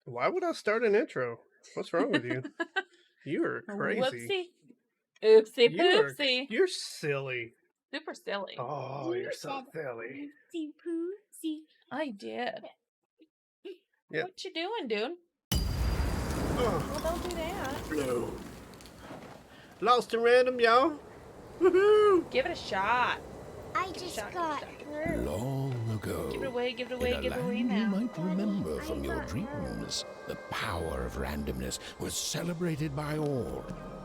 Why would I start an intro? What's wrong with you? You are crazy. Whoopsie. Oopsie poopsie. You're silly. Super silly. Oh, you're so silly. Oopsie poopsie. I did. Yep. What you doing, dude? Oh, Well, don't do that. no. Lost in random, y'all. Woohoo! Give it a shot. I just got hurt. Long ago, Give it away, give it in away, a give it away land you now. might remember Daddy, from I your got dreams, the power of randomness was celebrated by all.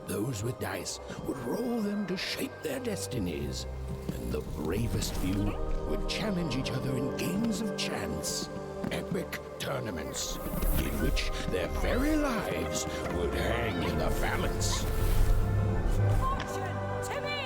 Those with dice would roll them to shape their destinies, and the bravest few would challenge each other in games of chance. Epic tournaments in which their very lives would hang in the balance. Fortune to me!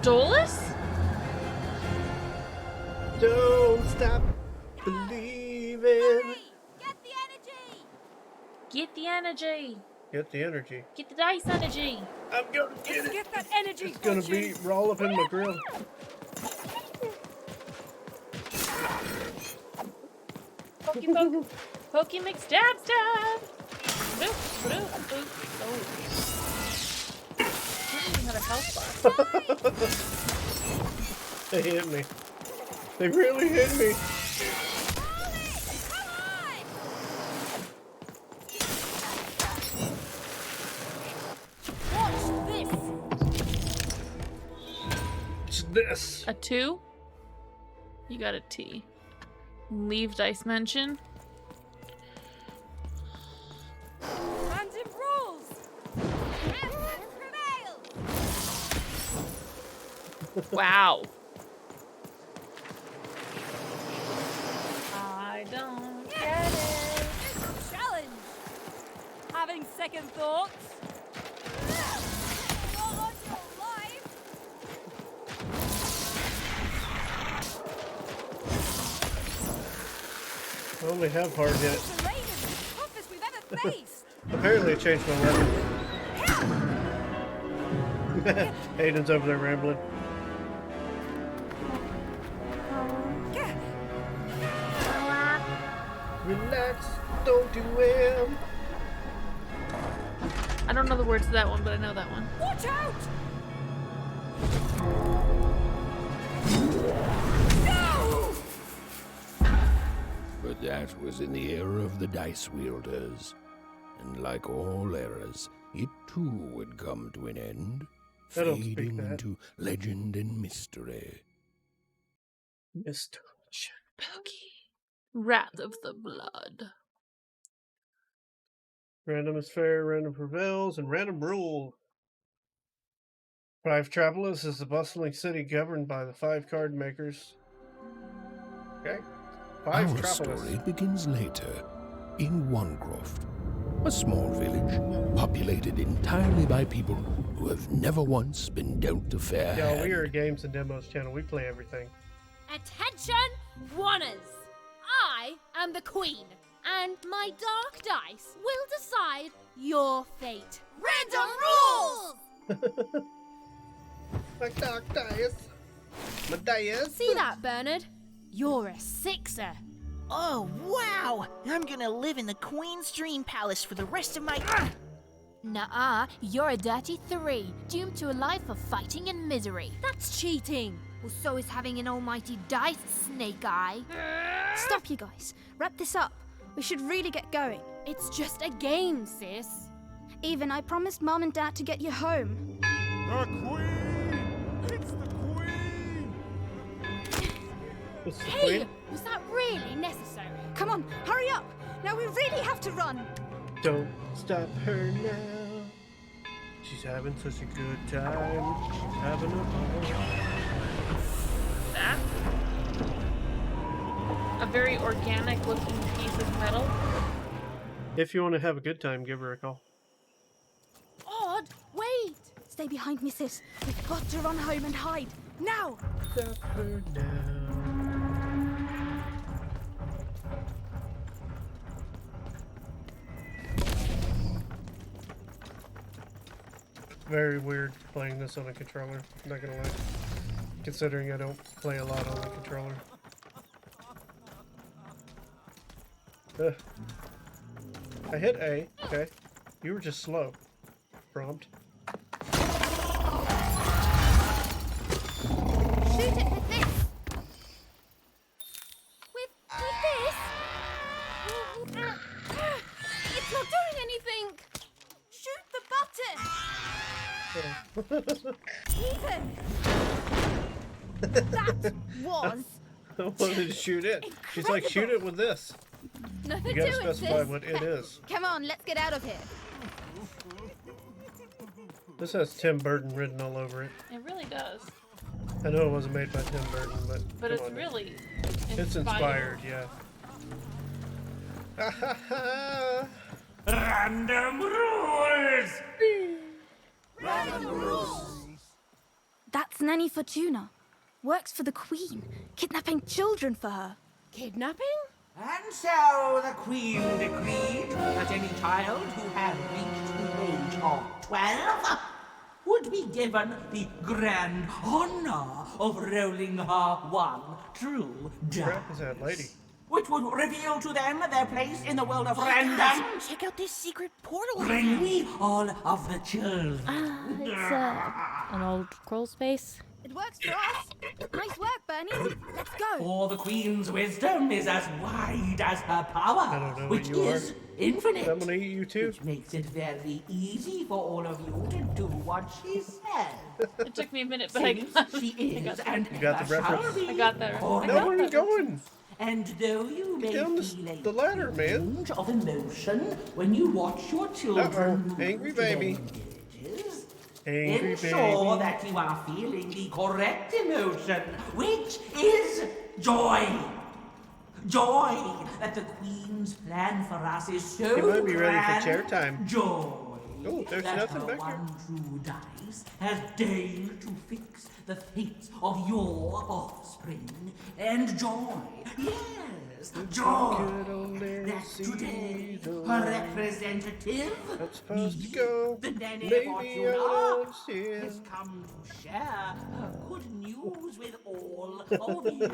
Stolus? Don't stop believing. Get the energy! Get the energy. Get the energy. Get the dice energy. I'm gonna get Let's it. get that energy, It's gonna be Fortune. raw up in my grill. Pokey poke. Pokey McStab stab. Boop, boop, boop. Oh. I don't even have a health bar. They hit me. They really hit me. Watch this! It's this. A 2? You got a T. Leave dice mention. Random rules! Randoms prevail! Wow. I don't get it. It's a challenge! Having second thoughts? Not on your life! I only have hard hit. Terrain is the toughest we've ever faced! Apparently, it changed my weapon. Aiden's over there rambling. Relax, don't do it. I don't know the words to that one, but I know that one. Watch out! No! But that was in the era of the dice wielders. And like all eras, it too would come to an end, I don't speak fading that. into legend and mystery. Missed. Pokey. Wrath of the Blood. Random is fair, random prevails, and random rule. 5 Travelers is a bustling city governed by the 5 card makers. Okay. 5 Our Travelers. story begins later, in Wanecroft, a small village populated entirely by people who have never once been dealt a fair Yeah, hand. we are a games and demos channel. We play everything. Attention, Wanners! I am the Queen, and my dark dice will decide your fate. Random rules! My dark dice. My dice. See that, Bernard? You're a 6er. Oh, wow! I'm gonna live in the Queen's Dream Palace for the rest of my... Nuh-uh, you're a dirty 3, doomed to a life of fighting and misery. That's cheating. Well, so is having an almighty dice, Snake Eye. Stop, you guys. Wrap this up. We should really get going. It's just a game, sis. Even I promised Mom and Dad to get you home. The Queen! It's the Queen! It's the Hey, queen. was that really necessary? Come on, hurry up. Now we really have to run. Don't stop her now. She's having such a good time. She's having a ball. That? A very organic looking piece of metal. If you want to have a good time, give her a call. Odd, wait! Stay behind, missus. We've got to run home and hide. Now! Stop her now. Very weird playing this on a controller, I'm not gonna lie. Considering I don't play a lot on the controller. I hit A, okay. You were just slow. Prompt. Shoot it with this! With this? It's not doing anything! Shoot the button! Ethan! That was... I wanted to shoot it. She's like, shoot it with this. Nothing You gotta specify what it is. Come on, let's get out of here. This has Tim Burton written all over it. It really does. I know it wasn't made by Tim Burton, but But come it's on. really It's inspired, yeah. Random rules! That's Nanny Fortuna. Works for the Queen, kidnapping children for her. Kidnapping? And so the Queen decreed that any child who had reached the age of 12 would be given the grand honor of rolling her one true Crap is that lady? dice, which would reveal to them their place in the world of random. Check out this secret portal. Bring me all of the children. It's an old crawl space. It works for us. Nice work, Bernie. Let's go. For the Queen's wisdom is as wide as her I power, don't know which what you is are. infinite. I'm gonna eat you too. Which makes it very easy for all of you to do what she says. It took me a minute, but I Since got she is and You got the ever shall reference? be I got that. for No, where are you going? And though you may down feel a the ladder, man. tinge of emotion when you watch your children move Angry to their baby. villages, Angry ensure baby. that you are feeling the correct emotion, which is joy. Joy that the Queen's plan for us is so You might be ready for grand. chair time. Joy. Oh, there's that nothing her back here. one true dice has deigned to fix the fates of your offspring. And joy, yes, joy, could only that see today the her light representative, that's supposed me, to go. the Nanny Maybe Fortuna, I'll understand. has come to share her good news with all of you.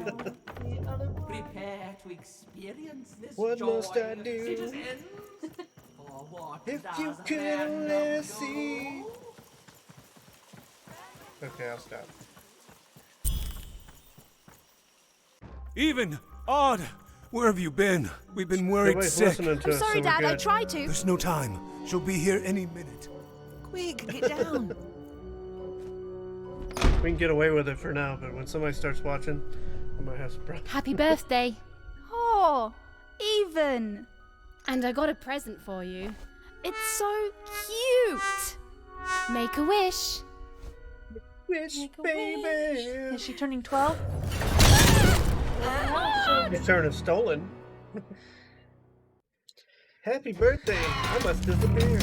Prepare to experience this What joy, must I do? citizens. For what If does you could random only do? see. Okay, I'll stop. Even! Odd! Where have you been? We've been worried Nobody's sick. listening to I'm us, sorry, so we're Dad. I good. tried to. There's no time. She'll be here any minute. Quick, get down. We can get away with it for now, but when somebody starts watching, I might have some problems. Happy birthday. Oh, even. And I got a present for you. It's so cute. Make a wish. Wish, Make a baby. Is she turning 12? You're turning stolen. Happy birthday! I must disappear.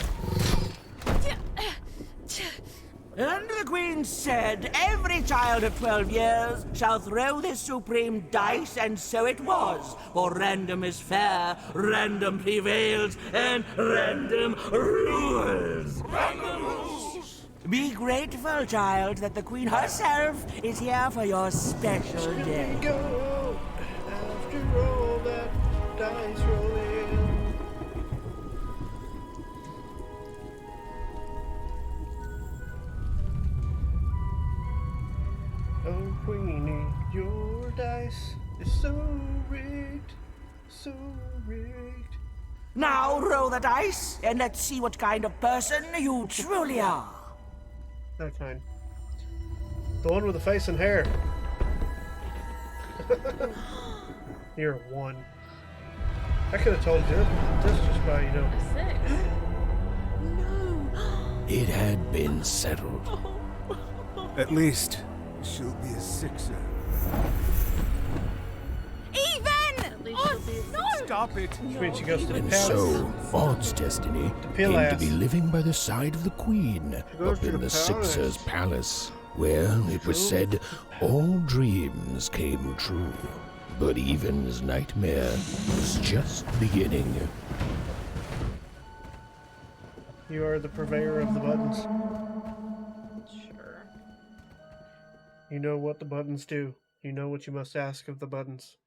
And the Queen said, every child of 12 years shall throw this supreme dice, and so it was. For random is fair, random prevails, and random rules. Random rules! Be grateful, child, that the Queen herself is here for your special Here we day. go. After all that dice rolling. Oh, Queenie, your dice is so rigged, so rigged. Now roll the dice, and let's see what kind of person you truly are. That kind. The one with the face and hair. You're a 1. I could have told you this just by, A 6. It had been settled. At least, she'll be a 6er. Even. At least Stop it! Which means she goes to the And palace. so, Maud's destiny came to Pilas. be living by the side of the Queen goes up to in the the Sixer's palace. palace, where it was said all dreams came true. But Even's nightmare was just beginning. You are the purveyor of the buttons. Sure. You know what the buttons do. You know what you must ask of the buttons.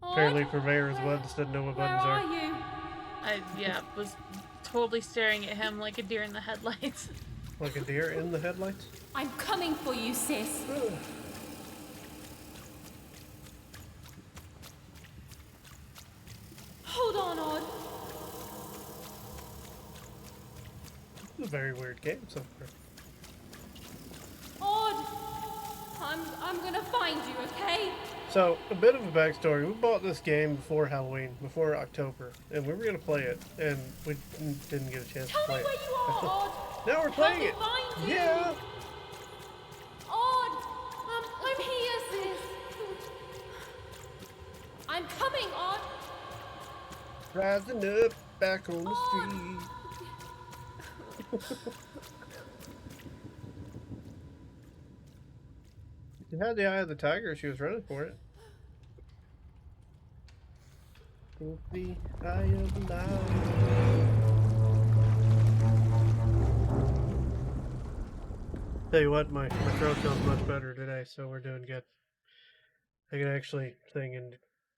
Apparently, purveyor of the buttons doesn't know what Where buttons are are. you? I was totally staring at him like a deer in the headlights. Like a deer in the headlights? I'm coming for you, sis. Hold on, Odd. It's a very weird game so far. Odd. I'm gonna find you, okay? So, a bit of a backstory. We bought this game before Halloween, before October, and we were going to play it, and we didn't get a chance Tell to play me where it. you are, Odd. Now we're playing it! Help me find you. Yeah! Odd. I'm here, sis. I'm coming, Odd. Rising up, back on the street. She had the eye of the tiger, she was running for it. With the eye of the lion. Tell you what, my throat sounds much better today, so we're doing good. I can actually sing and,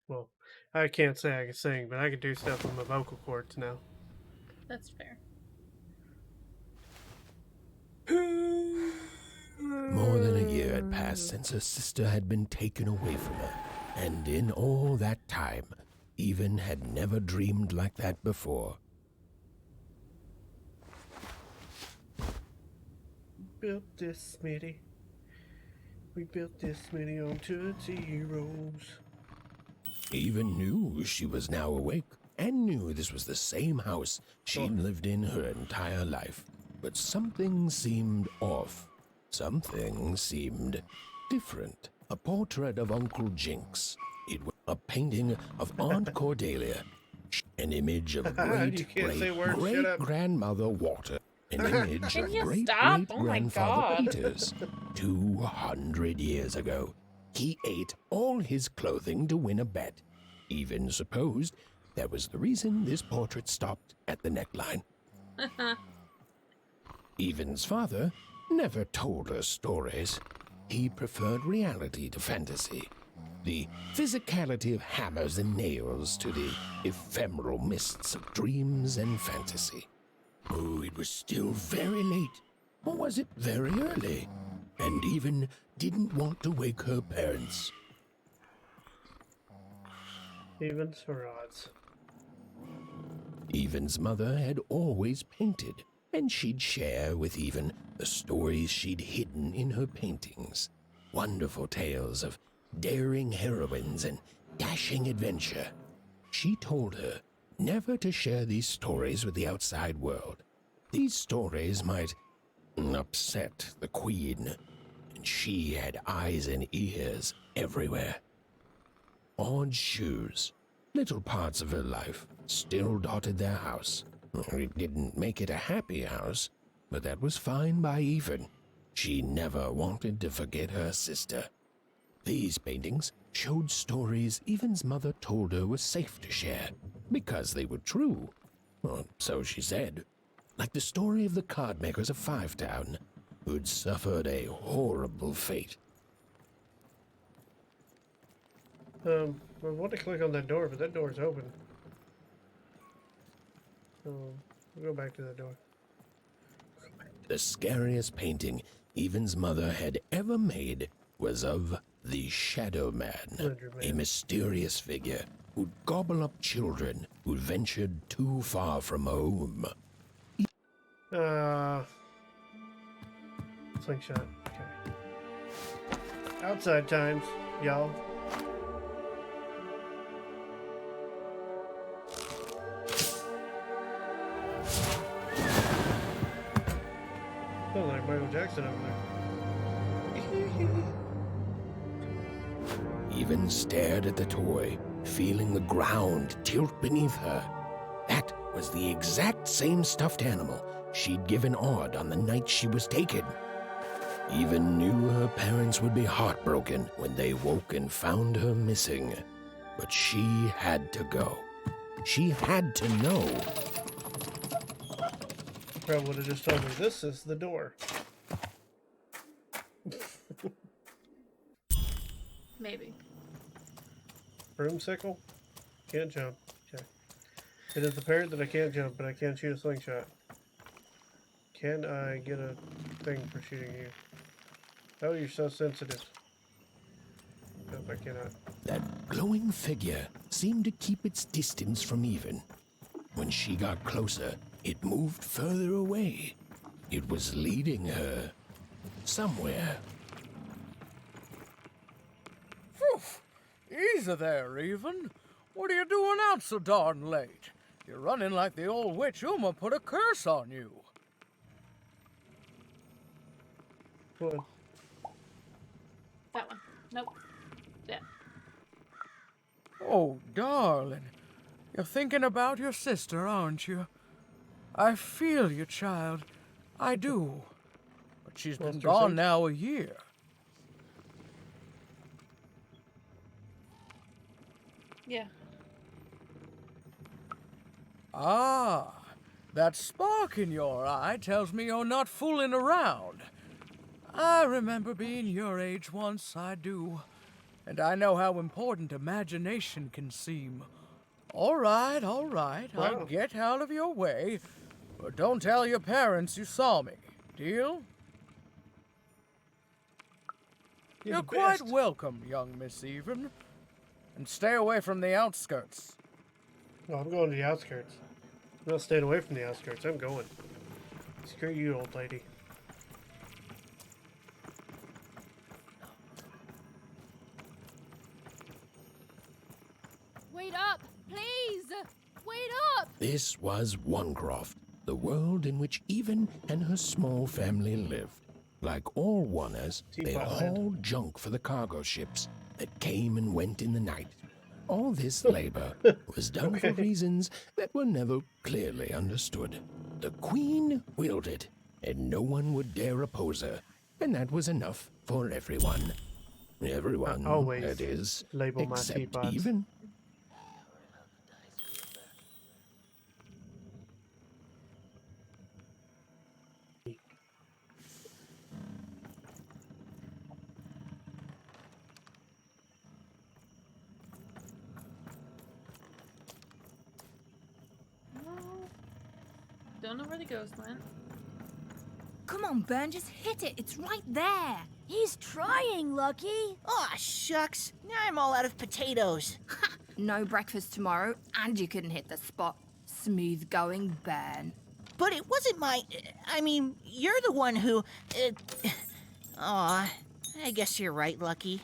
well, I can't say I can sing, but I can do stuff with my vocal cords now. That's fair. More than a year had passed since her sister had been taken away from her, and in all that time, Even had never dreamed like that before. Built this smitty. We built this smitty on Tootsie Rolls. Even knew she was now awake, and knew this was the same house she'd lived in her entire life. But something seemed off. Something seemed different. A portrait of Uncle Jinx. It was a painting of Aunt Cordelia. An image of You can't say words, shut up. great-grandmother Walter. An image Can of you stop? Oh my great-great-grandfather God. Peters. 200 years ago, he ate all his clothing to win a bet. Even supposed that was the reason this portrait stopped at the neckline. Even's father never told her stories. He preferred reality to fantasy. The physicality of hammers and nails to the ephemeral mists of dreams and fantasy. Oh, it was still very late. Or was it very early? And Even didn't want to wake her parents. Evens or odds? Even's mother had always painted, and she'd share with Even the stories she'd hidden in her paintings. Wonderful tales of daring heroines and dashing adventure. She told her never to share these stories with the outside world. These stories might upset the Queen, and she had eyes and ears everywhere. Odd shoes, little parts of her life, still dotted their house. It didn't make it a happy house, but that was fine by Even. She never wanted to forget her sister. These paintings showed stories Even's mother told her were safe to share, because they were true. Or so she said. Like the story of the card makers of Five Town, who'd suffered a horrible fate. I want to click on that door, but that door's open. So, we'll go back to that door. The scariest painting Even's mother had ever made was of the Shadow Man, Slender Man. a mysterious figure who'd gobble up children who'd ventured too far from home. Slingshot. Okay. Outside times, y'all. Sounds like Michael Jackson over there. Even stared at the toy, feeling the ground tilt beneath her. That was the exact same stuffed animal she'd given Odd on the night she was taken. Even knew her parents would be heartbroken when they woke and found her missing. But she had to go. She had to know. Probably would have just told me this is the door. Maybe. Broomsicle? Can't jump. Okay. It is apparent that I can't jump, but I can shoot a slingshot. Can I get a thing for shooting you? Oh, you're so sensitive. Nope, I cannot. That glowing figure seemed to keep its distance from Even. When she got closer, it moved further away. It was leading her somewhere. Phew! Easy there, Even. What are you doing out so darn late? You're running like the old witch Uma put a curse on you. What? That one. Nope. Yeah. Oh, darling. You're thinking about your sister, aren't you? I feel you, child. I do. But she's been gone now a year. Yeah. Ah, that spark in your eye tells me you're not fooling around. I remember being your age once, I do. And I know how important imagination can seem. All right, Wow. I'll get out of your way. But don't tell your parents you saw me. Deal? You're quite welcome, young Miss Even. And stay away from the outskirts. Well, I'm going to the outskirts. I'm not staying away from the outskirts. I'm going. Screw you, old lady. Wait up! Please! Wait up! This was Onecroft, the world in which Even and her small family lived. Like all Oners, they Teapot Land. hauled junk for the cargo ships that came and went in the night. All this labor was done for reasons that were never clearly understood. The Queen willed it, and no one would dare oppose her, and that was enough for everyone. Everyone, always that is, label my except teapots. Even. Don't know where the ghost went. Come on, Ben, just hit it. It's right there. He's trying, Lucky. Aw, shucks. Now I'm all out of potatoes. No breakfast tomorrow, and you couldn't hit the spot. Smooth going, Ben. But it wasn't my... I mean, you're the one who... Aw, I guess you're right, Lucky.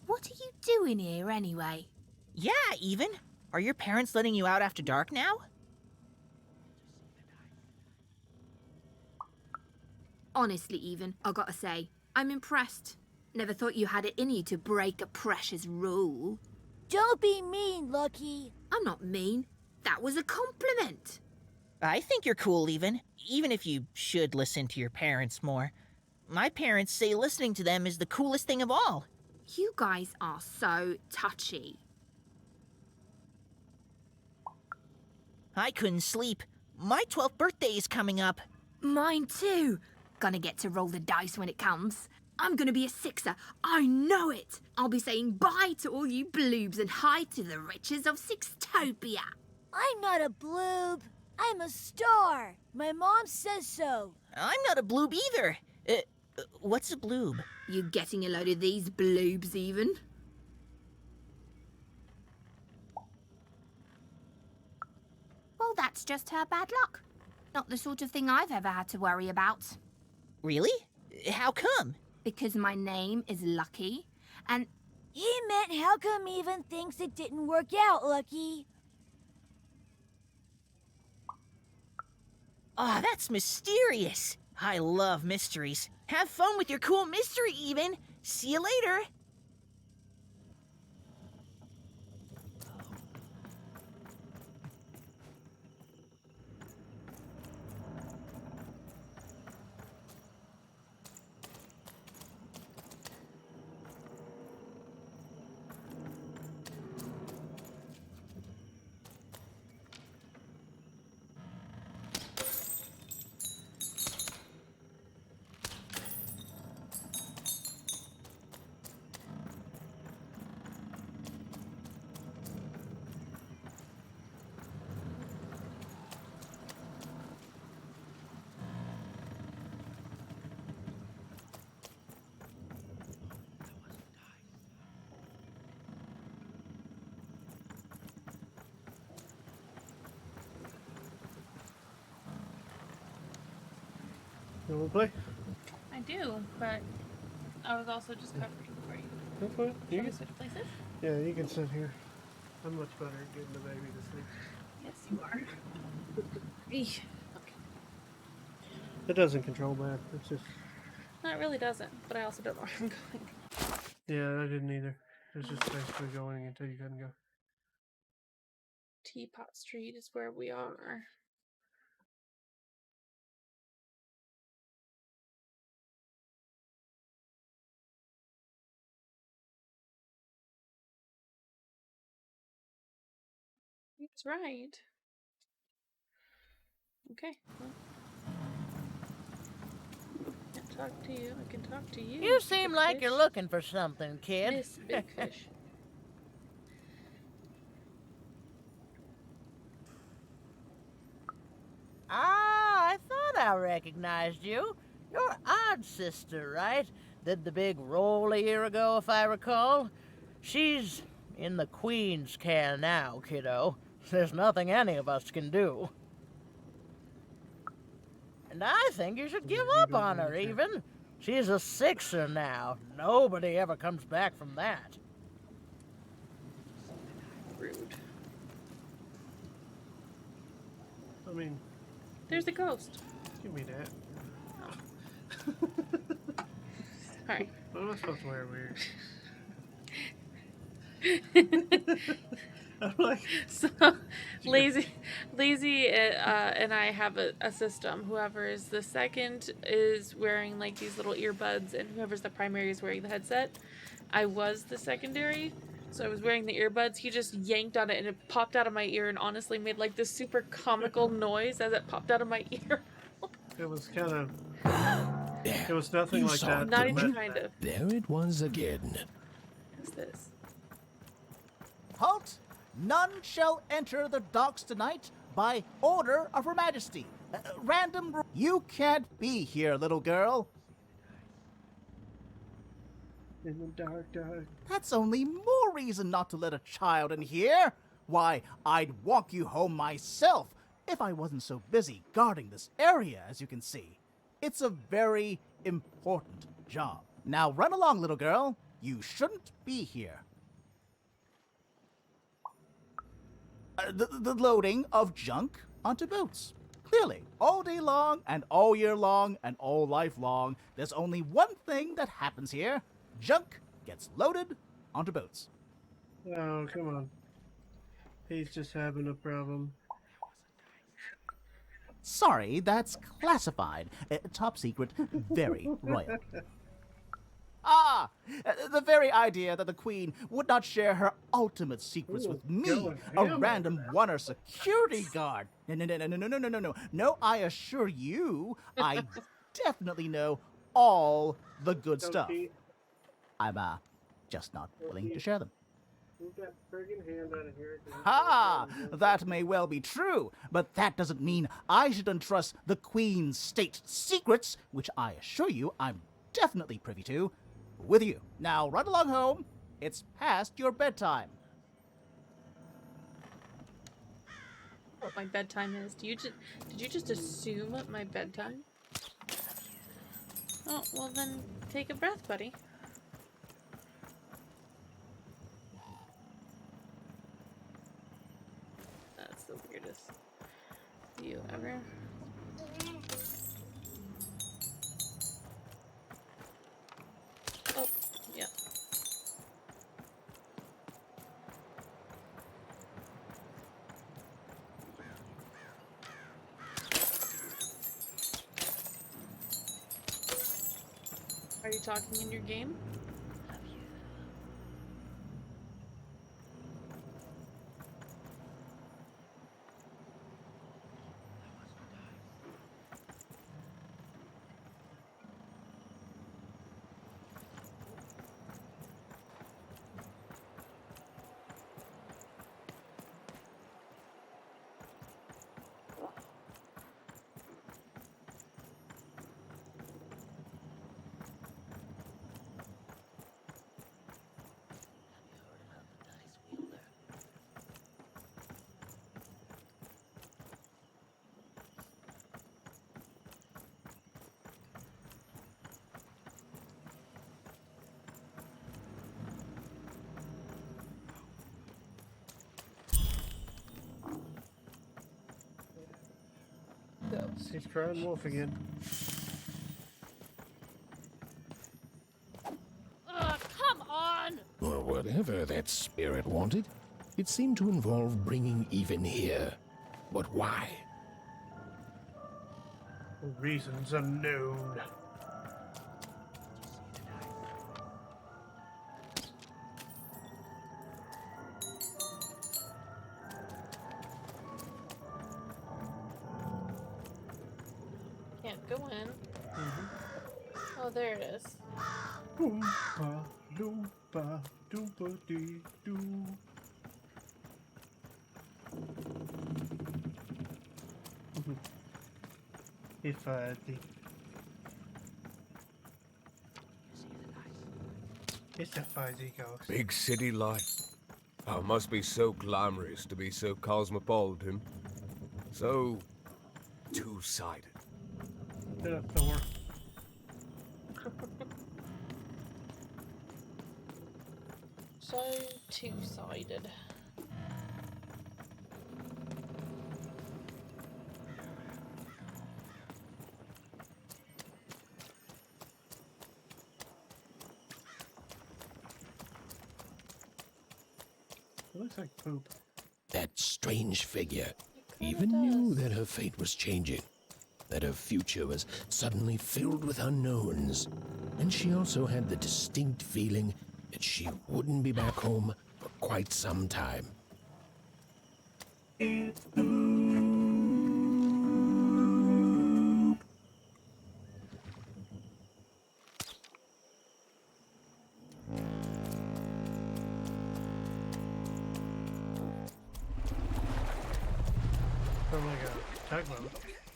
What are you doing here, anyway? Yeah, Even. Are your parents letting you out after dark now? Honestly, Even, I gotta say, I'm impressed. Never thought you had it in you to break a precious rule. Don't be mean, Lucky. I'm not mean. That was a compliment. I think you're cool, even if you should listen to your parents more. My parents say listening to them is the coolest thing of all. You guys are so touchy. I couldn't sleep. My 12th birthday is coming up. Mine too. Gonna get to roll the dice when it comes. I'm gonna be a sixer. I know it. I'll be saying bye to all you bloobs and hi to the riches of Sixtopia. I'm not a bloob. I'm a star. My mom says so. I'm not a bloob either. What's a bloob? You getting a load of these bloobs, Even? Well, that's just her bad luck. Not the sort of thing I've ever had to worry about. Really? How come? Because my name is Lucky, and He meant how come Even thinks it didn't work out, Lucky? Aw, that's mysterious. I love mysteries. Have fun with your cool mystery, Even. See you later. You want to play? I do, but I was also just covering for you. That's fine. You Want can, to switch places? yeah, you can sit here. I'm much better at getting the baby to sleep. Yes, you are. Eesh. Okay. It doesn't control bad. It's just. No, it really doesn't, but I also don't know where I'm going. Yeah, I didn't either. It's just basically going until you couldn't go. Teapot Street is where we are. That's right. Okay. Well, can't talk to you. I can talk to you. You Mr. seem Big like Fish. you're looking for something, kid. Miss Big Fish. Ah, I thought I recognized you. You're Odd Sister, right? Did the big roll a year ago, if I recall. She's in the Queen's care now, kiddo. There's nothing any of us can do. And I think you should give up on her, even. She's a sixer now. Nobody ever comes back from that. Rude. I mean, There's a ghost. give me that. Alright. What am I supposed to wear weird? I'm like, So, Lazy and I have a system. Whoever is the second is wearing like these little earbuds, and whoever's the primary is wearing the headset. I was the secondary, so I was wearing the earbuds. He just yanked on it, and it popped out of my ear, and honestly made like this super comical noise as it popped out of my ear. it was kind of. There, It was nothing you like saw that. it, Not didn't even you? kind of. There it was again. What's this? Halt! None shall enter the docks tonight by order of Her Majesty. Random. You can't be here, little girl. In the dark. That's only more reason not to let a child in here. Why, I'd walk you home myself if I wasn't so busy guarding this area, as you can see. It's a very important job. Now run along, little girl. You shouldn't be here. The loading of junk onto boats. Clearly, all day long and all year long and all life long, there's only one thing that happens here. Junk gets loaded onto boats. Oh, come on. He's just having a problem. Sorry, that's classified. Top secret, very royal. The very idea that the Queen would not share her ultimate secrets with me, a random one-er security guard. No, I assure you, I definitely know all the good stuff. I'm, just not willing to share them. Move that friggin' hand out of here. That may well be true, but that doesn't mean I should entrust the Queen's state secrets, which I assure you I'm definitely privy to, with you. Now run along home. It's past your bedtime. What my bedtime is? Did you just assume my bedtime? Oh, well then take a breath, buddy. That's the weirdest view ever. Oh, yeah. Are you talking in your game? He's crying wolf again. Come on! Or whatever that spirit wanted, it seemed to involve bringing even here. But why? Reasons unknown. Can't go in. Oh, there it is. Oompa, loompa, doompa dee doo. If I think it's a fuzzy ghost. Big city life. Oh, must be so glamorous to be so cosmopolitan. So two-sided. Hit up Thor. So two-sided. It looks like poop. That strange figure even knew that her fate was changing, that her future was suddenly filled with unknowns. And she also had the distinct feeling that she wouldn't be back home for quite some time. Oh my god. Tugboat.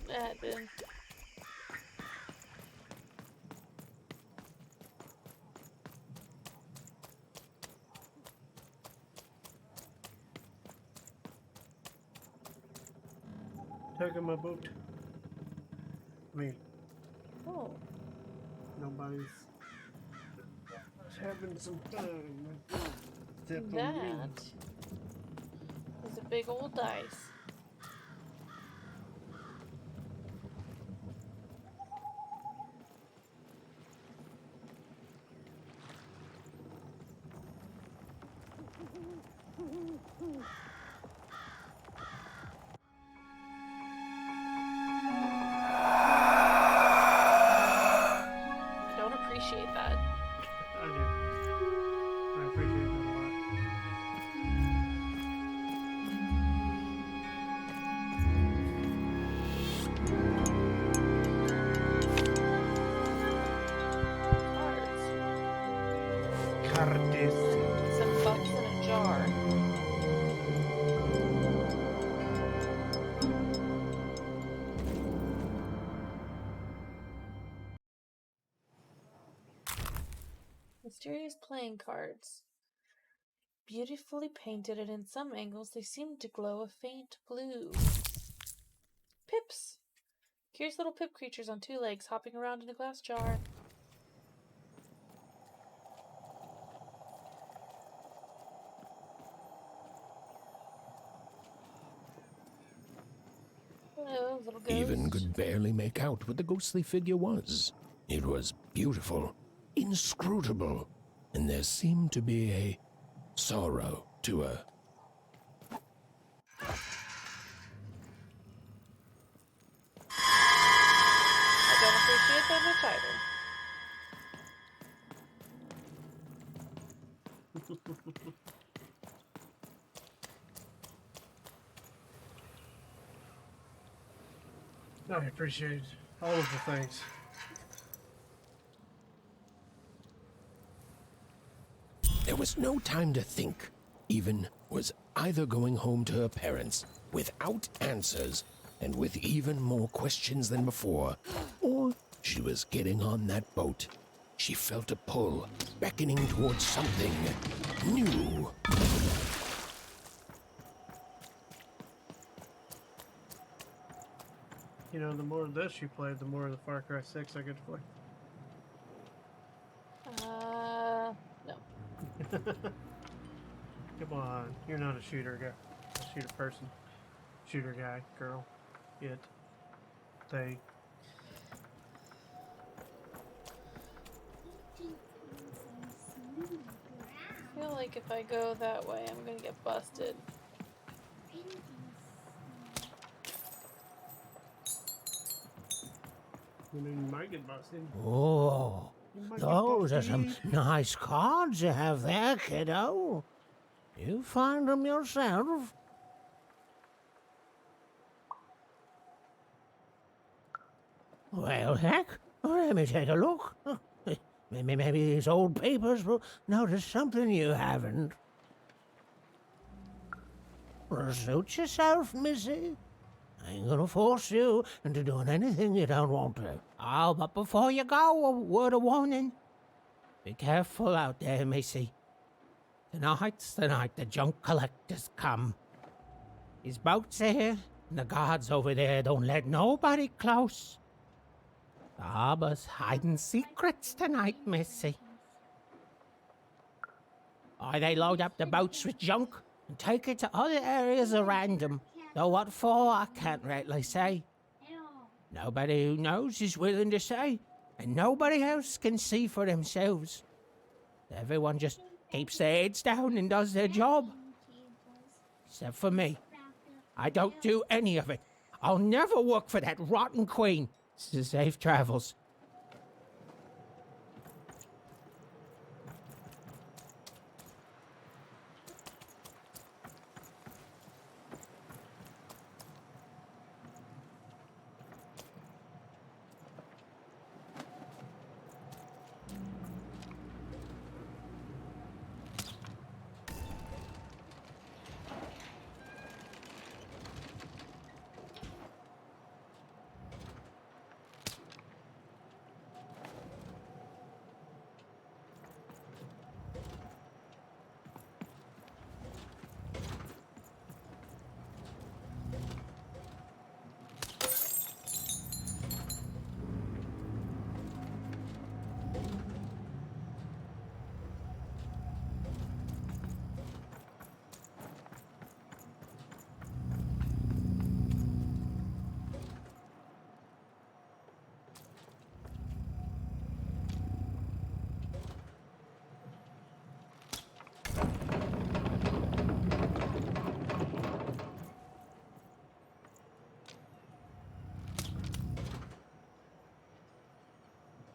That did. Tug on my boat. I mean, Oh. nobody's having some fun. Except for me. That is a big old dice. I don't appreciate that. I do. I appreciate that a lot. Cartes. Some bugs in a jar. Mysterious playing cards. Beautifully painted, and in some angles they seem to glow a faint blue. Pips! Curious little pip creatures on two legs hopping around in a glass jar. could barely make out what the ghostly figure was. It was beautiful, inscrutable, and there seemed to be a sorrow to her. I don't appreciate that much either. I appreciate all of the things. There was no time to think. Even was either going home to her parents without answers and with even more questions than before, or she was getting on that boat. She felt a pull, beckoning towards something new. You know, the more of this you play, the more of the Far Cry 6 I get to play. No. Come on, you're not a shooter guy. A shooter person. Shooter guy, girl, it, they. I feel like if I go that way, I'm gonna get busted. You know, you might get busted. Oh, You might those get are some busted. nice cards you have there, kiddo. You find them yourself? Well, heck, let me take a look. Maybe these old papers will notice something you haven't. Suit yourself, missy. I ain't gonna force you into doing anything you don't want to. Oh, but before you go, a word of warning. Be careful out there, missy. Tonight's the night the junk collectors come. His boat's here, and the guards over there don't let nobody close. The harbor's hiding secrets tonight, missy. Or they load up the boats with junk and take it to other areas at random. Though what for, I can't rightly say. Nobody who knows is willing to say, and nobody else can see for themselves. Everyone just keeps their heads down and does their job. Except for me. I don't do any of it. I'll never work for that rotten queen. Safe travels.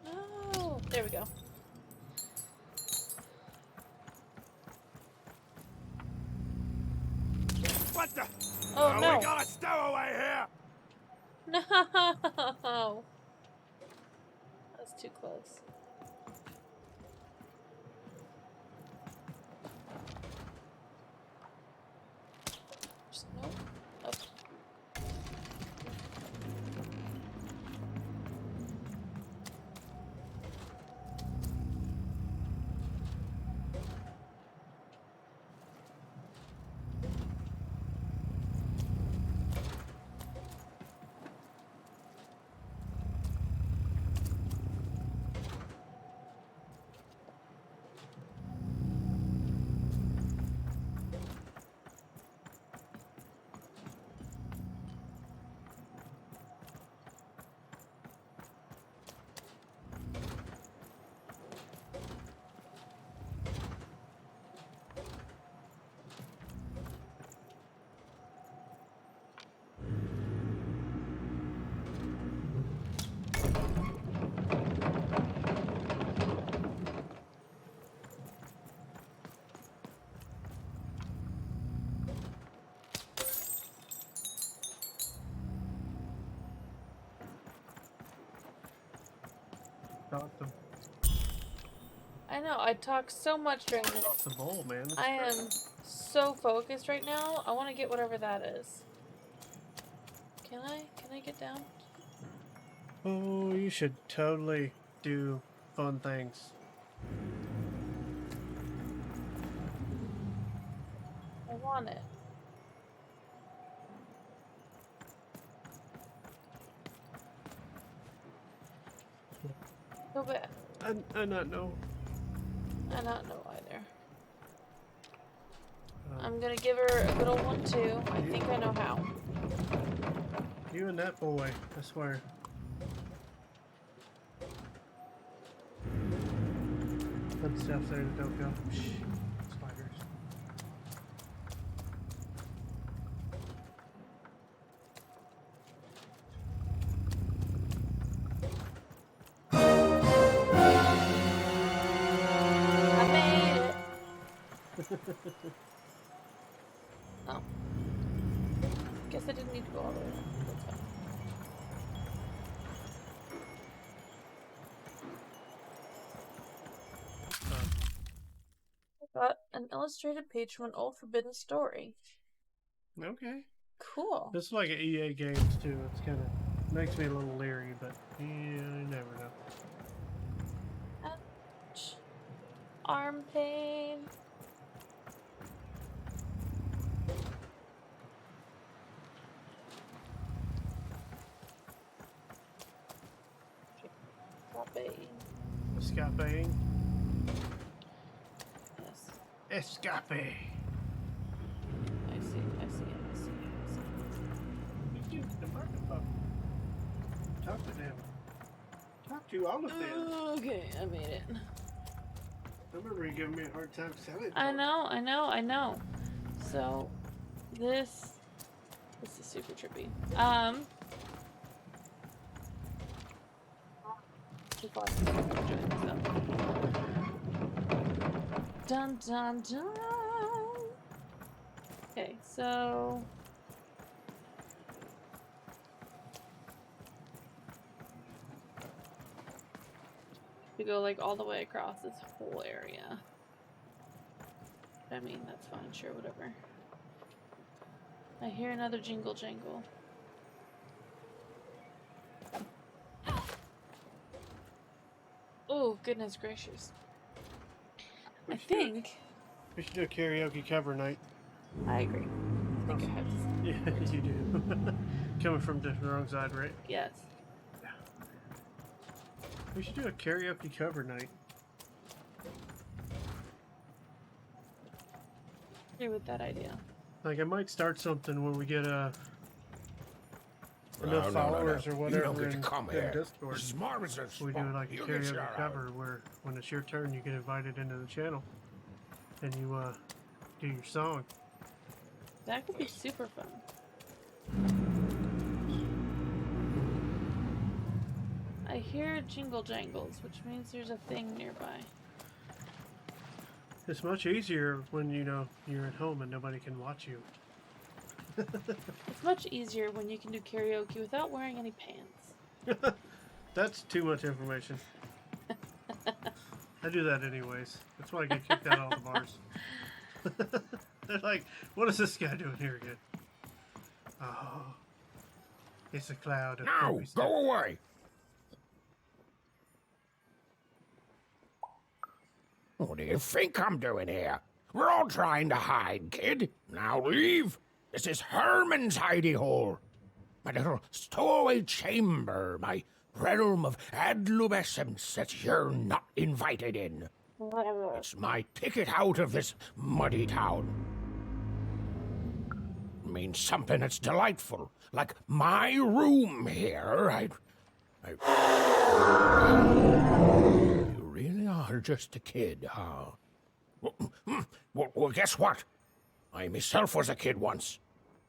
Oh, there we go. What the? Oh, no. We got a stowaway here! No! That's too close. Just no. Up. talk them. I know, I talk so much during this. It's a bowl, man. It's I am great. so focused right now. I want to get whatever that is. Can I get down? Oh, you should totally do fun things. I want it. Go back. I not know. I not know either. I'm gonna give her a good old one too. I think I know how. You and that boy, I swear. Put stuff there that don't go. Shh. Spiders. I made it. Oh. Guess I didn't need to go all the way around. That's fine. I got an illustrated page from an old forbidden story. Okay. Cool. This is like an EA games too. It's kind of makes me a little leery, but yeah, I never know. Ouch. Arm pain. Escape. Yes. Escape. I see. The microphone. Talk to them. Talk to all of them. Okay, I made it. I remember you giving me a hard time selling. I know. So, this is super trippy. Dun dun dun. Okay, so we go like all the way across this whole area. I mean, that's fine, sure, whatever. I hear another jingle jangle. Oh, goodness gracious. I think we should do a karaoke cover night. I agree. I think I have to. Yeah, you do. Coming from the wrong side, right? Yes. Yeah. We should do a karaoke cover night. Agree with that idea. Like, I might start something when we get enough followers or whatever You don't get to in come here. Discord. This is my reserve We do spot. like a You get your karaoke cover where when it's your turn you get invited into the channel and you do your song. That could be super fun. I hear jingle jangles, which means there's a thing nearby. It's much easier when you know you're at home and nobody can watch you. It's much easier when you can do karaoke without wearing any pants. That's too much information. I do that anyways. That's why I get kicked out of all the bars. They're like, what is this guy doing here again? Oh, it's a cloud of No, creepy stuff. go away. What do you think I'm doing here? We're all trying to hide, kid. Now leave. This is Herman's hidey hole. My little stowaway chamber, my realm of adlubescence that you're not invited in. It's my ticket out of this muddy town. It means something that's delightful, like my room here. You really are just a kid, huh? Well, guess what? I myself was a kid once.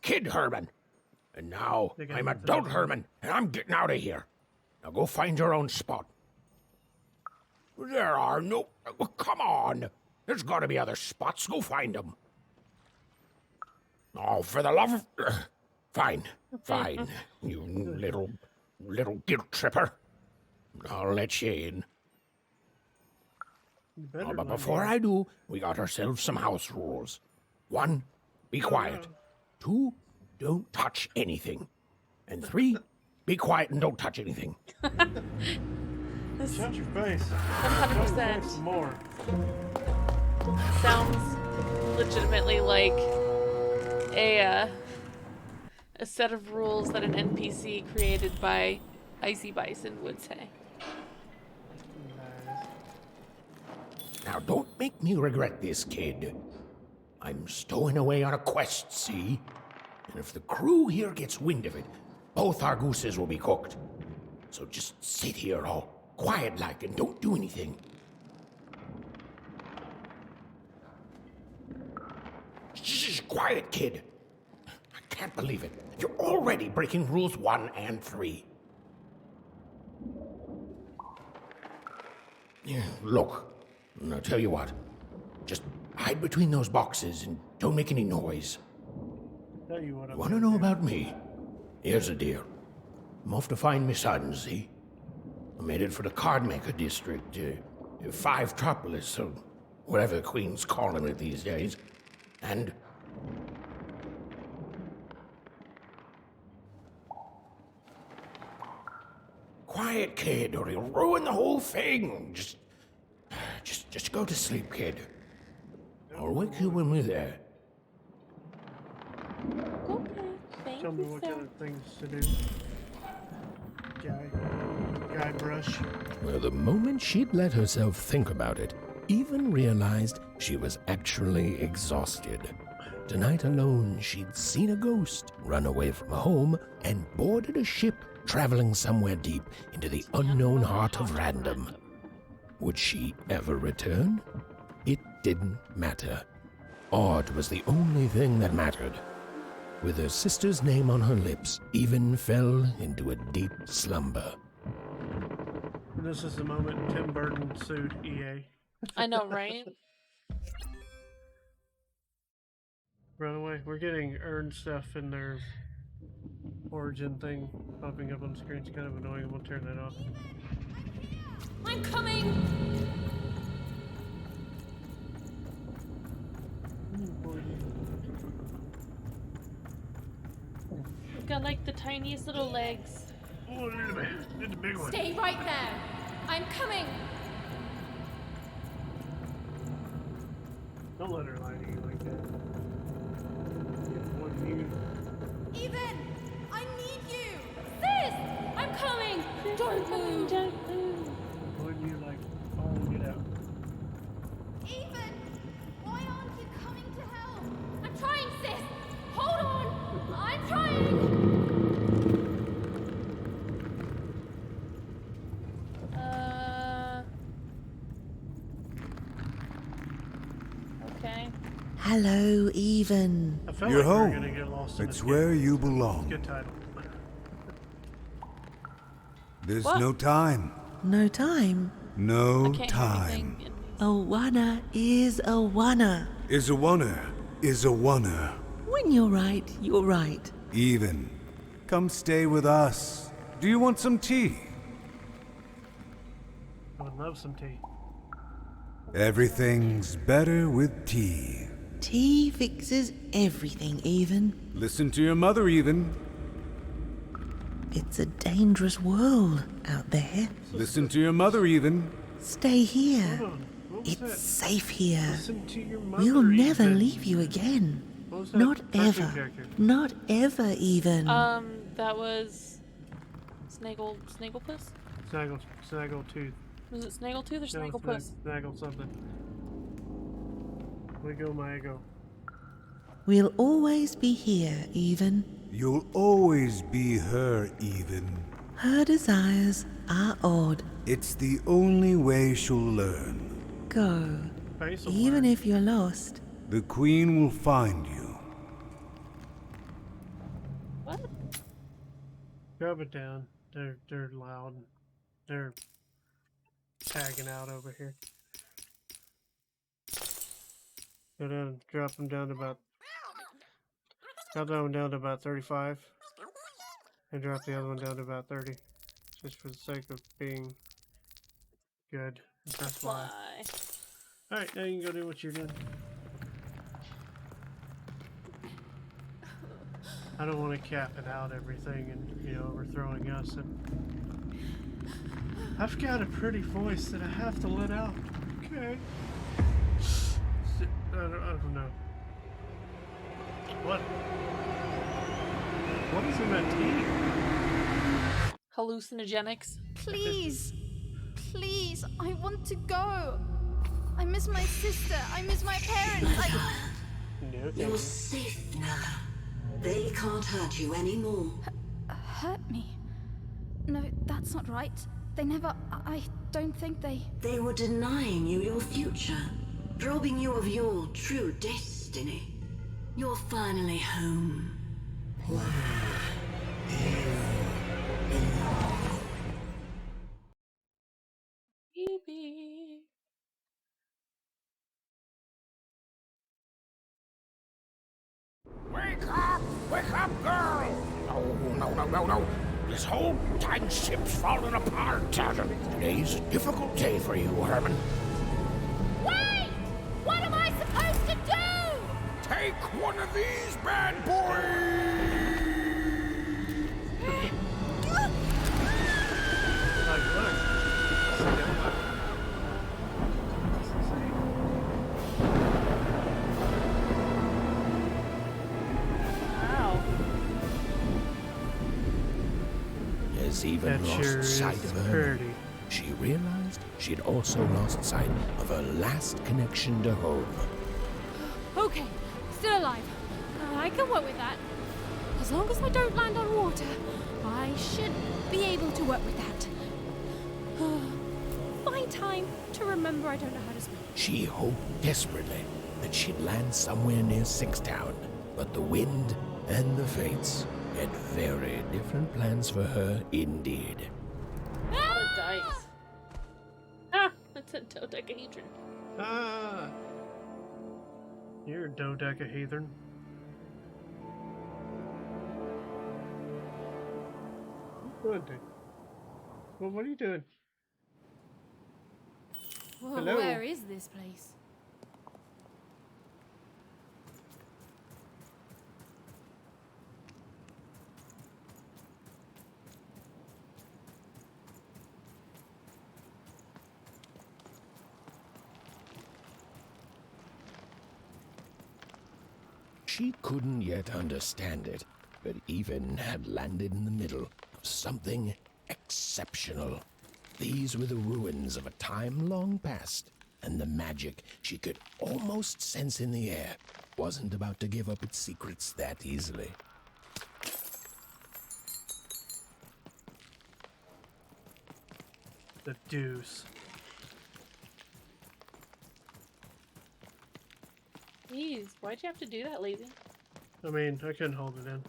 Kid Herman. And now I'm adult Herman, and I'm getting out of here. Now go find your own spot. There are no... Come on. There's got to be other spots. Go find them. Oh, for the love of... Fine. You little guilt tripper. I'll let you in. You better But let me before know. I do, we got ourselves some house rules. 1, be quiet. 2, don't touch anything. And 3, be quiet and don't touch anything. Shut your face. 100% More. sounds legitimately like a set of rules that an NPC created by Icy Bison would say. Now, don't make me regret this, kid. I'm stowing away on a quest, see? And if the crew here gets wind of it, both our gooses will be cooked. So just sit here all quiet-like and don't do anything. Shh, quiet, kid. I can't believe it. You're already breaking rules 1 and 3. Yeah, look, I'll tell you what. Just hide between those boxes and don't make any noise. Tell you what, You want to know about me? Here's the deal. I'm off to find my son, see? I'm headed for the Cardmaker district, 5-tropolis, or whatever the Queen's calling it these days. And... Quiet, kid, or he'll ruin the whole thing. Just go to sleep, kid. I'll wake you when we're there. Okay, thank Tell me you, what sir. kind of things to do. Guy brush. Well, the moment she'd let herself think about it, even realized she was actually exhausted. Tonight alone, she'd seen a ghost, run away from home, and boarded a ship traveling somewhere deep into the unknown heart of random. Would she ever return? It didn't matter. Odd was the only thing that mattered. With her sister's name on her lips, Even fell into a deep slumber. This is the moment Tim Burton sued EA. I know, right? Run away. We're getting earned stuff in their origin thing popping up on the screen. It's kind of annoying. We'll turn that off. I'm coming! You've got like the tiniest little legs. Oh, did the big one. Stay right there! I'm coming! Don't let her lie to you like that. What you? Even! I need you! Sis! I'm coming! Don't move! Don't move. Wouldn't you like? Oh, get out. Even! Why aren't you coming to help? I'm trying, sis! Hold on! I'm trying! Okay. Hello, Even. I felt You're like we were home. gonna get lost in It's this where game. you belong. Good title. There's What? no time. No time. No Can't hear time. anything in these. A wanna is a wanna. Is a oneer. Is a oneer. When you're right, you're right. Even. Come stay with us. Do you want some tea? I would love some tea. Everything's better with tea. Tea fixes everything, Even. Listen to your mother, Even. It's a dangerous world out there. Listen to your mother, Even. Stay here. Hold on. What was It's that? safe here. Listen to your mother. We'll never Even. leave you again. What was that Not cartoon ever. character? Not ever, Even. That was Snagglepuss? Snaggletooth. Was it Snaggletooth or No, Snagglepuss? Snaggle something. Wiggle my ego. We'll always be here, Even. You'll always be her, Even. Her desires are odd. It's the only way she'll learn. Go. Face will Even learn. if you're lost. The Queen will find you. What? Drop it down. They're loud. They're tagging out over here. Go down. Drop them down to about. Drop that one down to about 35. And drop the other one down to about 30. Just for the sake of being good. That's why. Alright, now you can go do what you're doing. I don't want to cap it out everything and, you know, overthrowing us. And I've got a pretty voice that I have to let out. Okay. I don't know. What? What is in that tea? Hallucinogenics. Please. Please. I want to go. I miss my sister. I miss my parents. No, You're safe now. They can't hurt you anymore. Hurt me? No, that's not right. They never... I don't think they... They were denying you your future, robbing you of your true destiny. You're finally home. Baby. Wake up, girl! No. This whole time ship's falling apart. Today's a difficult day for you, Herman. Wait! What am I supposed to do? Take one of these bad boys! Wow. Has even That lost sure sight is of her. pretty. She realized she'd also lost sight of her last connection to home. Okay, still alive. I can work with that. As long as I don't land on water, I should be able to work with that. Find time to remember I don't know how to swim. She hoped desperately that she'd land somewhere near Sixtown, but the wind and the fates had very different plans for her indeed. Or dice. Ah, that's a dodecahedron. Ah! You're a dodecahedron. What, dude? Well, what are you doing? Well, Hello? where is this place? She couldn't yet understand it, but even had landed in the middle of something exceptional. These were the ruins of a time long past, and the magic she could almost sense in the air wasn't about to give up its secrets that easily. The deuce. Jeez, why'd you have to do that, Lazy? I mean, I couldn't hold it in.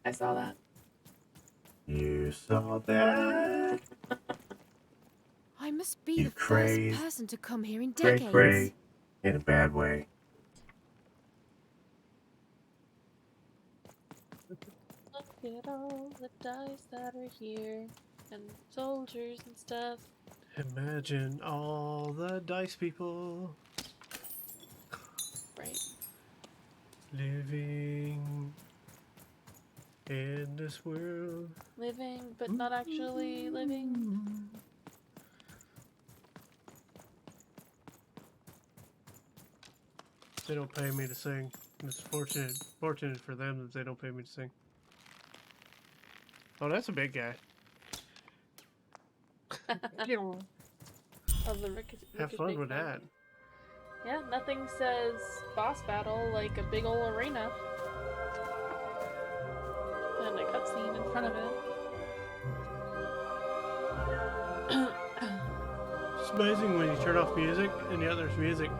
I saw that. You saw that? I must be You the crazed. first person to come here in Cray decades. cray. In a bad way. Look at all the dice that are here, and soldiers and stuff. Imagine all the dice people Right. living in this world. Living, but not actually living. They don't pay me to sing. It's fortunate for them that they don't pay me to sing. Oh, that's a big guy. Of the Rick Have fun with that. Yeah, nothing says boss battle like a big ol' arena. And a cutscene in front of it. It's amazing when you turn off music and yet there's music.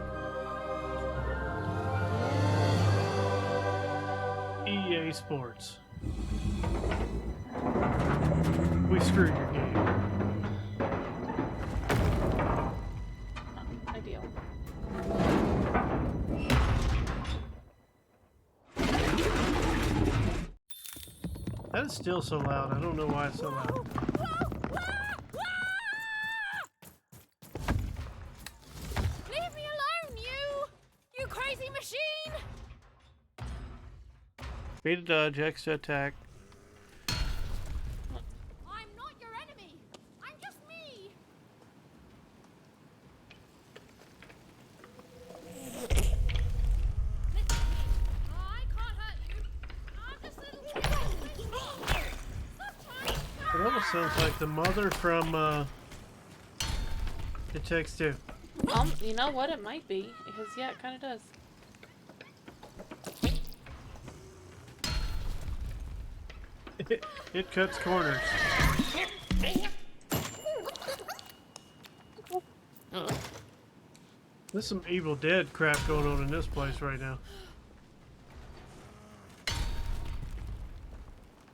EA Sports. We screwed your game. Ideal. That is still so loud. I don't know why it's so loud. Leave me alone, you crazy machine! B to dodge, X to attack. I'm not your enemy. I'm just me. Listen to me. I can't hurt you. I'm just little. It almost sounds like the mother from It Takes Two. You know what? It might be because yeah, it kind of does. It cuts corners. There's some Evil Dead crap going on in this place right now.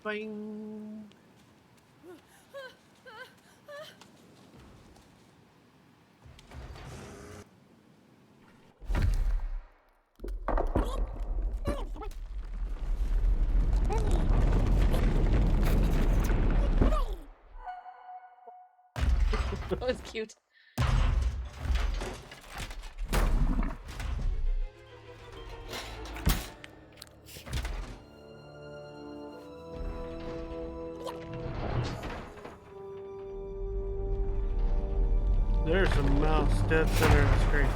Bing. That was cute. There's a mouse dead center of the screen.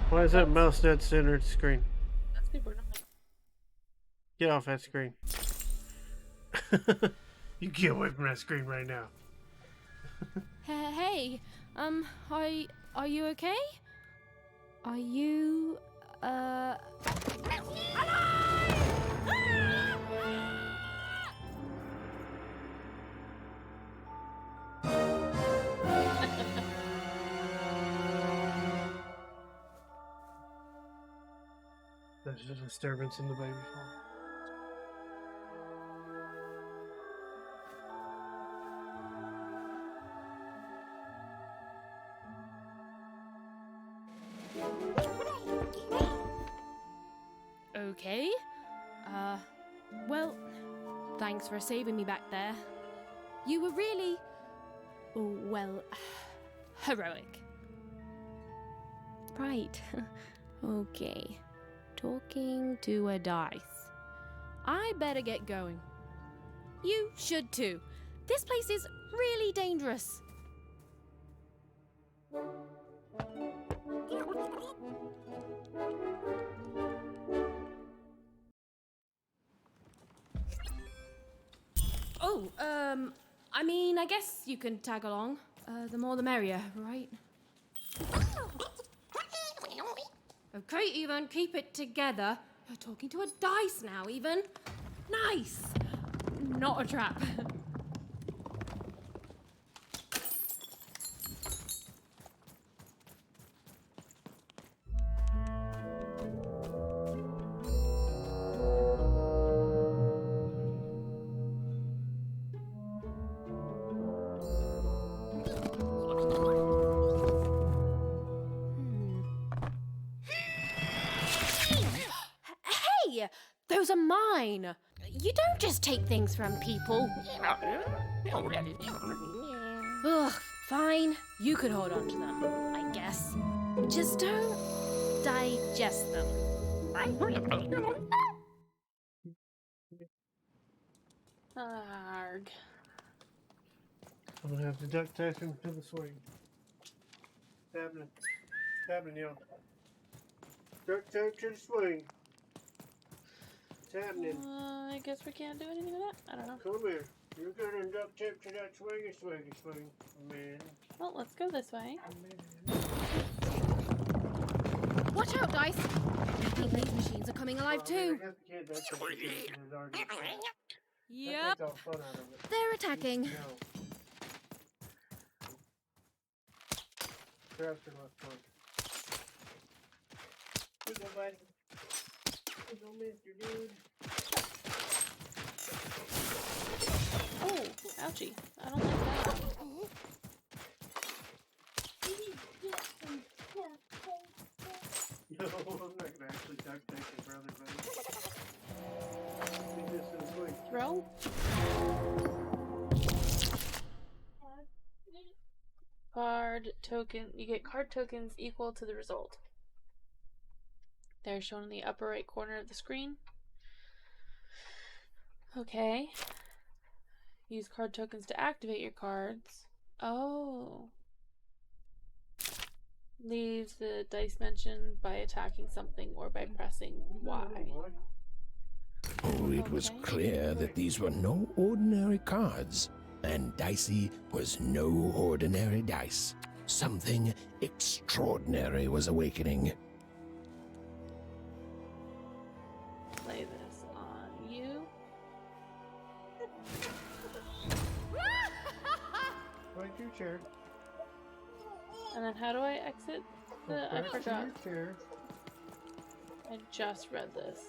Why is that mouse dead center of the screen? That's super nice. Get off that screen. You get away from that screen right now. Hey, are you okay? Are you, There's a disturbance in the baby farm. Okay. Well, thanks for saving me back there. You were really, well, heroic. Right. Okay. Talking to a dice. I better get going. You should too. This place is really dangerous. Oh, I mean, I guess you can tag along. The more the merrier, right? Okay, Ethan, keep it together. You're talking to a dice now, Ethan. Nice! Not a trap. Hey! Those are mine! You don't just take things from people. Ugh, fine. You could hold on to them, I guess. Just don't digest them. Arg. I'm gonna have to duct tape him to the swing. What's happening? What's happening, y'all? Duct tape to the swing. What's happening? I guess we can't do anything with that. I don't know. Come here. You're gonna duct tape to that swingy, swing, man. Well, let's go this way. Watch out, Dice! I think these machines are coming alive too. Yep. They're attacking. Perhaps they're left one. Here you go, buddy. Here you go, Mr. Dude. Oh, ouchie. I don't like that. No, I'm not gonna actually duct tape your brother, buddy. Roll. Card token. You get card tokens equal to the result. They're shown in the upper right corner of the screen. Okay. Use card tokens to activate your cards. Oh. Leaves the dice mentioned by attacking something or by pressing Y. Oh, it was clear that these were no ordinary cards, and Dicey was no ordinary dice. Something extraordinary was awakening. Play this on you. Right to your chair. And then how do I exit? I forgot. I just read this.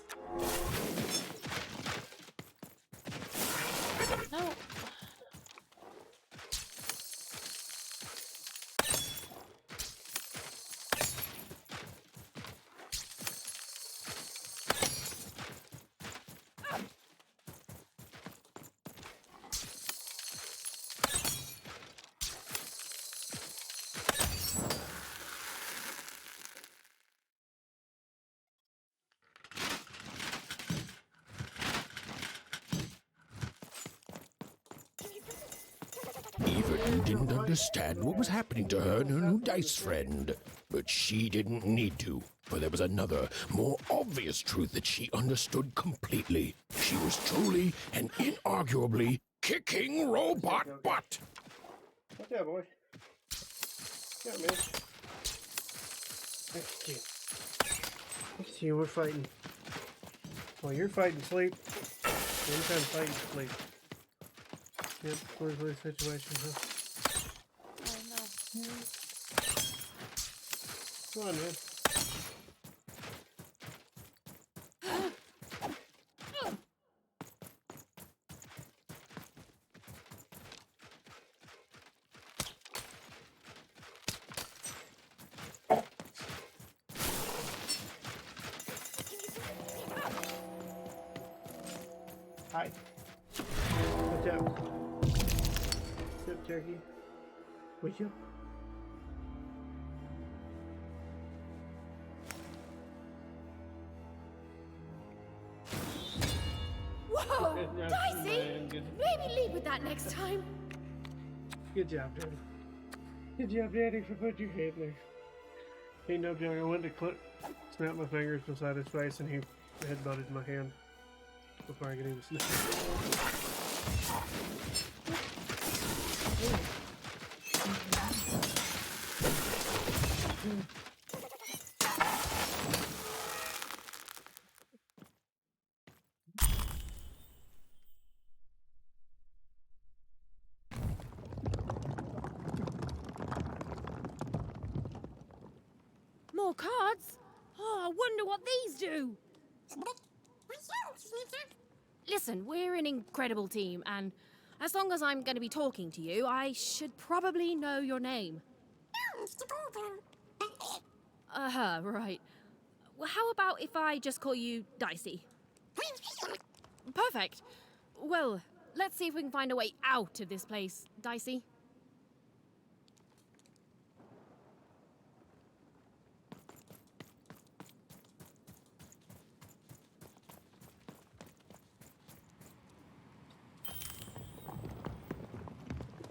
No. Even didn't understand what was happening to her and her new dice friend. But she didn't need to, for there was another, more obvious truth that she understood completely. She was truly and inarguably kicking robot butt. What's that, boy? Yeah, man. Next to you. Next to you, we're fighting. Well, you're fighting sleep. I'm trying to fight sleep. Yep, lose-lose situation, huh? Oh no. Come on, man. Hi. Watch out. Sit, turkey. Would you? Whoa! Yeah, Dicey! man, good. Maybe lead with that next time. Good job, Daddy. Good job, Daddy, for putting your head in there. Ain't no joke. I went to snap my fingers beside his face, and he headbutted my hand before I could even snap. More cards? Oh, I wonder what these do. Listen, we're an incredible team, and as long as I'm going to be talking to you, I should probably know your name. Right. Well, how about if I just call you Dicey? Perfect. Well, let's see if we can find a way out of this place, Dicey.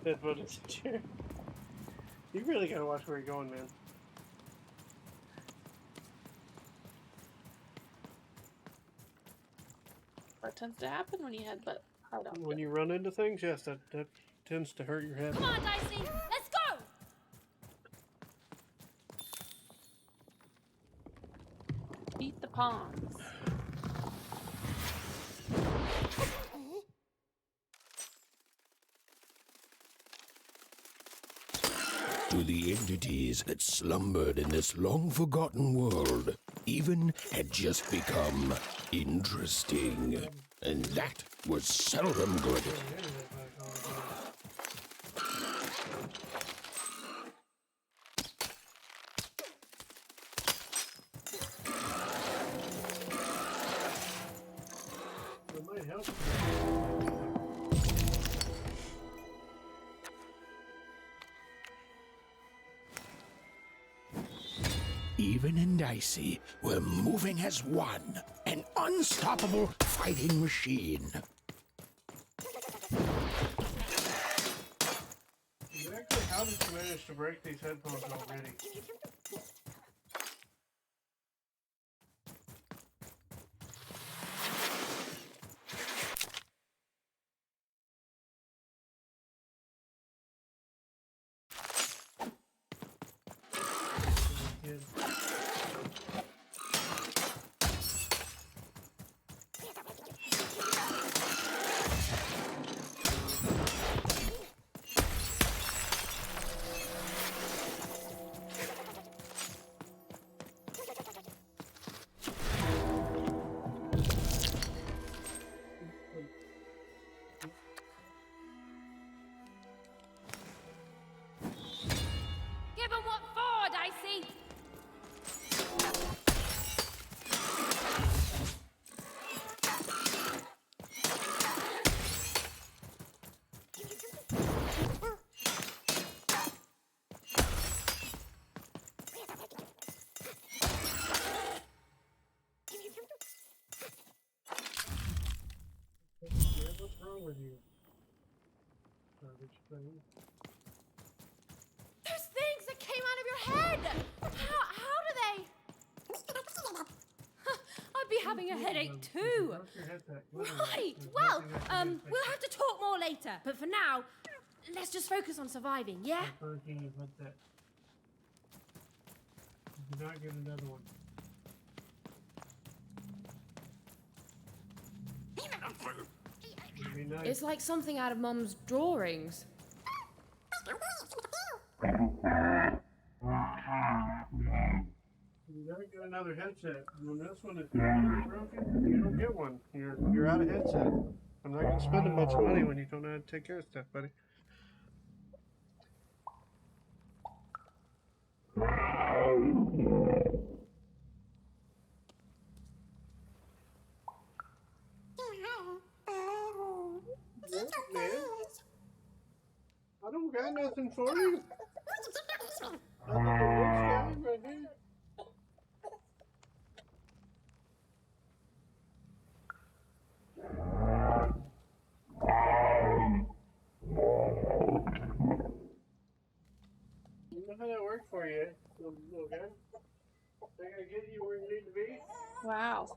Headbutted the chair. You really gotta watch where you're going, man. What tends to happen when you headbutt? When you run into things, yes, that tends to hurt your head. Come on, Dicey, let's go! Beat the pawns. To the entities that slumbered in this long-forgotten world, even had just become interesting. And that was seldom good. It might help. Even and Dicey were moving as one, an unstoppable fighting machine. Exactly how did you manage to break these headphones already? Give 'em what for, Dicey! What's wrong with you? Garbage thing. Those things that came out of your head! How do they? I'd be having a headache too. Right, well, we'll have to talk more later. But for now, let's just focus on surviving, yeah? Do not get another one. Nice. It's like something out of Mum's drawings. You gotta get another headset. When this one is broken, you don't get one. You're out of headset. I'm not gonna spend a bunch of money when you don't know how to take care of stuff, buddy. Man, I don't got nothing for you. I got a rich guy right here. You know how that worked for you, little guy? Think I get you where you need to be? Wow.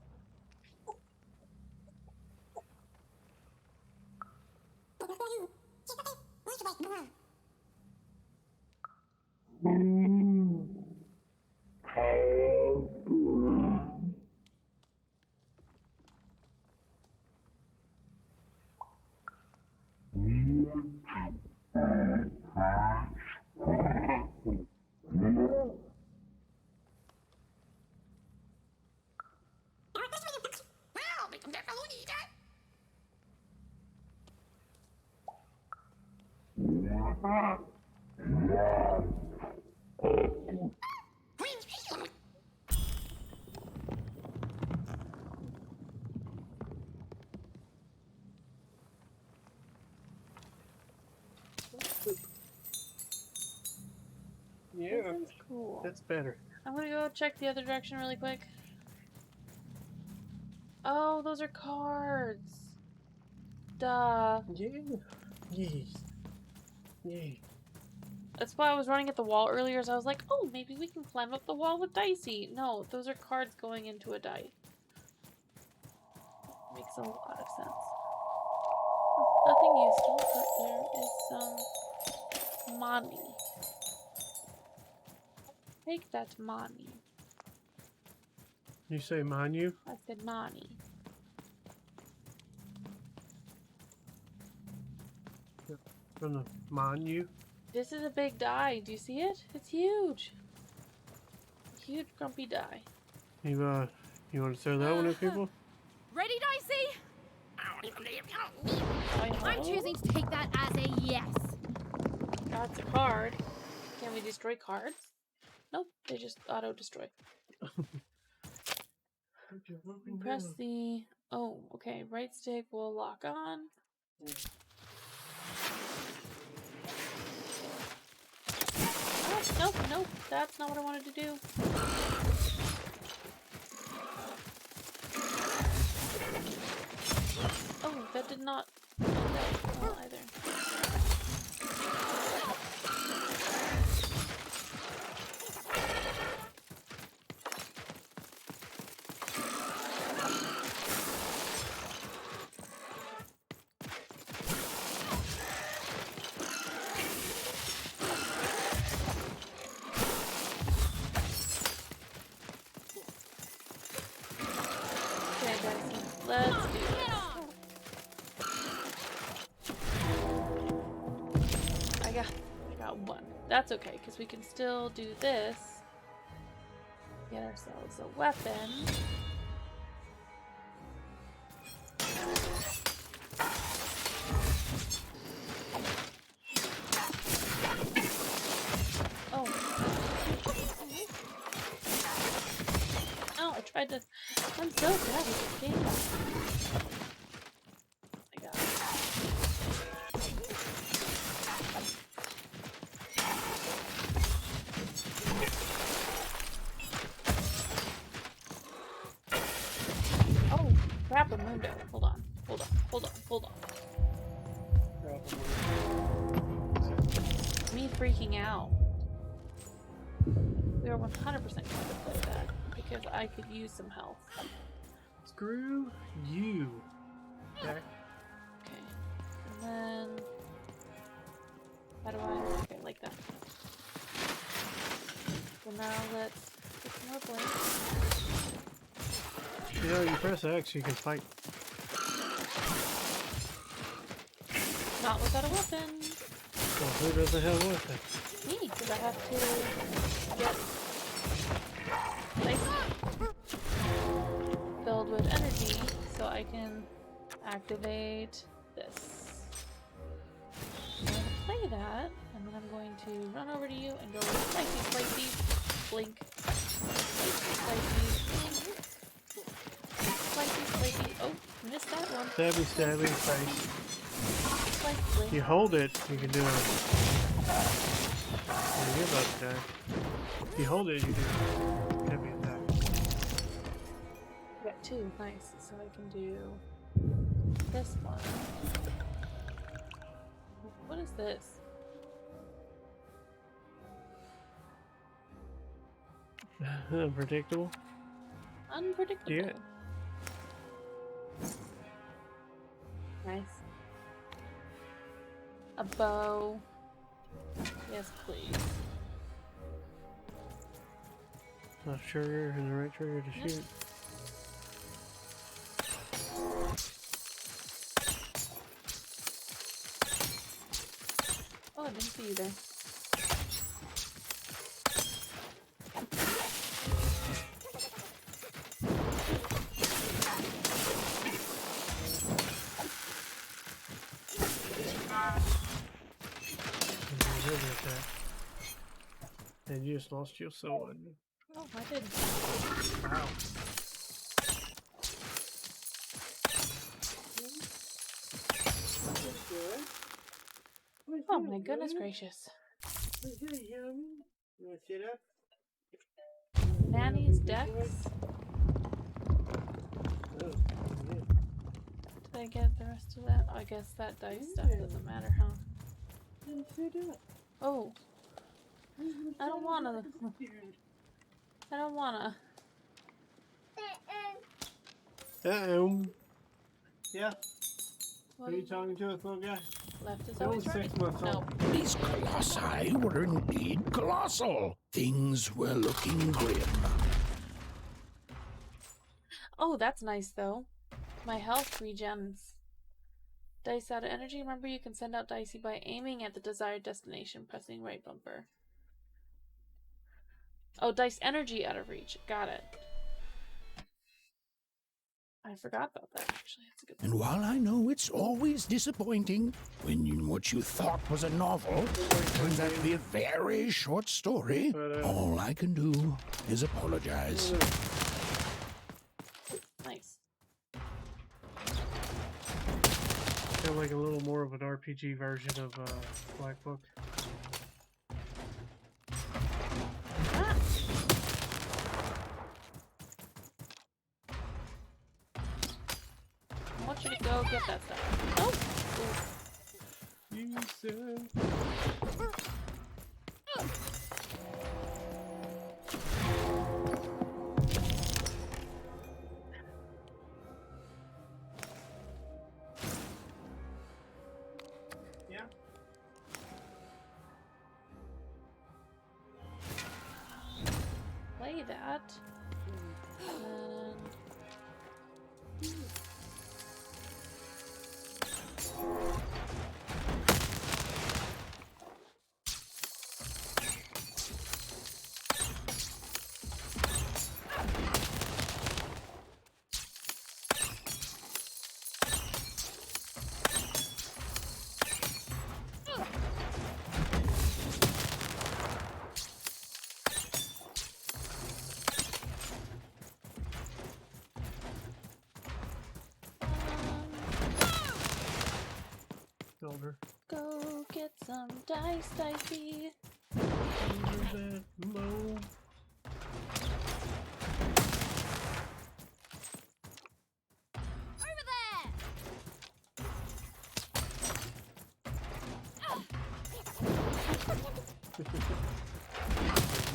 Yeah, That's cool. that's better. I'm gonna go check the other direction really quick. Oh, those are cards. Duh. Yeah. Yes. Yeah. That's why I was running at the wall earlier, so I was like, oh, maybe we can climb up the wall with Dicey. No, those are cards going into a die. Makes a lot of sense. Oh, nothing useful, but there is some money. Take that money. You say manu? I said money. From the manu? This is a big die. Do you see it? It's huge. Huge grumpy die. You want to throw that one at people? Ready, Dicey? I'm choosing to take that as a yes. That's a card. Can we destroy cards? Nope, they just auto-destroy. Press the... Oh, okay. Right stick will lock on. Oh, nope, nope. That's not what I wanted to do. did not end up well either. Okay, guys, let's do this. I got one. That's okay, because we can still do this. Get ourselves a weapon. Oh. Oh, I tried to. I'm so bad with this game. I got it. Oh, crap, a mundo. Hold on. Me freaking out. We are 100% going to play that because I could use some health. Screw you. Okay. Okay. And then how do I okay, like that. So now let's get some more blinks. You know, you press X, you can fight. Not without a weapon. Well, who doesn't have a weapon? Me, because I have to get filled with energy so I can activate this. I'm going to play that, and then I'm going to run over to you and go slicey, blink, slicey. Oh, missed that one. Stabby, face. Slice, blink. You hold it, you can do it. You're about to die. If you hold it, you do heavy attack. I got two, nice. So I can do this one. What is this? Unpredictable. Unpredictable. Yeah. Nice. A bow. Yes, please. Left trigger and the right trigger to shoot. Oh, I didn't see you there. And you just lost your soul. Oh, I did. Wow. Oh my goodness gracious. Nanny's Dex? Did I get the rest of that? Oh, I guess that dice stuff doesn't matter, huh? Oh. I don't wanna. Yeah. What are you talking to us, little guy? Left is That always was right. 6 months old. These colossi were indeed colossal. Things were looking grim. Oh, that's nice though. My health regens. Dice out of energy. Remember, you can send out dicey by aiming at the desired destination, pressing right bumper. Oh, dice energy out of reach. Got it. I forgot about that, actually. That's a good And while I know it's always disappointing when what you thought was a novel turns out to be a very short story, all I can do is apologize. Nice. Kind of like a little more of an RPG version of Black Book. What want you to go get that stuff. Oh! You said. Yeah. Play that. And... Shoulder. Go get some dice, dicey. That low. Over there!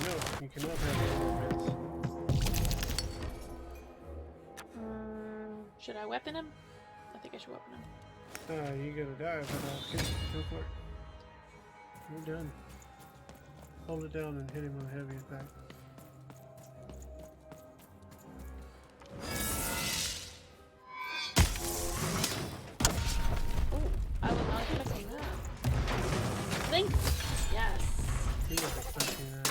No, you cannot have movements. Should I weapon him? I think I should weapon him. You gotta die, but okay, go for it. You're done. Hold it down and hit him with a heavy attack. Oh, I was not expecting that. Think! Yes. He was expecting that.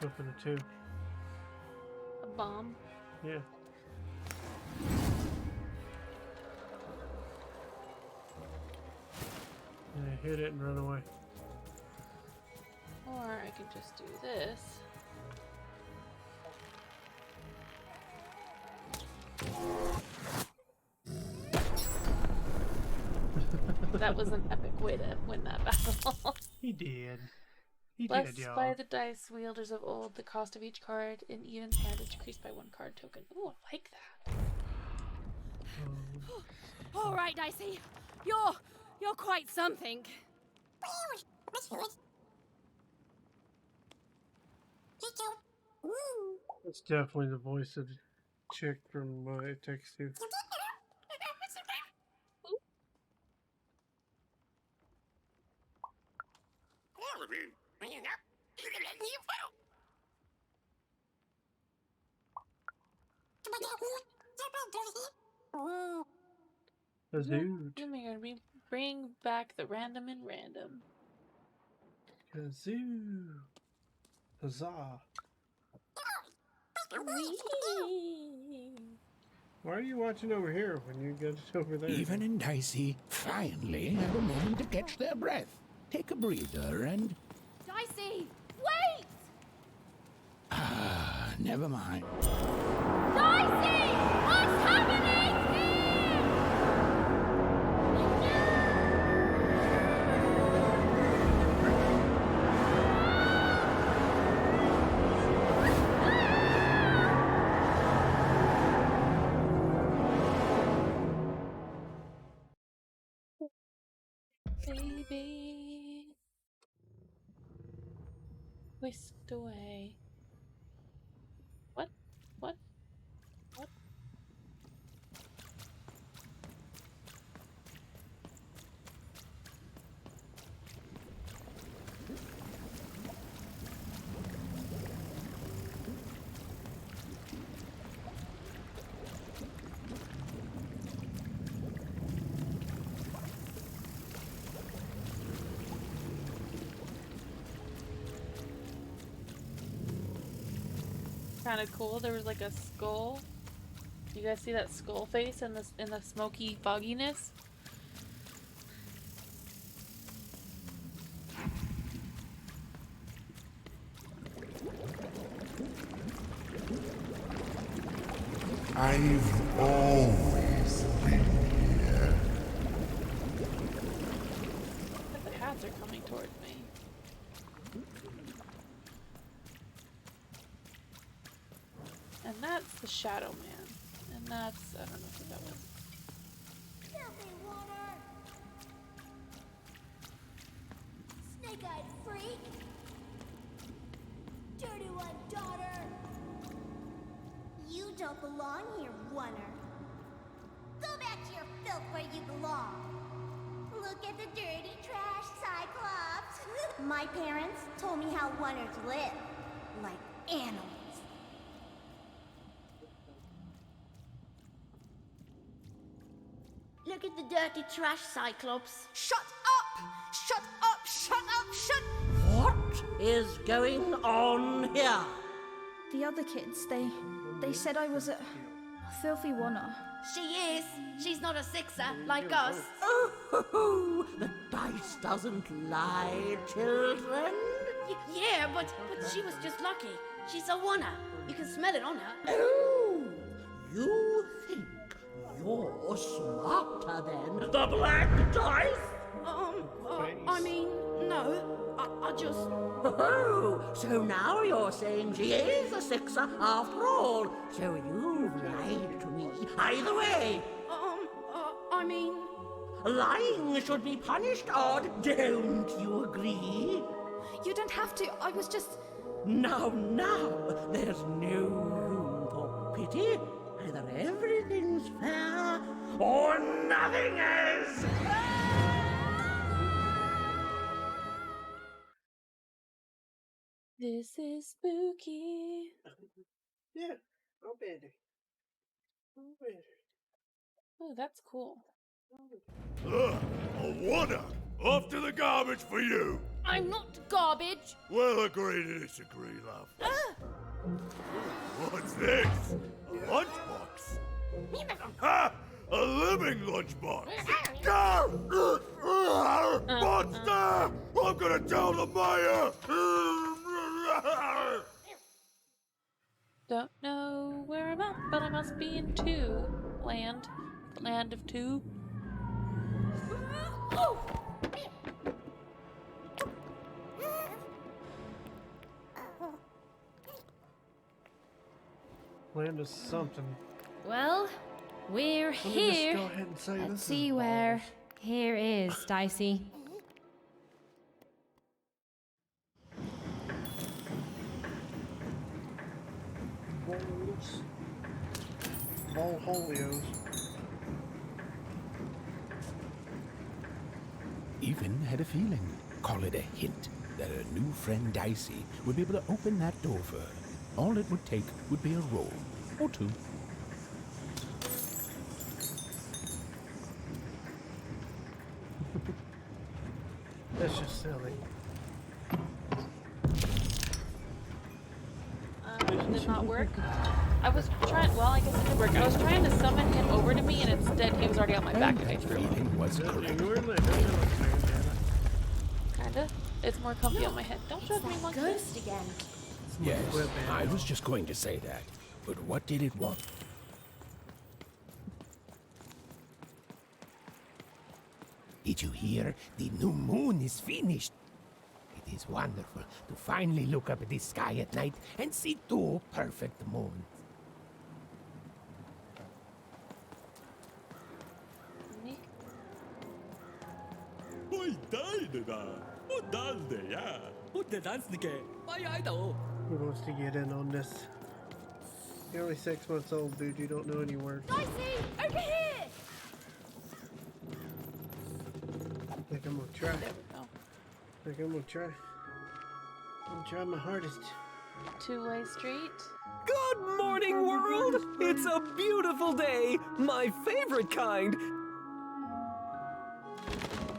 Go for the 2. A bomb. Yeah. Yeah, hit it and run away. Or I can just do this. That was an epic way to win that battle. He did. He Blessed did, y'all. by the dice wielders of old, the cost of each card in even hand is decreased by 1 card token. Ooh, I like that. All right, Dicey. You're quite something. That's definitely the voice of the chick from It Takes Two. A dude. Bring back the random and random. Kazoo. Huzzah. Why are you watching over here when you get it over there? Even and Dicey finally had a moment to catch their breath, take a breather, and... Dicey, wait! Ah, never mind. Dicey! What's happening here? Baby, whisked away. What? What? What? kind of cool. There was like a skull. You guys see that skull face in the smoky fogginess? I've always been here. But the hats are coming towards me. And that's the Shadow Man. And that's, I don't know who that was. Filthy water! Snake-eyed freak! Dirty one, daughter! You don't belong here, Oner. Go back to your filth where you belong. Look at the dirty trash, Cyclops. My parents told me how Oners live. Like animals. Look at the dirty trash, Cyclops. Shut up! Shut up! Shut up! Shut... What is going on here? The other kids, they said I was a filthy Oner. She is. She's not a sixer like us. Oh, the dice doesn't lie, children. Yeah, but she was just lucky. She's a Oner. You can smell it on her. Oh, you think you're smarter than the black dice? I mean, no. I just... Oh, so now you're saying she is a sixer after all. So you've lied to me. Either way. I mean... Lying should be punished, Odd. Don't you agree? You don't have to. I was just... Now, there's no room for pity. Either everything's fair or nothing is. This is spooky. Yeah, I'll bet it. Oh, that's cool. Ugh, a Oner! Off to the garbage for you! I'm not garbage. We'll agree to disagree, love. What's this? A lunchbox? Ha! A living lunchbox! Monster! I'm gonna tell the mayor! Don't know where I'm at, but I must be in two. Land. The land of two. Land is something. Well, we're Let me here. just go ahead and say Let's this see is where here is, Dicey. balls. Balholios. Even had a feeling, call it a hint, that her new friend Dicey would be able to open that door for her. All it would take would be a roll or two. That's just silly. Did not work. I was trying. Well, I guess it did work. I was trying to summon him over to me, and instead he was already on my back. That feeling was correct. Kinda. It's more comfy on my head. Don't judge me, monkey. Ghost again. Yes, I was just going to say that. But what did it want? Did you hear? The new moon is finished. It is wonderful to finally look up at the sky at night and see two perfect moons. Oi, dai da. What does they? Yeah. What the dance the game? Bye, I know. Who wants to get in on this? You're only 6 months old, dude. You don't know any words. Dicey, over here! I think I'm gonna try. There we go. I think I'm gonna try. I'm gonna try my hardest. Two-way street. Good morning, world! It's a beautiful day! My favorite kind!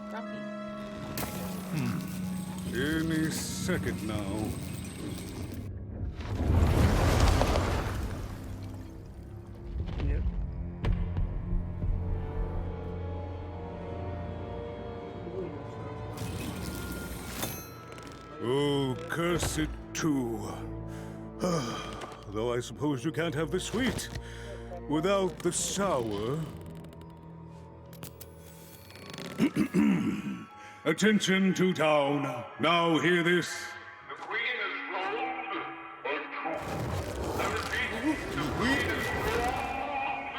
Grumpy. Any second now. Oh, curse it too. Though I suppose you can't have the sweet without the sour. Attention to town. Now hear this. The Queen has rolled a 2. I repeat, the Queen has rolled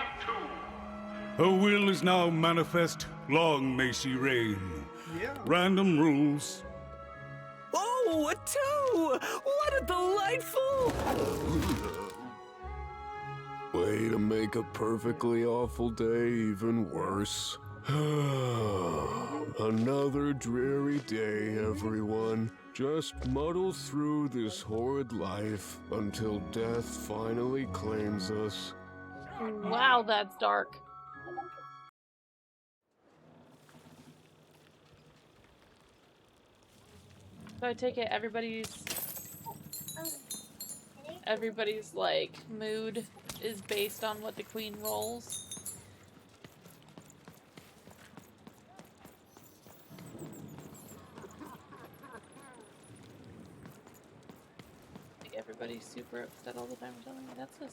a 2. Her will is now manifest. Long may she reign. Yeah. Random rules. Oh, a 2! What a delightful... Way to make a perfectly awful day even worse. Another dreary day, everyone. Just muddle through this horrid life until death finally claims us. Wow, that's dark. So I take it everybody's like mood is based on what the queen rolls. Like everybody's super upset all the time or something. That's a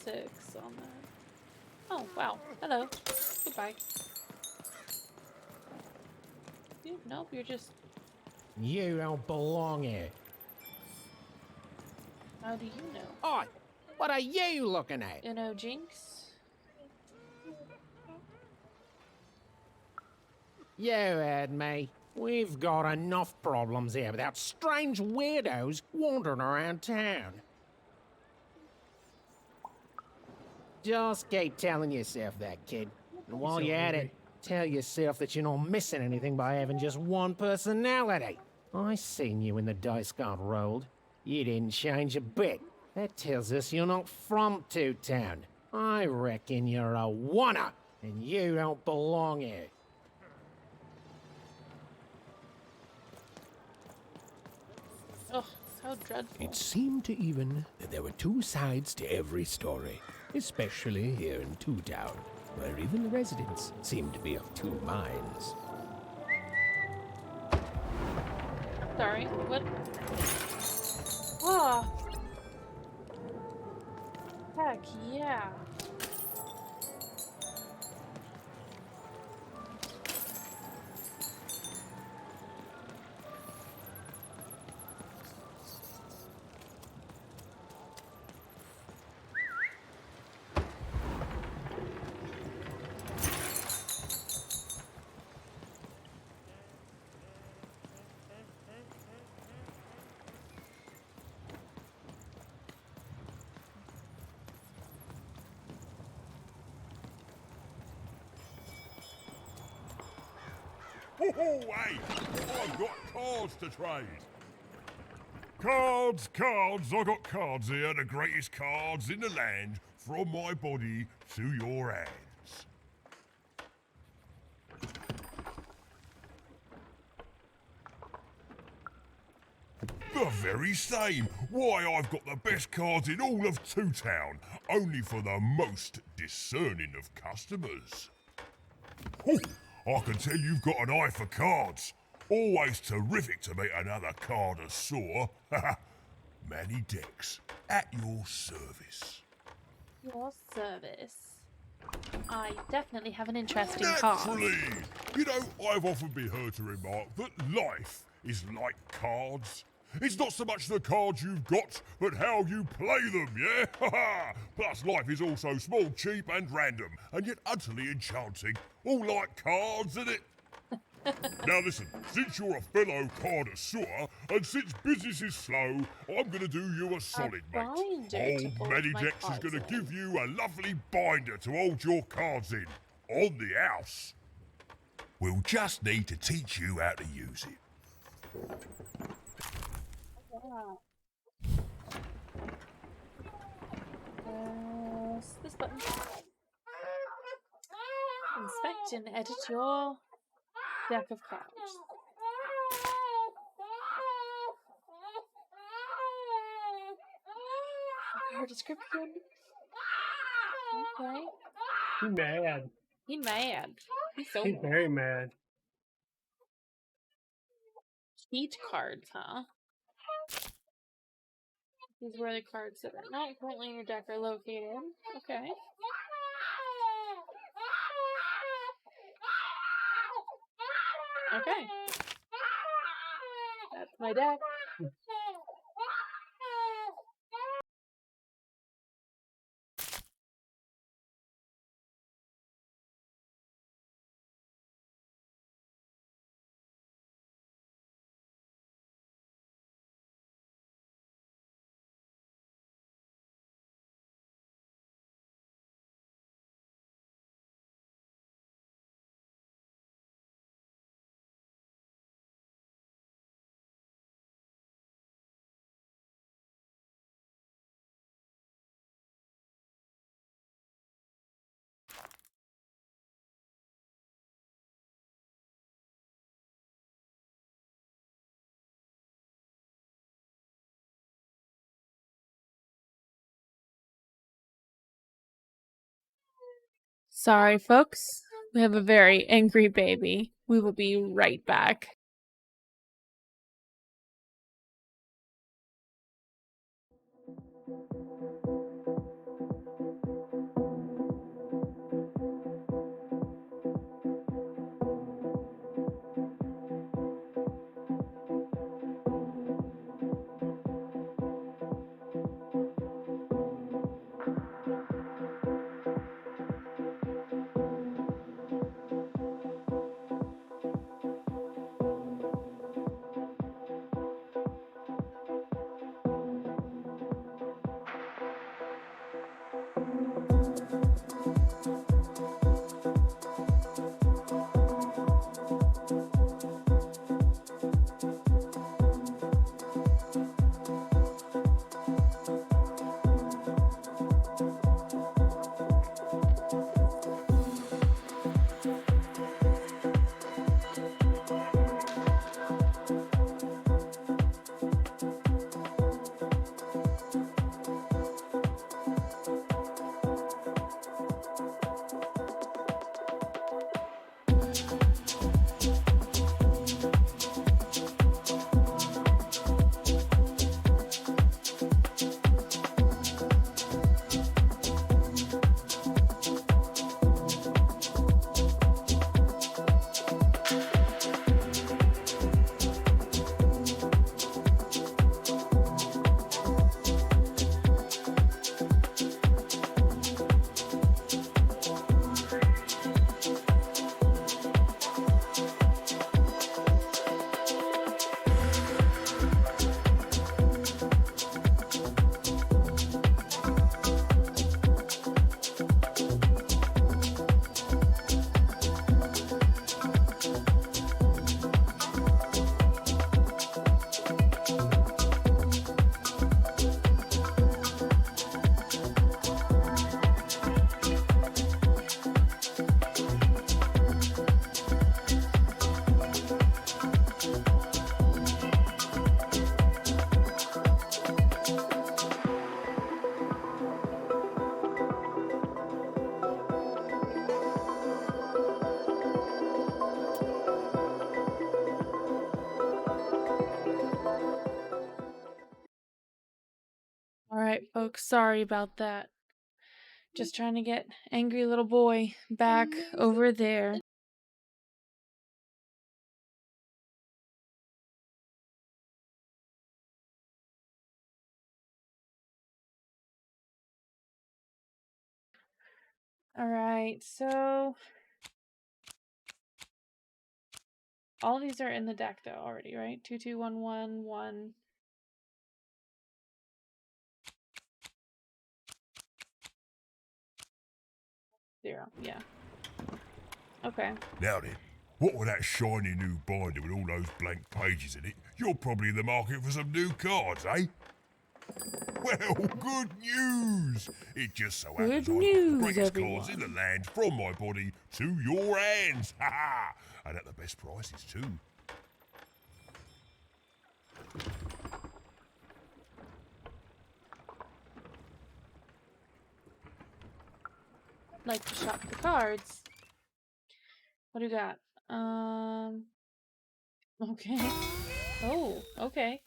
6 on that. Oh wow. Hello. Goodbye. Nope, you're just... You don't belong here. How do you know? Oi! What are you looking at? You know, Jinx? You heard me. We've got enough problems here without strange weirdos wandering around town. Just keep telling yourself that, kid. And while you're at it, tell yourself that you're not missing anything by having just one personality. I seen you when the dice got rolled. You didn't change a bit. That tells us you're not from Two Town. I reckon you're a oner, and you don't belong here. Oh, how dreadful. It seemed to even that there were two sides to every story, especially here in Two Town, where even the residents seemed to be of two minds. Sorry, what? Oh. Heck yeah. Oh, hey! I've got cards to trade. Cards, cards, I got cards here, the greatest cards in the land, from my body to your hands. The very same. Why, I've got the best cards in all of Two Town, only for the most discerning of customers. Oh, I can tell you've got an eye for cards. Always terrific to meet another connoisseur. Manny Dex, at your service. Your service. I definitely have an interesting card. Naturally! You know, I've often been heard to remark that life is like cards. It's not so much the cards you've got, but how you play them, yeah? Plus, life is also small, cheap, and random, and yet utterly enchanting. All like cards, isn't it? Now listen, since you're a fellow connoisseur, and since business is slow, I'm gonna do you a solid, mate. Old Manny Dex is gonna give you a lovely binder to hold your cards in. On the house. We'll just need to teach you how to use it. Wow. This button. Inspect and edit your deck of cards. Her description. Okay. He's mad. He's mad. He's very mad. Cheat cards, huh? This is where the cards that are not currently in your deck are located. Okay. Okay. That's my deck. Sorry, folks. We have a very angry baby. We will be right back. Alright, folks, sorry about that. Just trying to get angry little boy back over there. Alright, so all these are in the deck though already, right? 2, 2, 1, 1, 1. Zero, yeah. Okay. Now then, what with that shiny new binder with all those blank pages in it, you're probably in the market for some new cards, eh? Well, good news! It just so happens I've got the greatest cards in the land from my body to your hands, ha ha! And at the best prices too. Like to shop the cards. What do you got? Okay. Oh, okay.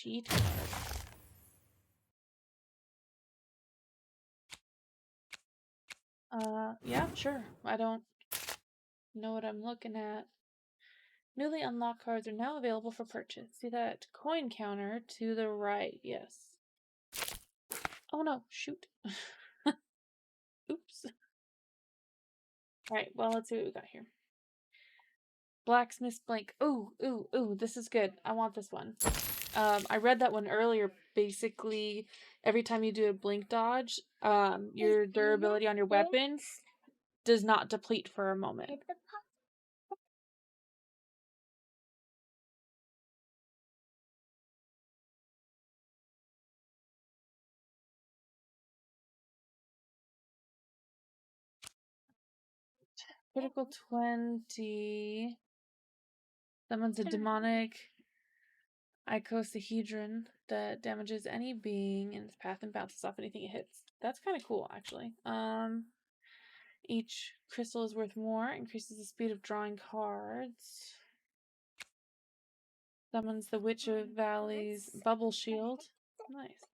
cheat card. Yeah, sure. I don't know what I'm looking at. Newly unlocked cards are now available for purchase. See that coin counter to the right. Yes. Oh no, shoot. Oops. Alright, well, let's see what we got here. Blacksmith's Blink. Ooh, ooh, ooh, this is good. I want this one. I read that one earlier. Basically, every time you do a blink dodge, your durability on your weapons does not deplete for a moment. Critical 20. Summons a demonic icosahedron that damages any being in its path and bounces off anything it hits. That's kind of cool, actually. Each crystal is worth more, increases the speed of drawing cards. Summons the Witch of Valley's Bubble Shield. Nice.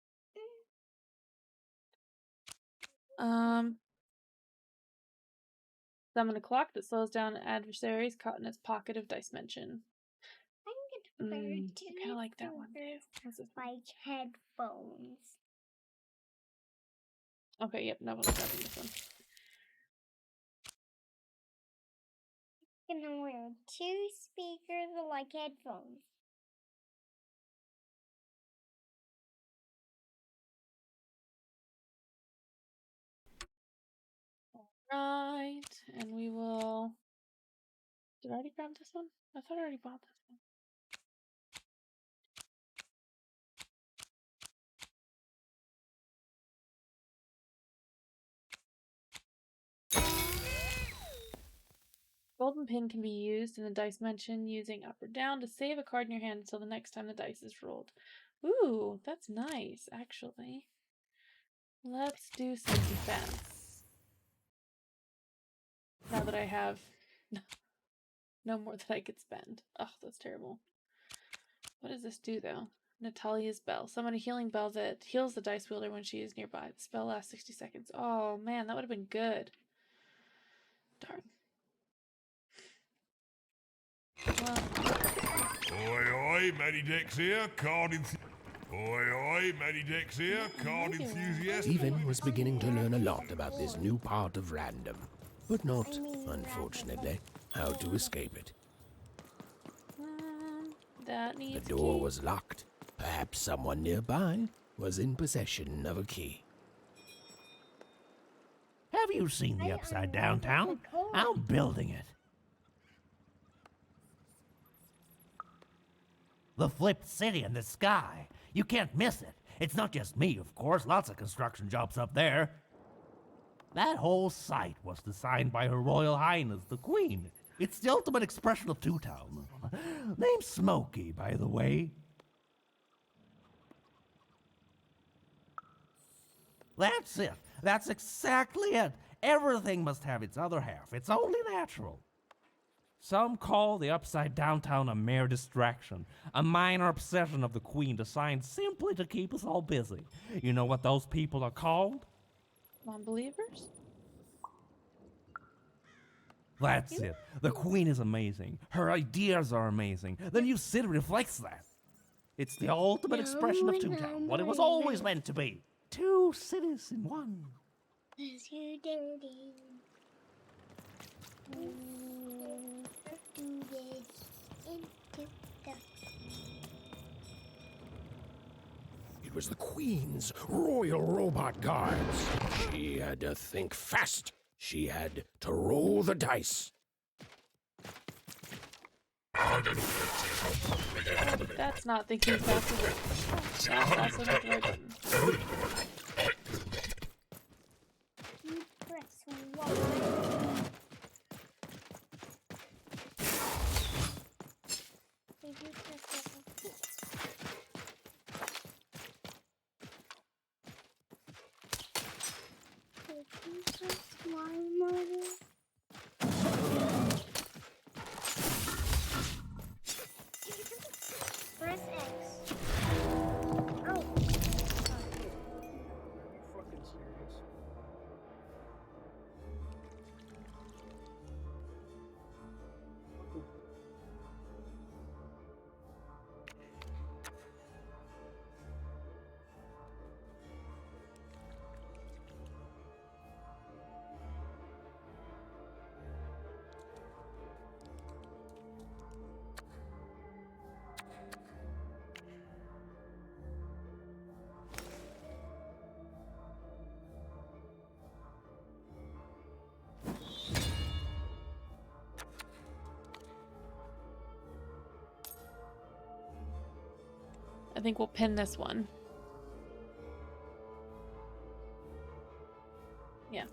Summon a clock that slows down adversaries caught in its pocket of dice mention. I kind of like that one too. What's this? Like headphones. Okay, yep, no one's grabbing this one. I'm gonna wear 2 speakers like headphones. Right, and we will. Did I already grab this one? I thought I already bought this one. Golden pin can be used in the dice mention using up or down to save a card in your hand until the next time the dice is rolled. Ooh, that's nice, actually. Let's do some defense. Now that I have no more that I could spend. Oh, that's terrible. What does this do, though? Natalia's Bell. Summon a healing bell that heals the dice wielder when she is nearby. The spell lasts 60 seconds. Oh, man, that would have been good. Darn. Well. Oi, oi, Matty Dex here, card enthusiast. Even was beginning to learn a lot about this new part of random, but not, unfortunately, how to escape it. That needs The door was locked. Perhaps someone nearby was in possession of a key. Have you seen the Upside Down Town? I'm building it. The flipped city in the sky. You can't miss it. It's not just me, of course. Lots of construction jobs up there. That whole site was designed by Her Royal Highness, the Queen. It's the ultimate expression of Two-Town. Name's Smokey, by the way. That's it. That's exactly it. Everything must have its other half. It's only natural. Some call the Upside Down Town a mere distraction, a minor obsession of the Queen designed simply to keep us all busy. You know what those people are called? Non-believers? That's it. The Queen is amazing. Her ideas are amazing. The new city reflects that. It's the ultimate expression of Two-Town, what it was always meant to be. 2 cities in one. You dirty. Do this into the... It was the Queen's Royal Robot Guards. She had to think fast. She had to roll the dice. That's not thinking fast as that's also not the right button. You press 1. Did you press 1? Did you press my mother? Press X. focus. I think we'll pin this one. Yeah.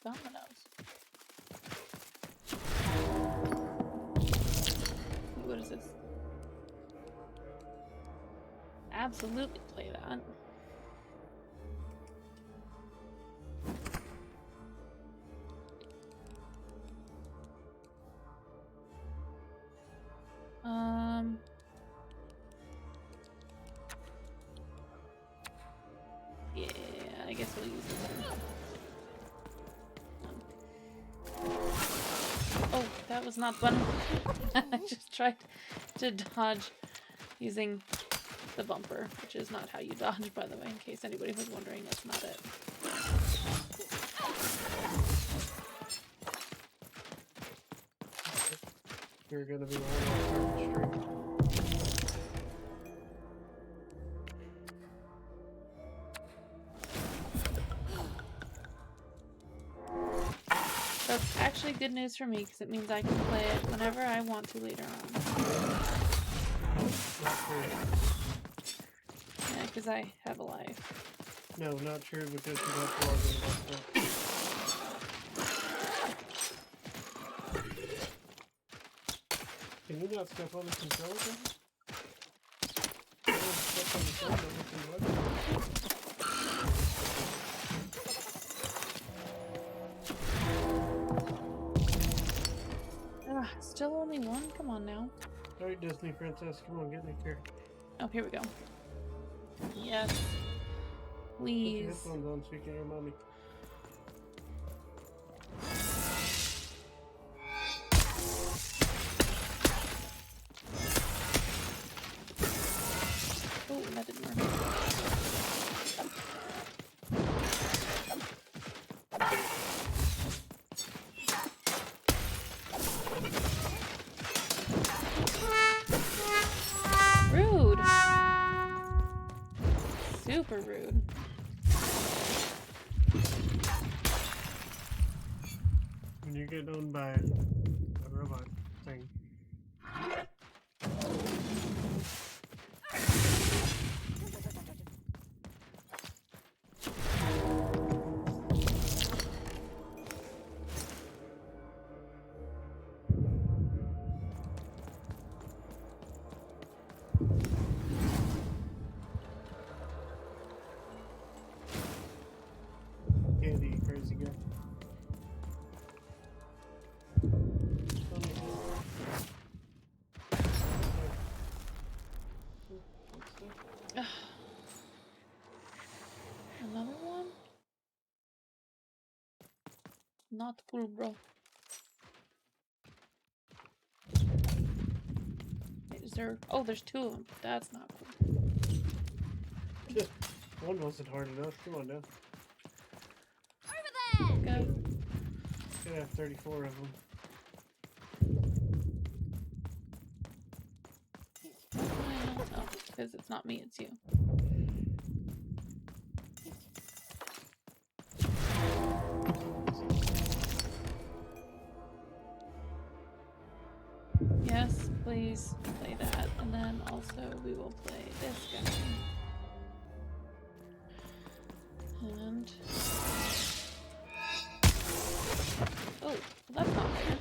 Dominoes. What is this? Absolutely play that. Yeah, I guess we'll use this one. Oh, that was not fun. I just tried to dodge using the bumper, which is not how you dodge, by the way, in case anybody was wondering. That's not it. You're gonna be on the street. That's actually good news for me because it means I can play it whenever I want to later on. Yeah, because I have a life. No, not true because you have to log into that stuff. Can you not step on the controller button? Step on the controller button. Still only one? Come on now. Alright, Disney princess, come on, get me here. Oh, here we go. Yes. Please. Put your headphones on so you can hear mommy. Oh, that didn't work. Rude. Super rude. When you get owned by a robot thing. Candy, crazy guy. Another one? Not cool, bro. Is there... Oh, there's two of them. That's not cool. One wasn't hard enough. Come on now. Go. Gonna have 34 of them. Oh, because it's not me, it's you. Yes, please play that. And then also we will play this guy. And oh, well, that's not fair.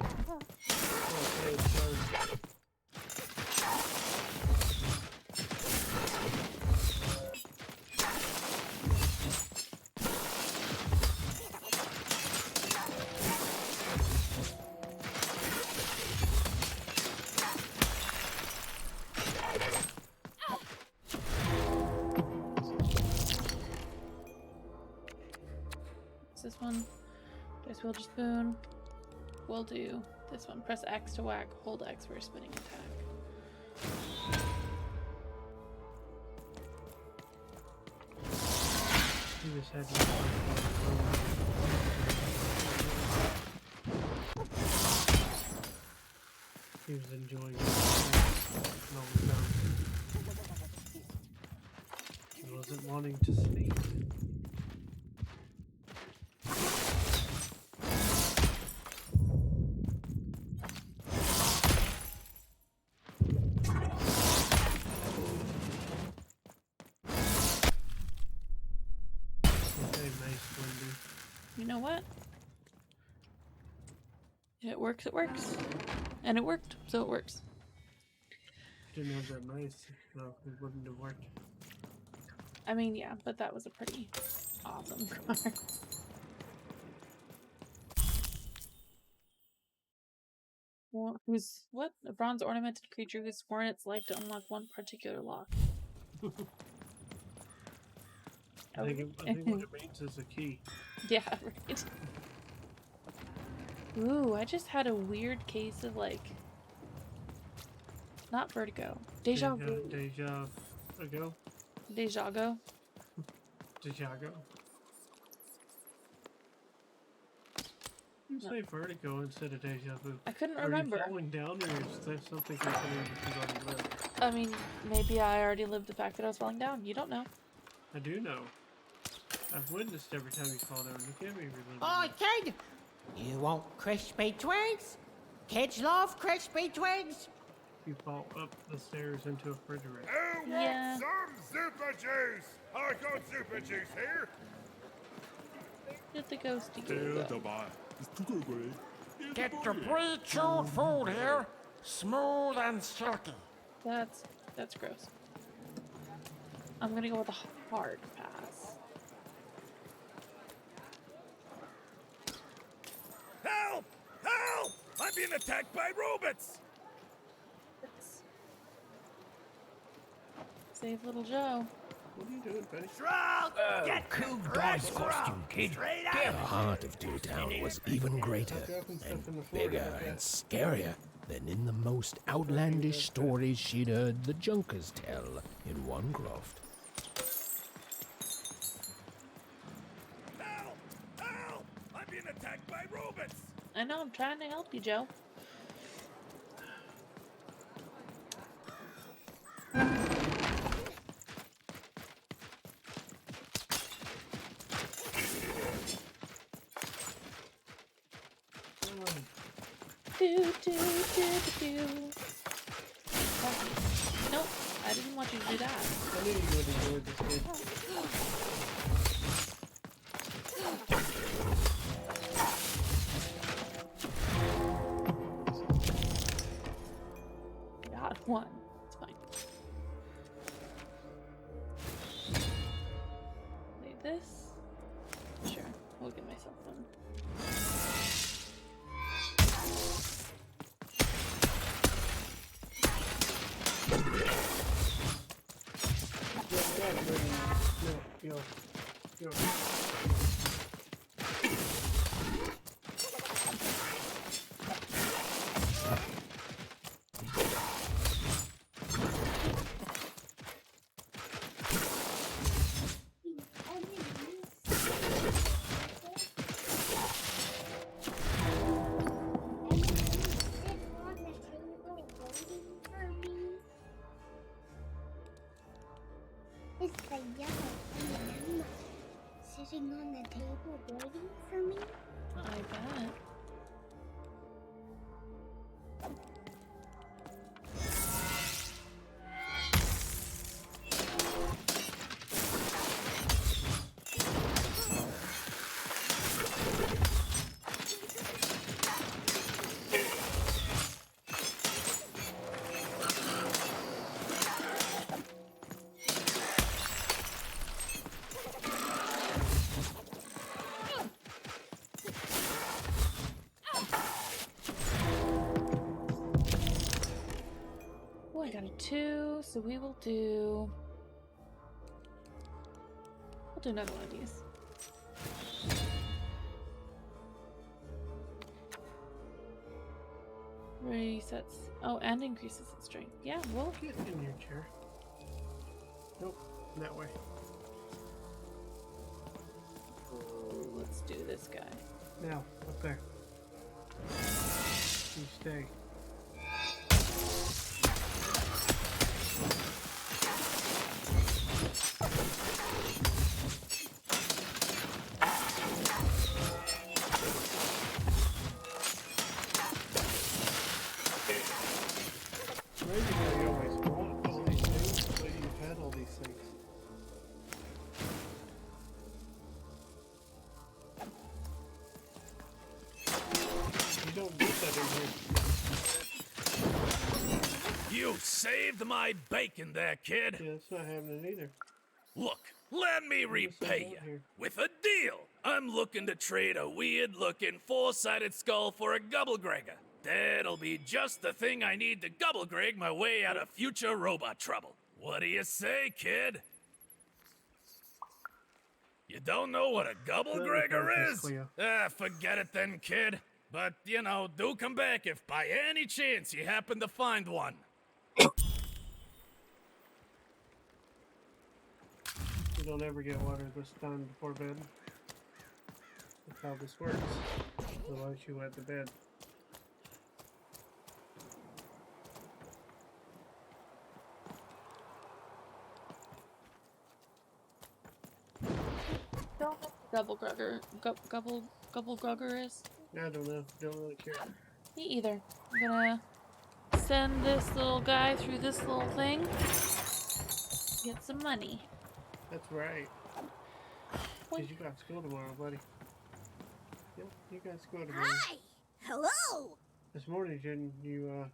This one, dice wielder spoon. We'll do this one. Press X to whack, hold X for a spinning attack. He just had to he was enjoying it. He wasn't wanting to sleep. You know what? If it works, it works. And it worked, so it works. Didn't have that nice, no, it wouldn't have worked. I mean, yeah, but that was a pretty awesome card. Well, who's what? A bronze ornamented creature who's sworn its life to unlock one particular lock. I think what it means is a key. Yeah, right. Ooh, I just had a weird case of like, not vertigo, deja vu. Deja go. Deja go. Deja go. You say vertigo instead of deja vu. I couldn't remember. Are you falling down, or is there something happening because you already lived? I mean, maybe I already lived the fact that I was falling down. You don't know. I do know. I've witnessed every time you fall down. You can't be reliving. Oh, kid! You want crispy twigs? Kids love crispy twigs. You fall up the stairs into a refrigerator. Who wants some super juice? I got super juice here. Get the ghosty Get your pre-chewed food here, smooth and silky. That's gross. I'm gonna go with a hard pass. Help! Help! I'm being attacked by robots! Save little Joe. What are you doing, Benny? Shroud! Get cool dice costume, kid. The heart of Dewtown was even greater and bigger and scarier than in the most outlandish stories she'd heard the Junkers tell in Onecroft. Help! Help! I'm being attacked by robots! I know, I'm trying to help you, Joe. Nope, I didn't want you to do that. I knew you would enjoy this game. Got one. It's fine. Play this. Sure, we'll get myself one. Yo. It's the yellow banana sitting on the table waiting for me. I bet. So we will do... We'll do another one of these. Resets. Oh, and increases its strength. Yeah, we'll get in your chair. Nope, that way. Let's do this guy. Now, up there. You stay. Maybe you always want all these things, but you've had all these things. You don't get that in here. You saved my bacon there, kid. Yeah, that's not happening either. Look, let me repay you with a deal. I'm looking to trade a weird-looking four-sided skull for a Gubblegregger. That'll be just the thing I need to Gubblegreg my way out of future robot trouble. What do you say, kid? You don't know what a Gubblegregger is? Forget it then, kid. But, you know, do come back if by any chance you happen to find one. You don't ever get water this time before bed. That's how this works. Otherwise you went to bed. Don't know what Gubblegregger is. I don't know. Don't really care. Me either. I'm gonna send this little guy through this little thing. Get some money. That's right. Because you got school tomorrow, buddy. Yep, you got school tomorrow. Hi! Hello! This morning, didn't you,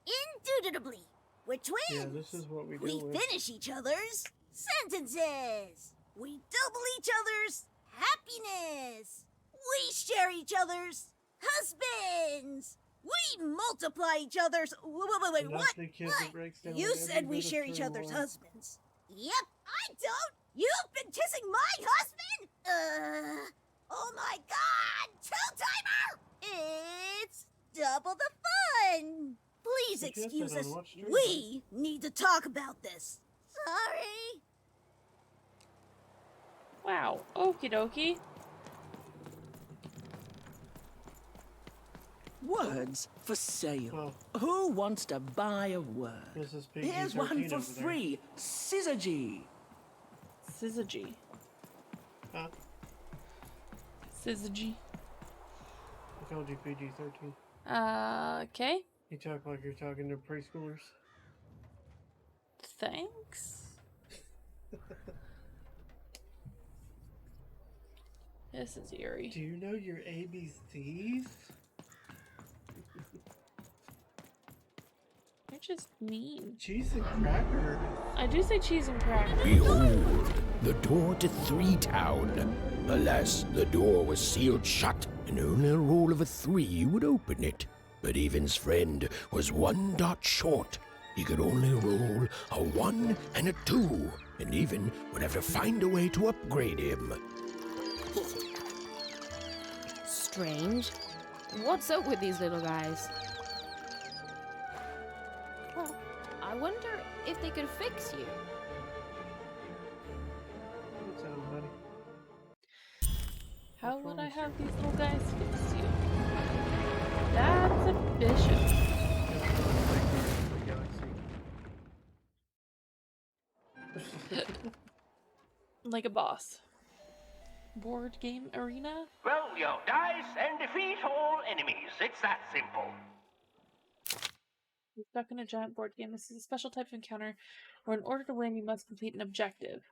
Indubitably, we're twins! Yeah, this is what we do. We finish each other's sentences! We double each other's happiness! We share each other's husbands! We multiply each other's... Wait, what? You said we share each other's husbands. Yep, I don't! You've been kissing my husband? Oh my god! Two-timer! It's double the fun! Please excuse us. We need to talk about this. Sorry. Wow. Okie dokie. Words for sale. Who wants to buy a word? Here's one for free. Syzygy. Syzygy. Huh? Syzygy. I called you PG-13. Okay. You talk like you're talking to preschoolers. Thanks. This is eerie. Do you know your ABCs? You're just mean. Cheese and cracker. I do say cheese and cracker. Behold, the door to Three Town. Alas, the door was sealed shut, and only a roll of a 3 would open it. But Evan's friend was 1 dot short. He could only roll a 1 and a 2, and Evan would have to find a way to upgrade him. Strange. What's up with these little guys? Well, I wonder if they could fix you. What's up, buddy? How would I have these little guys fix you? That's a bishop. Like a boss. Board game arena? Roll your dice and defeat all enemies. It's that simple. You're stuck in a giant board game. This is a special type of encounter where in order to win, you must complete an objective.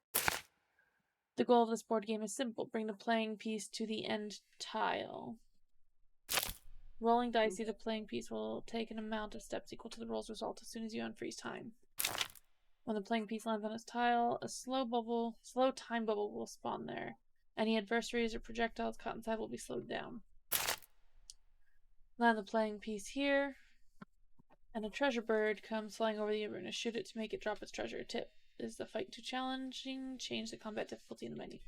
The goal of this board game is simple. Bring the playing piece to the end tile. Rolling dice, the playing piece will take an amount of steps equal to the roll's result as soon as you unfreeze time. When the playing piece lands on its tile, a slow time bubble will spawn there. Any adversaries or projectiles caught inside will be slowed down. Land the playing piece here, And a treasure bird comes flying over the arena. Shoot it to make it drop its treasure. Tip. Is the fight too challenging? Change the combat difficulty in the menu.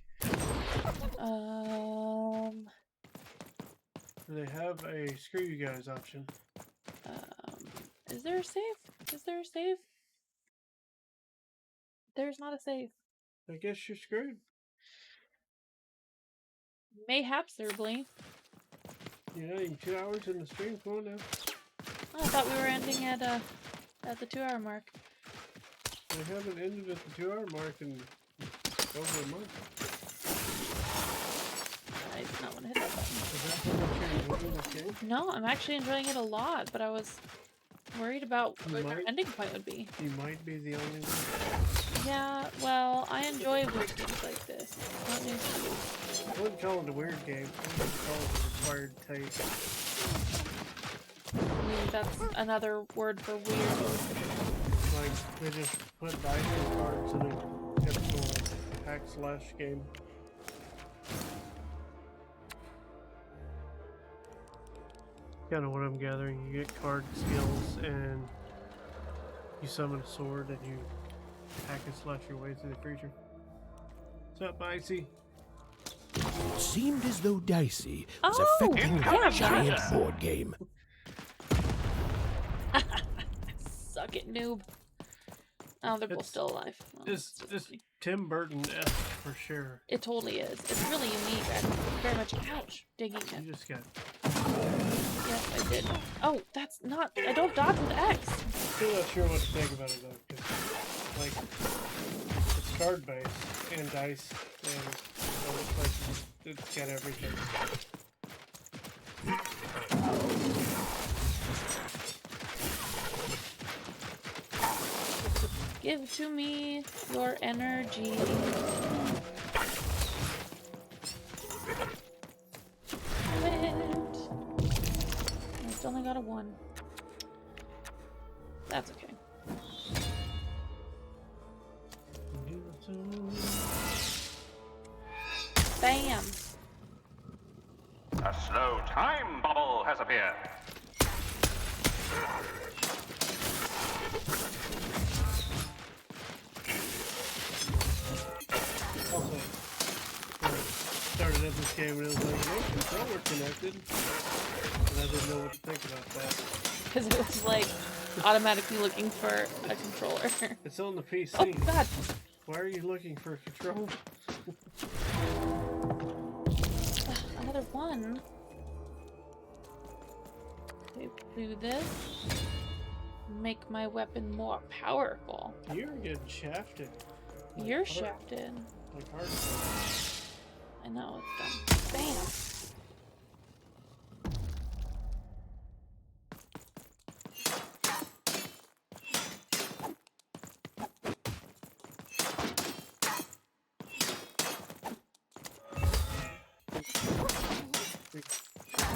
They have a screw you guys option. Is there a save? Is there a save? There's not a save. I guess you're screwed. Mayhapsably. Yeah, you 2 hours in the stream. Come on now. Oh, I thought we were ending at the 2 hour mark. They haven't ended at the 2 hour mark in over a month. I did not want to hit that button. Is that how much you're enjoying this game? No, I'm actually enjoying it a lot, but I was worried about what our ending point would be. You might be the only one. Yeah, well, I enjoy weird games like this. Not news to you. I wouldn't call it a weird game. I would call it a required taste. I mean, that's another word for weird. Like, they just put dice and cards in a typical hack-slash game. Kind of what I'm gathering. You get card skills and you summon a sword and you hack and slash your way through the creature. What's up, Icy? It seemed as though Dicey was Oh, affecting yeah, that giant right. board game. Suck it, noob. Oh, they're both still alive. Well, It's Tim Burton-esque for sure. it totally is. It's really unique. I'm very much ouch digging it. You just got. Yes, I did. Oh, that's not. I don't dodge with X. Still not sure what to think about it though, because like it's card based and dice, and so it's like it's got everything. Give to me your energy. I still only got a 1. That's okay. Bam! A slow time bubble has appeared. Also, when I started up this game and it was like, no controller connected, and I didn't know what to think about that. Because it was like automatically looking for a controller. It's on the PC. Oh god! Why are you looking for a controller? Another 1. Okay, do this. Make my weapon more powerful. You're getting shafted. You're shafted. Like hard. I know, it's done. Bam!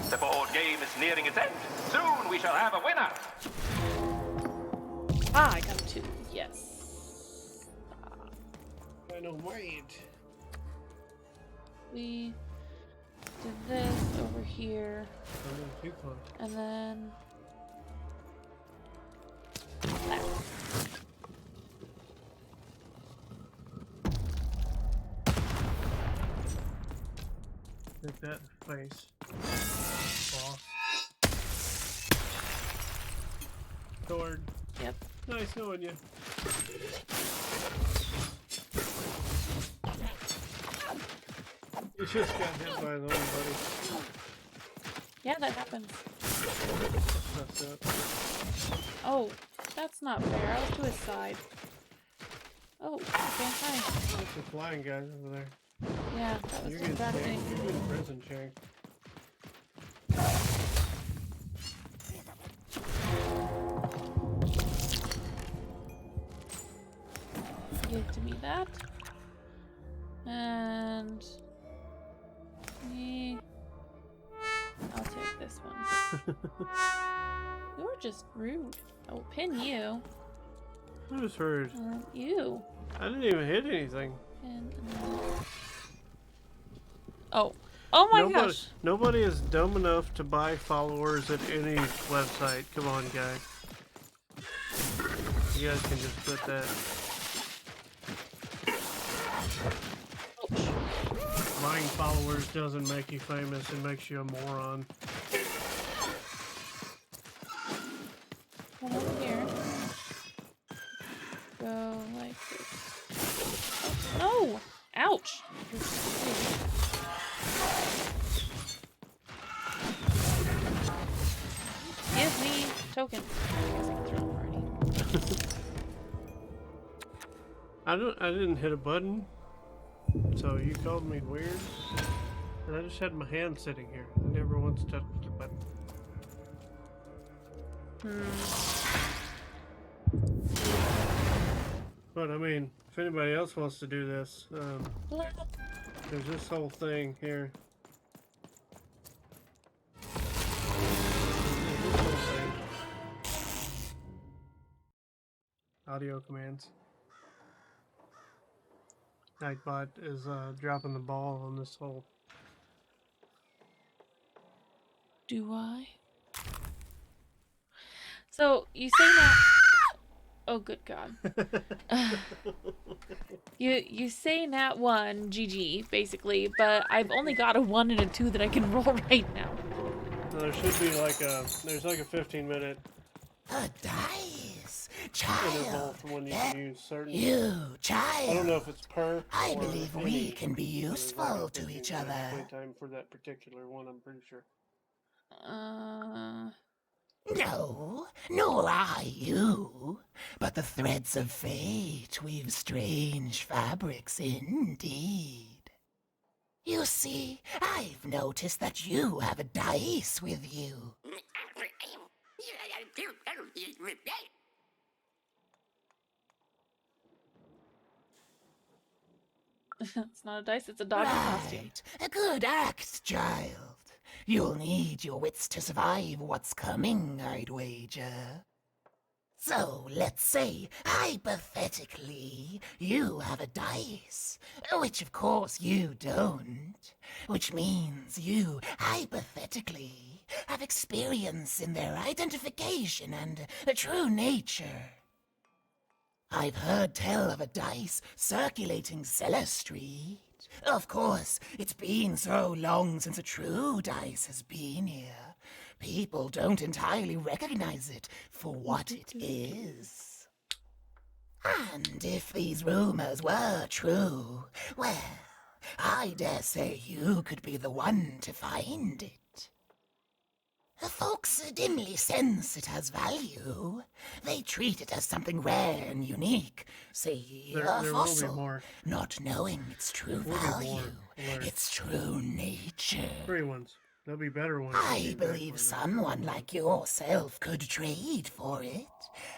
The board game is nearing its end. Soon we shall have a winner. Ah, I got a 2. Yes. Dynamite. We did this over here. And then that. Hit that in the face. Boss. Sword. Yep. Nice knowing you. You just got hit by his own buddy. Yeah, that happens. That's it. Oh, that's not fair. I was to his side. Oh, okay, hi. That's the flying guys over there. Yeah, that was You're getting distracting. shanked. You're getting prison shanked. Give to me that. And me. I'll take this one. You're just rude. I will pin you. I just heard. You. I didn't even hit anything. Oh. Oh my gosh. Nobody is dumb enough to buy followers at any website. Come on, guys. You guys can just put that. Buying followers doesn't make you famous, it makes you a moron. Come over here. Go like this. No! Ouch! Give me token. I guess I can throw them already. I didn't hit a button, so you called me weird, and I just had my hand sitting here. I never once touched the button. But I mean, if anybody else wants to do this, there's this whole thing here. Audio commands. Nightbot is dropping the ball on this whole. Do I? So you say that. Oh, good God. You say nat 1 GG basically, but I've only got a 1 and a 2 that I can roll right now. There should be like a 15-minute interval for when you can use certain. Child. I don't know if it's per. I believe we can be useful to each other. Time for that particular one, I'm pretty sure. No, nor I you. But the threads of fate weave strange fabrics indeed. You see, I've noticed that you have a dice with you. It's not a dice, it's a dog costume. A good act, child. You'll need your wits to survive what's coming, I'd wager. So, let's say, hypothetically, you have a dice, which of course you don't, which means you, hypothetically, have experience in their identification and true nature. I've heard tell of a dice circulating Cellar Street. Of course, it's been so long since a true dice has been here. People don't entirely recognize it for what it is. And if these rumors were true, well, I dare say you could be the one to find it. Folks dimly sense it has value. They treat it as something rare and unique, say a fossil, not knowing its true value, its true nature. Free ones. There'll be better ones. I believe someone like yourself could trade for it,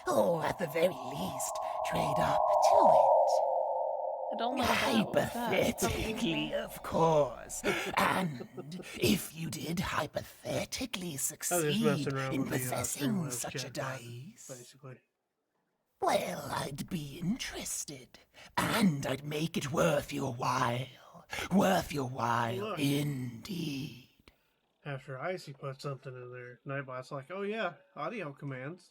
or at the very least, trade up to it. I don't like that. Hypothetically, of course. And if you did hypothetically succeed in possessing such a dice, basically. Well, I'd be interested, and I'd make it worth your while. Worth your while, indeed. After Icy put something in there, Nightbot's like, oh yeah, audio commands.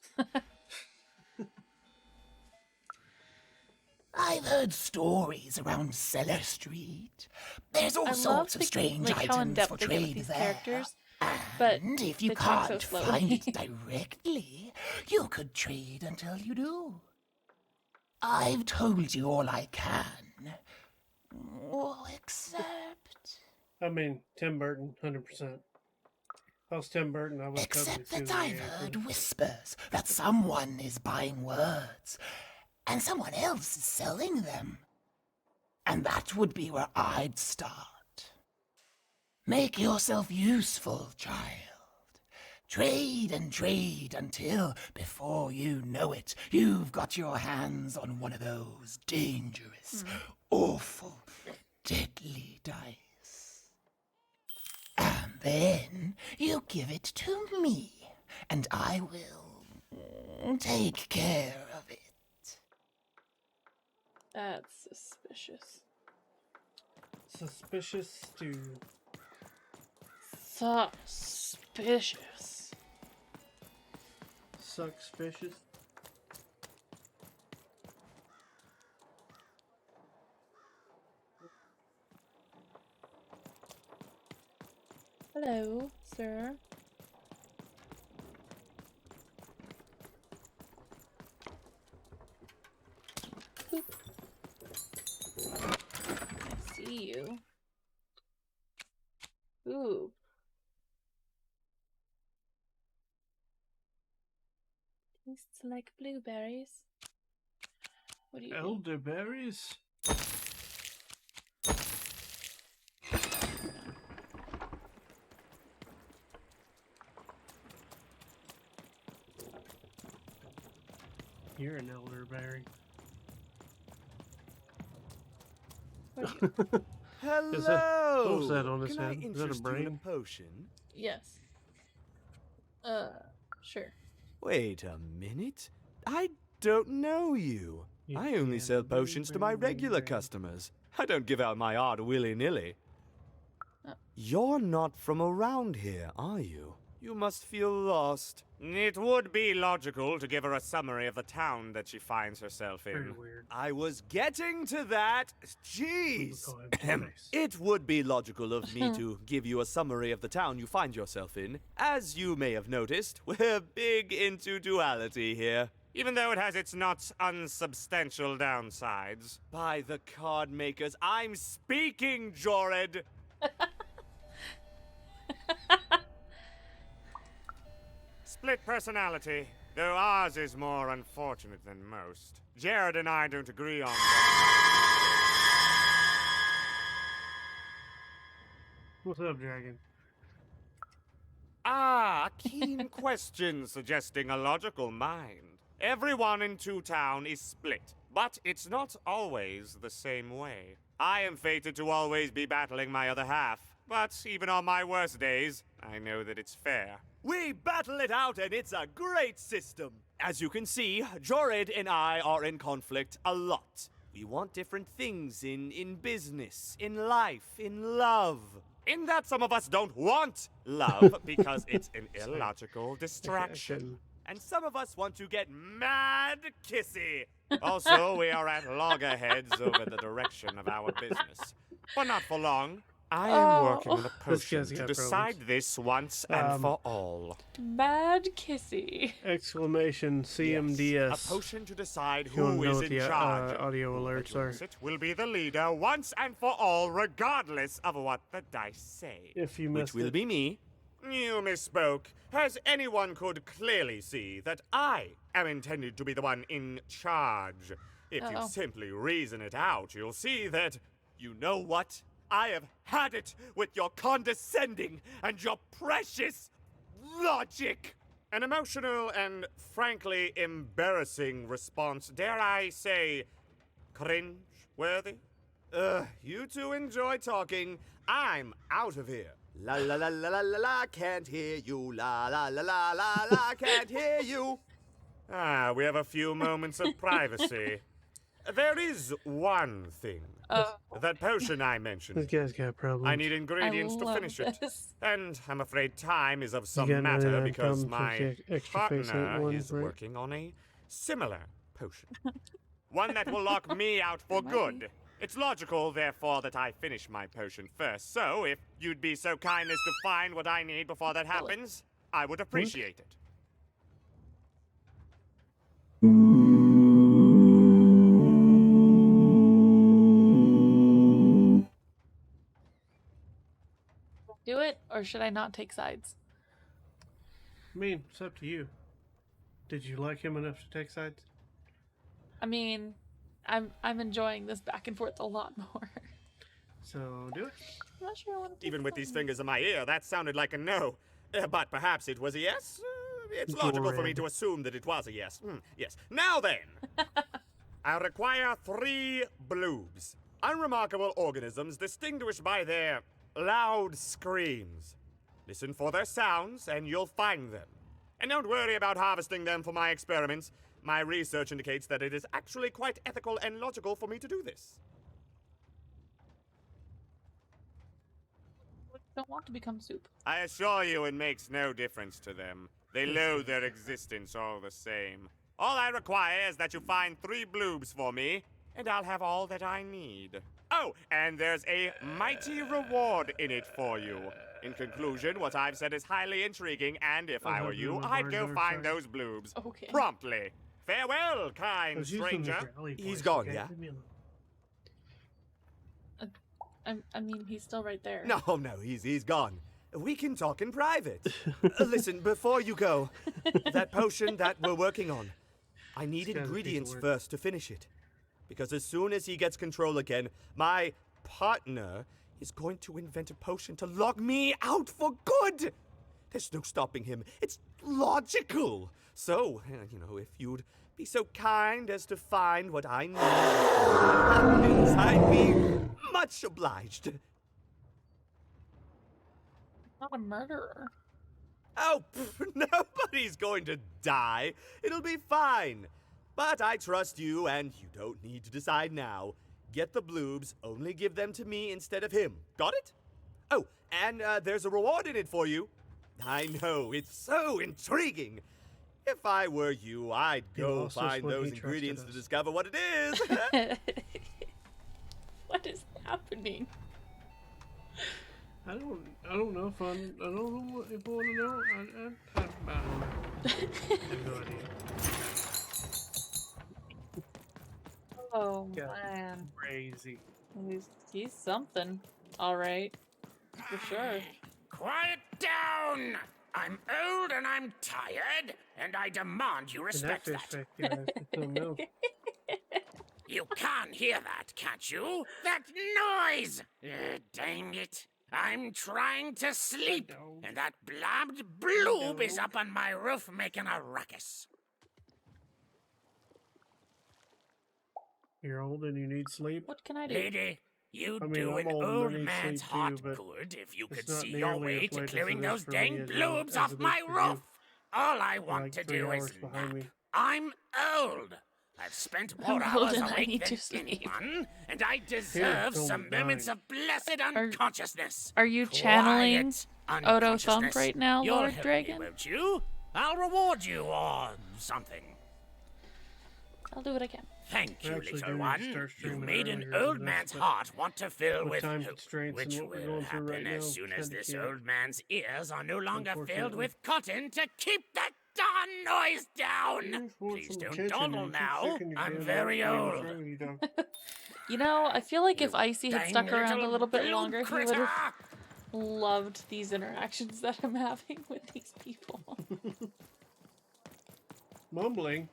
I've heard stories around Cellar Street. There's all sorts of strange items for trade there. And if you can't find it directly, you could trade until you do. I've told you all I can. Except... I mean, Tim Burton, 100%. If I was Tim Burton, I would Except that I've heard whispers that someone is buying words, and someone else is selling them. And that would be where I'd start. Make yourself useful, child. Trade and trade until, before you know it, you've got your hands on one of those dangerous, awful, deadly dice. And then you give it to me, and I will take care of it. That's suspicious. Suspicious stew. Suspicious. Suspicious. Hello, sir. Boop. I see you. Ooh. Tastes like blueberries. What do you think? Elderberries? You're an elderberry. Hello! What was that on his Can I head? Is that a interest you in a brain? potion? Yes. Sure. Wait a minute. I don't know you. I only sell potions to my regular customers. I don't give out my art willy-nilly. You're not from around here, are you? You must feel lost. It would be logical to give her a summary of the town that she finds herself in. Very weird. I was getting to that. Jeez. It would be logical of me to give you a summary of the town you find yourself in. As you may have noticed, we're big into duality here. Even though it has its not unsubstantial downsides. By the card makers, I'm speaking, Jorid! Split personality, though ours is more unfortunate than most. Jared and I don't agree on What's up, dragon? Ah, a keen question suggesting a logical mind. Everyone in Two Town is split, but it's not always the same way. I am fated to always be battling my other half, but even on my worst days, I know that it's fair. We battle it out and it's a great system. As you can see, Jorid and I are in conflict a lot. We want different things in business, in life, in love. In that some of us don't want love because it's an illogical distraction. And some of us want to get mad kissy. Also, we are at loggerheads over the direction of our business. But not for long. I am working on a potion to decide this once and for all. Mad kissy. Exclamation CMDS. Yes, a potion to decide If you wanna who know is what in the charge. audio alerts are. It will be the leader once and for all, regardless of what the dice say. If you Which missed will it. be me. You misspoke, as anyone could clearly see that I am intended to be the one in charge. If you simply reason it out, you'll see that, you know what? I have had it with your condescending and your precious logic. An emotional and frankly embarrassing response, dare I say, cringe-worthy? You two enjoy talking. I'm out of here. La la la la la la la, can't hear you. La la la la la la, can't hear you. Ah, we have a few moments of privacy. There is one thing. That potion I mentioned. This guy's got problems. I need ingredients to finish it. And I'm afraid time is of some getting matter really because uncomfortable my with the extra face partner one, is right? working on a similar potion. One that will lock me out for good. It's logical, therefore, that I finish my potion first. So, if you'd be so kind as to find what I need before that happens, I would appreciate it. Do it, or should I not take sides? I mean, it's up to you. Did you like him enough to take sides? I mean, I'm enjoying this back and forth a lot more. So do it. I'm not sure I want to. Even with these fingers in my ear, that sounded like a no. But perhaps it was a yes? It's logical for me to assume that it was a yes. Yes. Now then! I require 3 bloobs. Unremarkable organisms distinguished by their loud screams. Listen for their sounds, and you'll find them. And don't worry about harvesting them for my experiments. My research indicates that it is actually quite ethical and logical for me to do this. I don't want to become soup. I assure you it makes no difference to them. They loathe their existence all the same. All I require is that you find 3 bloobs for me, and I'll have all that I need. Oh, and there's a mighty reward in it for you. In conclusion, what I've said is highly intriguing, and if I I'll were have you, them I'd go barn find outside. those bloobs. Okay. Promptly. Farewell, kind Let's use them as stranger. rally He's points, gone, okay? yeah? Leave me alone. I mean, he's still right there. No, he's gone. We can talk in private. Listen, before you go, that potion that we're working on, I need This guy's a piece of ingredients work. first to finish it. Because as soon as he gets control again, my partner is going to invent a potion to lock me out for good. There's no stopping him. It's logical. So, if you'd be so kind as to find what I need, I'd be much obliged. Not a murderer. Oh, nobody's going to die. It'll be fine. But I trust you, and you don't need to decide now. Get the bloobs, only give them to me instead of him. Got it? Oh, and there's a reward in it for you. I know, it's so intriguing. If I were you, I'd go lost us find when those he trusted ingredients to us. discover what it is. What is happening? I don't know if I don't know if I want to know. I don't know. I have no idea. Oh Yeah. man, Crazy. he's something. All right, for sure. Quiet down! I'm old and I'm tired, and I demand you respect And that. yeah, I don't know. You can hear that, can't you? That noise! Dang it. I'm trying to sleep, and that blabbed bloob is up on my roof making a ruckus. You're old and you need sleep. What can I do? Lady, you'd I mean, do I'm an old and I old need man's sleep heart too, but good if you it's could not see your nearly way as to late as clearing it is those for me dang as bloobs it off is my for you. roof. All I You're want like to 3 do hours is behind nap. me. I'm old. I've spent I'm more old hours and I awake need than to sleep. anyone, and I deserve don't some moments mind. of blessed unconsciousness. Are you channeling Quiet Odo Thump unconsciousness. right now, You'll Lord help Dragon? me, won't you? I'll reward you or something. I'll do what I can. Thank We you, actually little do need to one. start You streaming made an earlier old than man's this, but heart want to fill with with time hope, constraints and which what we're will going through happen right now, as soon as kinda this can't. old man's ears are no longer filled Unfortunately. with cotton to keep that darn noise down. just want Please some don't attention dawdle and keep now. sticking your I'm damn very out. old. What's wrong with you, dog? You know, I feel like if You Icy had dang stuck around a little little bit blue longer, he would critter! have loved these interactions that I'm having with these people. Mumbling?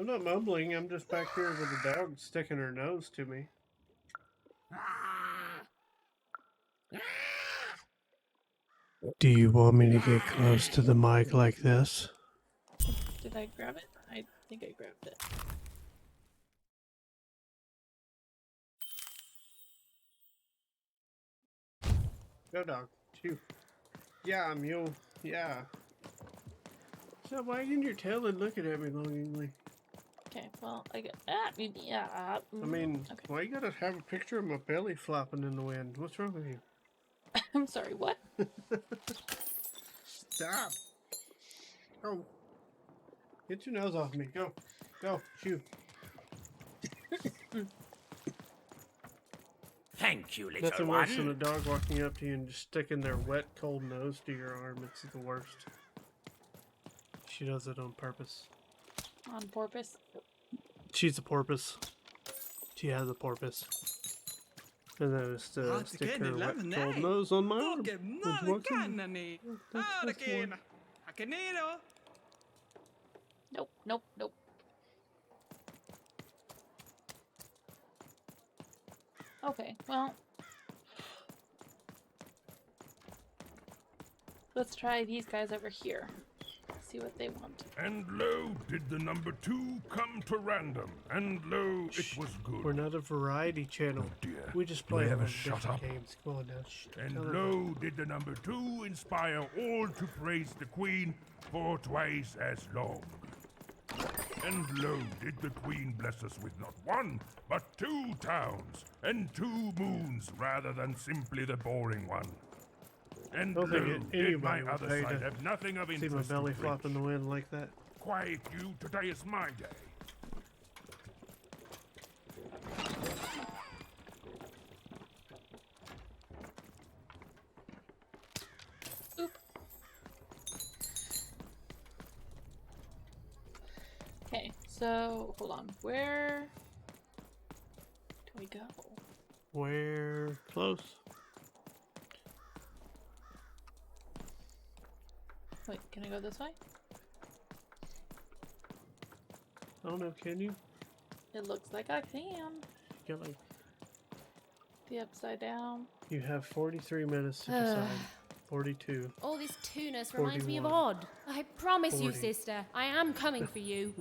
I'm not mumbling. I'm just back here with the dog sticking her nose to me. Do you want me to get close to the mic like this? Did I grab it? I think I grabbed it. Go, dog. Chew. Yeah, mule. Yeah. Stop wagging your tail and looking at me longingly. Okay, well, I got yeah. I mean, okay. why you gotta have a picture of my belly flopping in the wind? What's wrong with you? I'm sorry, what? Stop! Go! Get your nose off me. Go. Go. Chew. Thank you, little Nothing one. worse than a dog walking up to you and just sticking their wet, cold nose to your arm. It's the worst. She does it on purpose. On purpose? She's a porpoise. She has a porpoise. And then it's to stick her wet, cold nose on my arm. Would you want some? That's one. Nope, nope, nope. Okay, well. Let's try these guys over here. See what they want. And lo, did the number 2 come to random, and lo, it was good. We're not a variety channel. Oh dear. We just Do play I a ever lot of shut different up? games. Come on now. Shh, don't And tell her lo, did the number 2 inspire all to praise the Queen for twice as long. And lo, did the Queen bless us with not 1, but 2 towns, and 2 moons, rather than simply the boring one. And I don't lo, think did anybody my would other pay side to have nothing of see my interest belly to flop preach. in the wind like that. Quiet you, today is my day. Okay, so hold on. Where do we go? We're close. Wait, can I go this way? I don't know, can you? It looks like I can. Get like The upside down. you have 43 minutes to decide. 42. All this tunus reminds me of 41. Odd. I promise you, 40. sister, I am coming for you.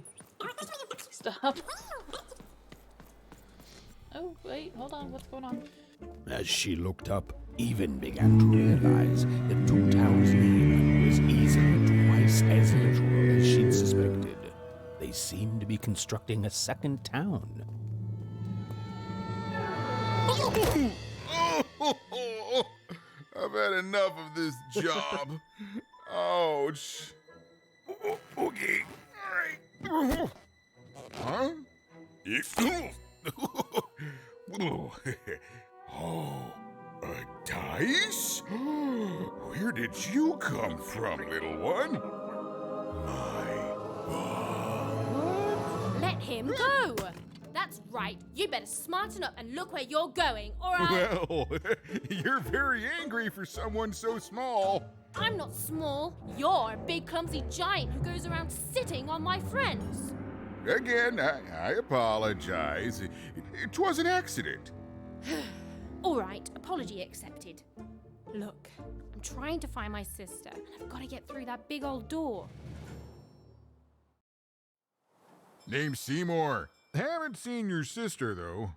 Stop. Oh, wait, hold on. What's going on? As she looked up, Even began to realize that Two Towns' name was easily twice as literal as she'd suspected. They seemed to be constructing a second town. I've had enough of this job. Ouch. Okay. All right. Huh? Oh, a dice? Where did you come from, little one? Let him go! That's right. You better smarten up and look where you're going, or I'll... Well, you're very angry for someone so small. I'm not small. You're a big, clumsy giant who goes around sitting on my friends. Again, I apologize. It was an accident. All right, apology accepted. Look, I'm trying to find my sister, and I've got to get through that big old door. Name's Seymour. Haven't seen your sister, though.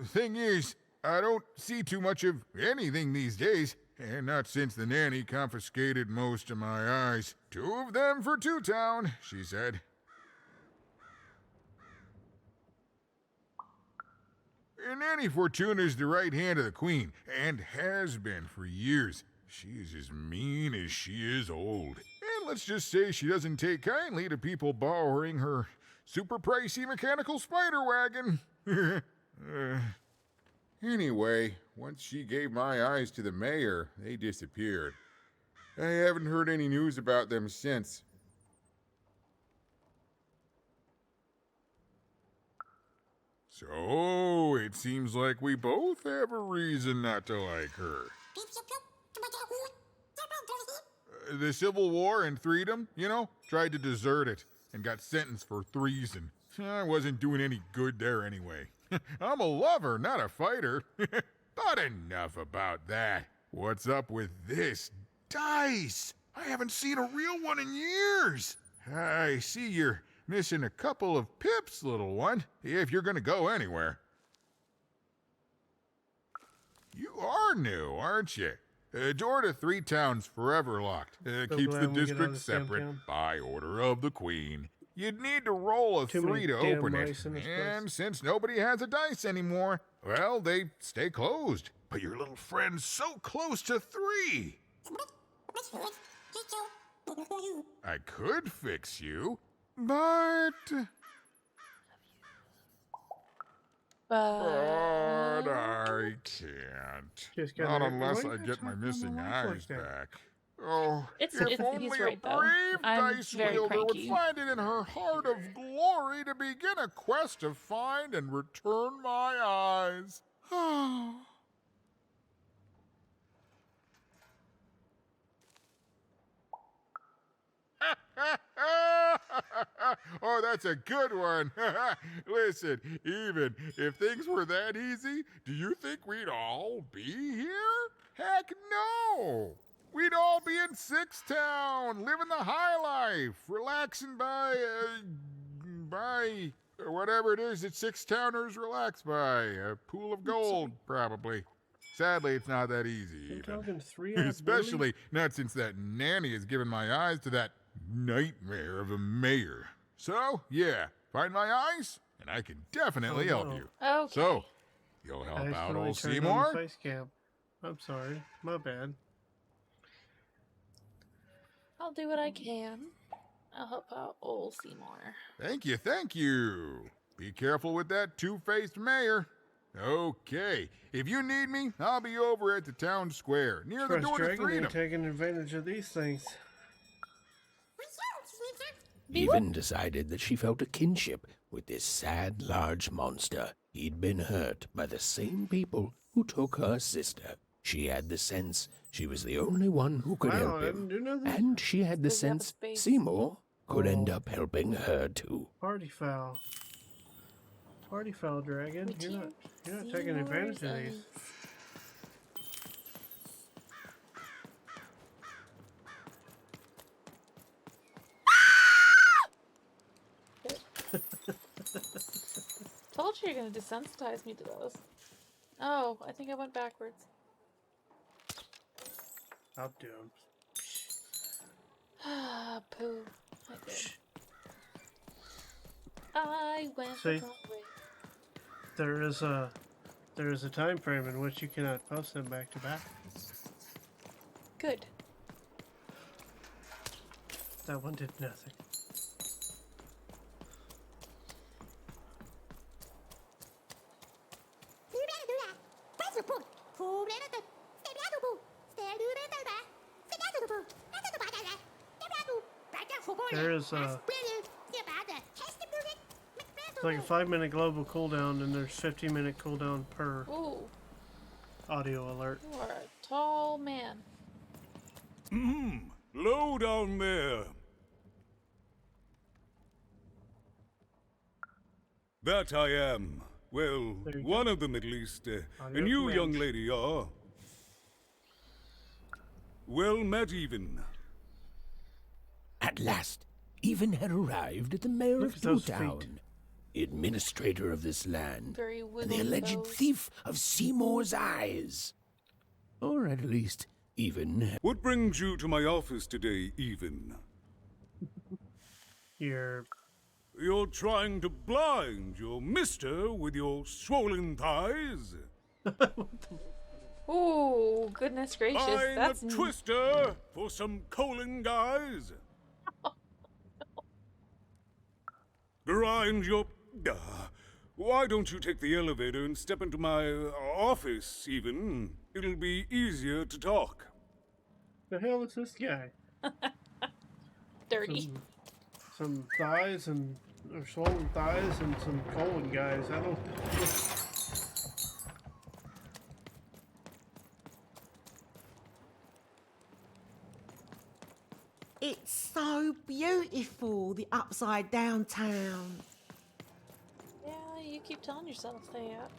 Thing is, I don't see too much of anything these days, and not since the nanny confiscated most of my eyes. 2 of them for Two Town, she said. Nanny Fortuna's the right hand of the Queen, and has been for years. She's as mean as she is old. And let's just say she doesn't take kindly to people borrowing her super pricey mechanical spider wagon. Anyway, once she gave my eyes to the mayor, they disappeared. I haven't heard any news about them since. So, it seems like we both have a reason not to like her. The Civil War and Freedom, you know, tried to desert it and got sentenced for treason. I wasn't doing any good there anyway. I'm a lover, not a fighter. But enough about that. What's up with this dice? I haven't seen a real one in years. I see you're missing a couple of pips, little one, if you're gonna go anywhere. You are new, aren't you? Door to Three Towns forever locked. Keeps the district separate by order of the Queen. You'd need to roll a 3 to open it, and since nobody has a dice anymore, well, they stay closed. But your little friend's so close to 3. I could fix you, but I can't. Not unless I get my missing eyes back. Oh, if only he's a right, though. brave I'm dice very wielder would cranky. find it in her heart of glory to begin a quest to find and return my eyes. Oh, that's a good one. Listen, even if things were that easy, do you think we'd all be here? Heck no! We'd all be in Six Town, living the high life, relaxing by whatever it is that Six Towners relax by. A pool of gold, probably. Sadly, it's not that easy. You're talking 3 Especially not since that nanny has given my eyes to that nightmare of a mayor. So, yeah, find my eyes, and I can definitely help you. Okay. So, you'll help out accidentally old turned on Seymour? the face cam. I'm sorry. My bad. I'll do what I can. I'll help out old Seymour. Thank you, thank you. Be careful with that two-faced mayor. Okay, if you need me, I'll be over at the town square, near the Trust door to Dragon freedom. ain't taking advantage of these things. Even decided that she felt a kinship with this sad, large monster. He'd been hurt by the same people who took her sister. She had the sense she was the only one who could help I him. didn't do nothing. And she had the sense Seymour could end up helping her too. Party foul. Party foul, dragon. You're not taking advantage of these. Told you you're gonna desensitize me to those. Oh, I think I went backwards. I'll do them. Ah, poo. I did. I went See? the wrong way. There is a time frame in which you cannot post them back to back. Good. That one did nothing. There is it's like a 5-minute global cooldown, and there's 15-minute cooldown per audio alert. You are a tall man. Low down there. That I am. Well, one of them at least. And you, young lady, are. Well met, Even. At last, Even had arrived at the mayor Look of at those Town, the administrator of this land, Very and the alleged toes. thief of Seymour's eyes. Or at least, Even. What brings you to my office today, Even? You're trying to blind your mister with your swollen thighs? Oh, goodness gracious. I'm That's a twister for some colon guys. Grind your... why don't you take the elevator and step into my office, Even? It'll be easier to talk. the hell is this guy? dirty. Some thighs and or swollen thighs and some colon guys. I don't. It's so beautiful, the upside down town. Yeah, you keep telling yourself that.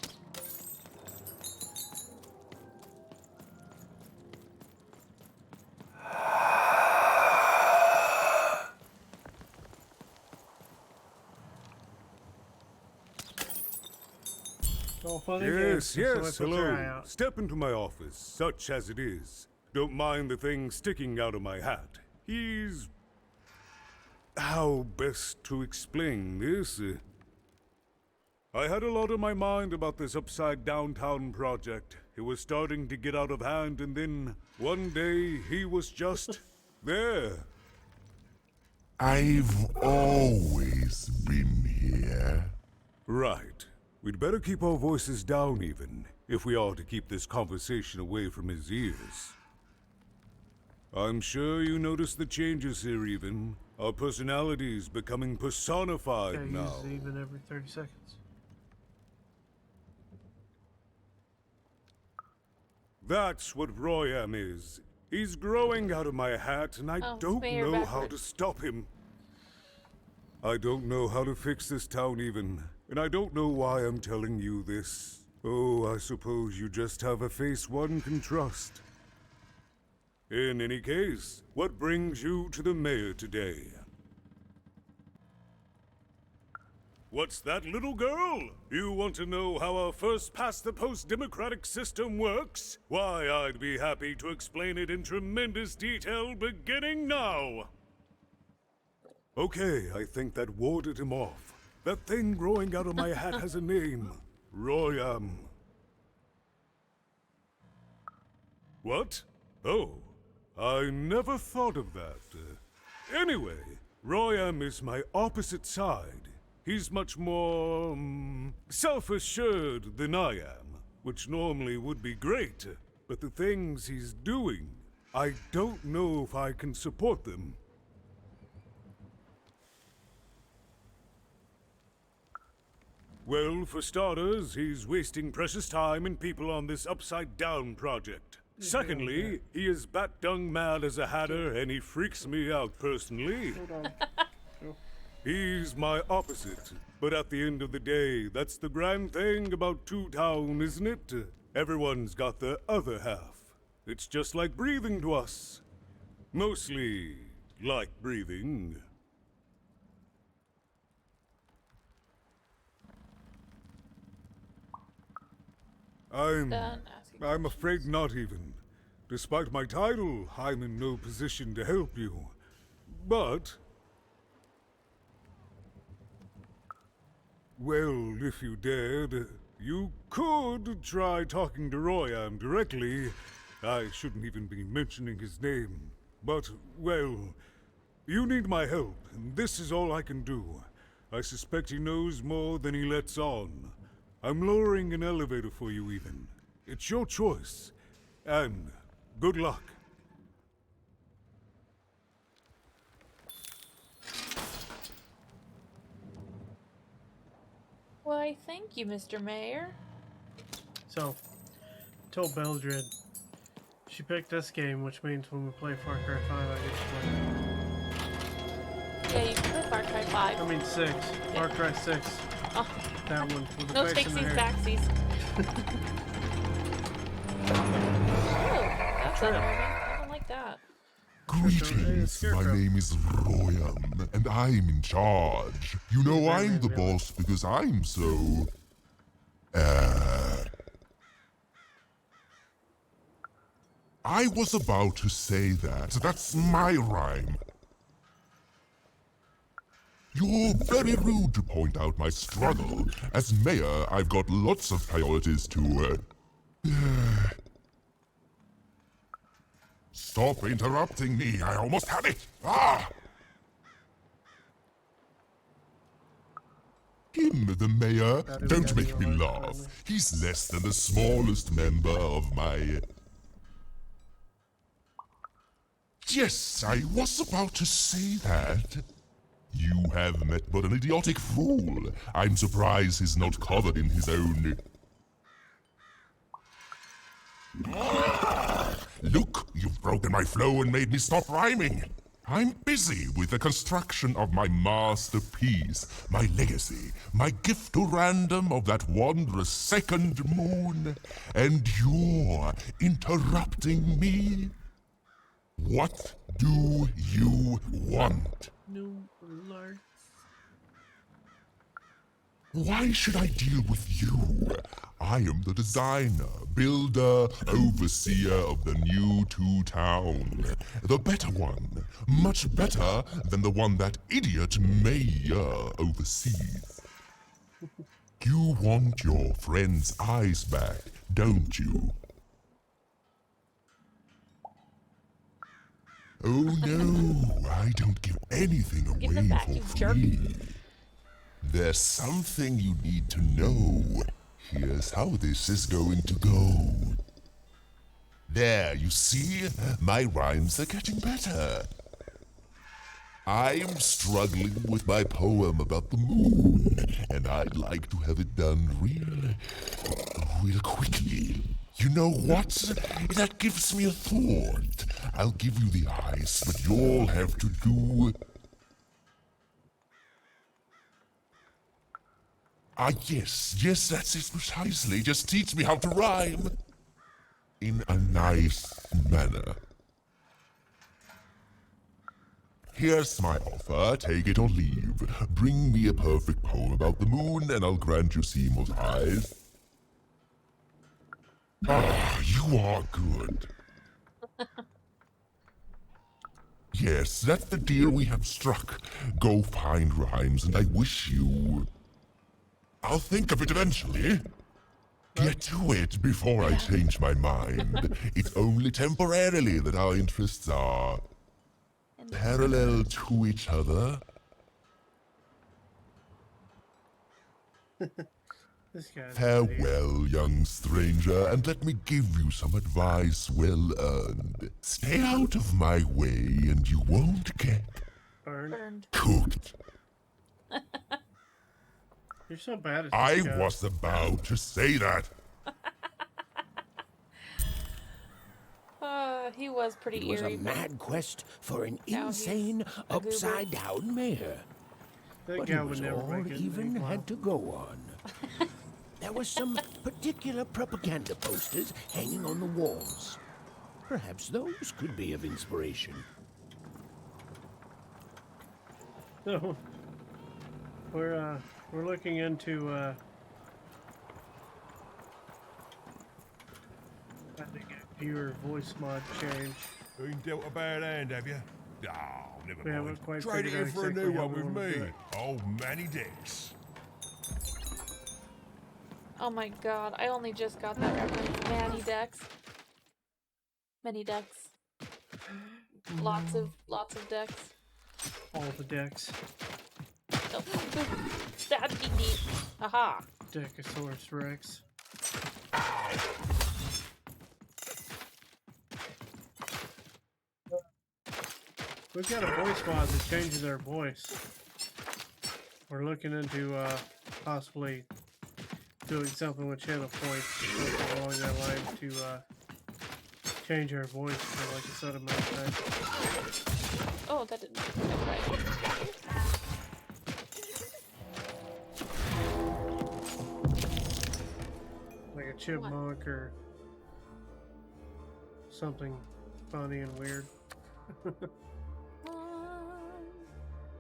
Yes, hello. Step into my office, such as it is. Don't mind the thing sticking out of my hat. He's... how best to explain this? I had a lot on my mind about this upside downtown project. It was starting to get out of hand, and then one day he was just there. I've always been here. Right. We'd better keep our voices down, Even, if we are to keep this conversation away from his ears. I'm sure you noticed the changes here, Even. Our personalities becoming personified now. Even every 30 seconds. That's what Royam is. He's growing out of my hat, and I don't know how to stop him. I don't know how to fix this town, Even. And I don't know why I'm telling you this. Oh, I suppose you just have a face one can trust. In any case, what brings you to the mayor today? What's that, little girl? You want to know how our first-past-the-post democratic system works? Why, I'd be happy to explain it in tremendous detail beginning now. Okay, I think that warded him off. That thing growing out of my hat has a name. Royam. What? Oh, I never thought of that. Anyway, Royam is my opposite side. He's much more, self-assured than I am, which normally would be great. But the things he's doing, I don't know if I can support them. Well, for starters, he's wasting precious time and people on this upside-down project. Secondly, he is bat-dung mad as a hatter, and he freaks me out personally. He's my opposite, but at the end of the day, that's the grand thing about Two Town, isn't it? Everyone's got the other half. It's just like breathing to us. Mostly like breathing. I'm afraid not even. Despite my title, I'm in no position to help you. But... well, if you dared, you could try talking to Royan directly. I shouldn't even be mentioning his name. But, well, you need my help, and this is all I can do. I suspect he knows more than he lets on. I'm lowering an elevator for you, even. It's your choice. And good luck. Why, thank you, Mr. Mayor. So, told Beldred she picked this game, which means when we play Far Cry 5, I get to play. Yeah, you can play Far Cry 5. I mean 6. Yeah. Far Cry 6. Oh. That one with the No face in the takesies, hair. backsies. Oh, that's unnerving. I don't like that. Greetings, my name is Royan, and I'm in charge. You know I'm the boss because I'm so... I was about to say that. That's my rhyme. You're very rude to point out my struggle. As mayor, I've got lots of priorities to... Stop interrupting me. I almost had it. Ah! Him, the mayor. Don't make me laugh. He's less than the smallest member of my... Yes, I was about to say that. You have met but an idiotic fool. I'm surprised he's not covered in his own... Look, you've broken my flow and made me stop rhyming. I'm busy with the construction of my masterpiece, my legacy, my gift to random of that wondrous second moon. And you're interrupting me? What do you want? No alerts. Why should I deal with you? I am the designer, builder, overseer of the new Two Town. The better one. Much better than the one that idiot mayor oversees. You want your friend's eyes back, don't you? Oh no, I don't give anything away for free. There's something you need to know. Here's how this is going to go. There, you see? My rhymes are getting better. I'm struggling with my poem about the moon, and I'd like to have it done real quickly. You know what? That gives me a thought. I'll give you the ice, but you'll have to do... yes, that's it precisely. Just teach me how to rhyme. In a nice manner. Here's my offer, take it or leave. Bring me a perfect poem about the moon, and I'll grant you Seymour's eyes. Ah, you are good. Yes, that's the deal we have struck. Go find rhymes, and I wish you... I'll think of it eventually. Get to it before I change my mind. It's only temporarily that our interests are parallel to each other. Farewell, young stranger, and let me give you some advice well earned. Stay out of my way, and you won't get Burned. cooked. You're so bad at I this, guy. was about to say that. He was pretty It was a eerie. but mad quest for an now he's insane, a goober. upside-down mare. That But guy it would was never all make it. even Wow. had to go on. There were some particular propaganda posters hanging on the walls. Perhaps those could be of inspiration. So, we're looking into trying to get viewer voice mod change. Been dealt a bad hand, have you? Oh, never We haven't mind. quite Trade it figured in out for a exactly new how one we with wanna do me. it. Old Manny Dix. Oh my god, I only just got that reference. Manny Dex. Many decks. Lots of decks. All the decks. Oh, that'd be neat. Aha. Decosaurus Rex. We've got a voice mod that changes our voice. We're looking into possibly doing something with channel points something along that line to change our voice for like a certain amount of time. Oh, that didn't. Okay. Like a chipmunk or something funny and weird.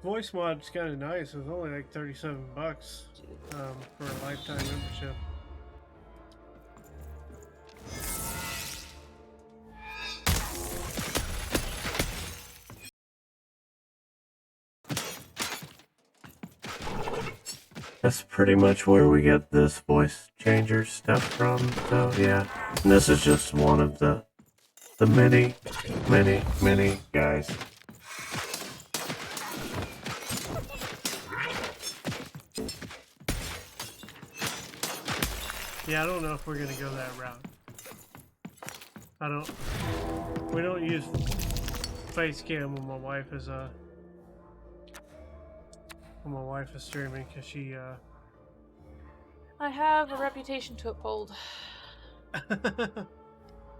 Voice mod's kind of nice. It was only like $37 for a lifetime membership. That's pretty much where we get this voice changer stuff from. So yeah, and this is just one of the many guys. Yeah, I don't know if we're gonna go that route. We don't use face cam when my wife is streaming because she I have a reputation to uphold.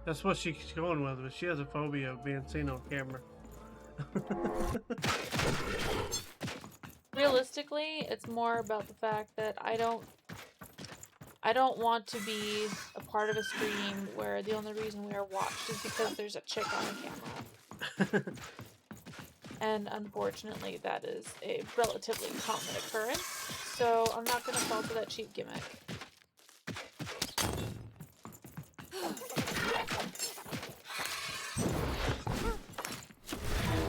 that's what she's going with, but she has a phobia of being seen on camera. Realistically, it's more about the fact that I don't want to be a part of a stream where the only reason we are watched is because there's a chick on the camera. And unfortunately, that is a relatively common occurrence, so I'm not going to fall for that cheap gimmick.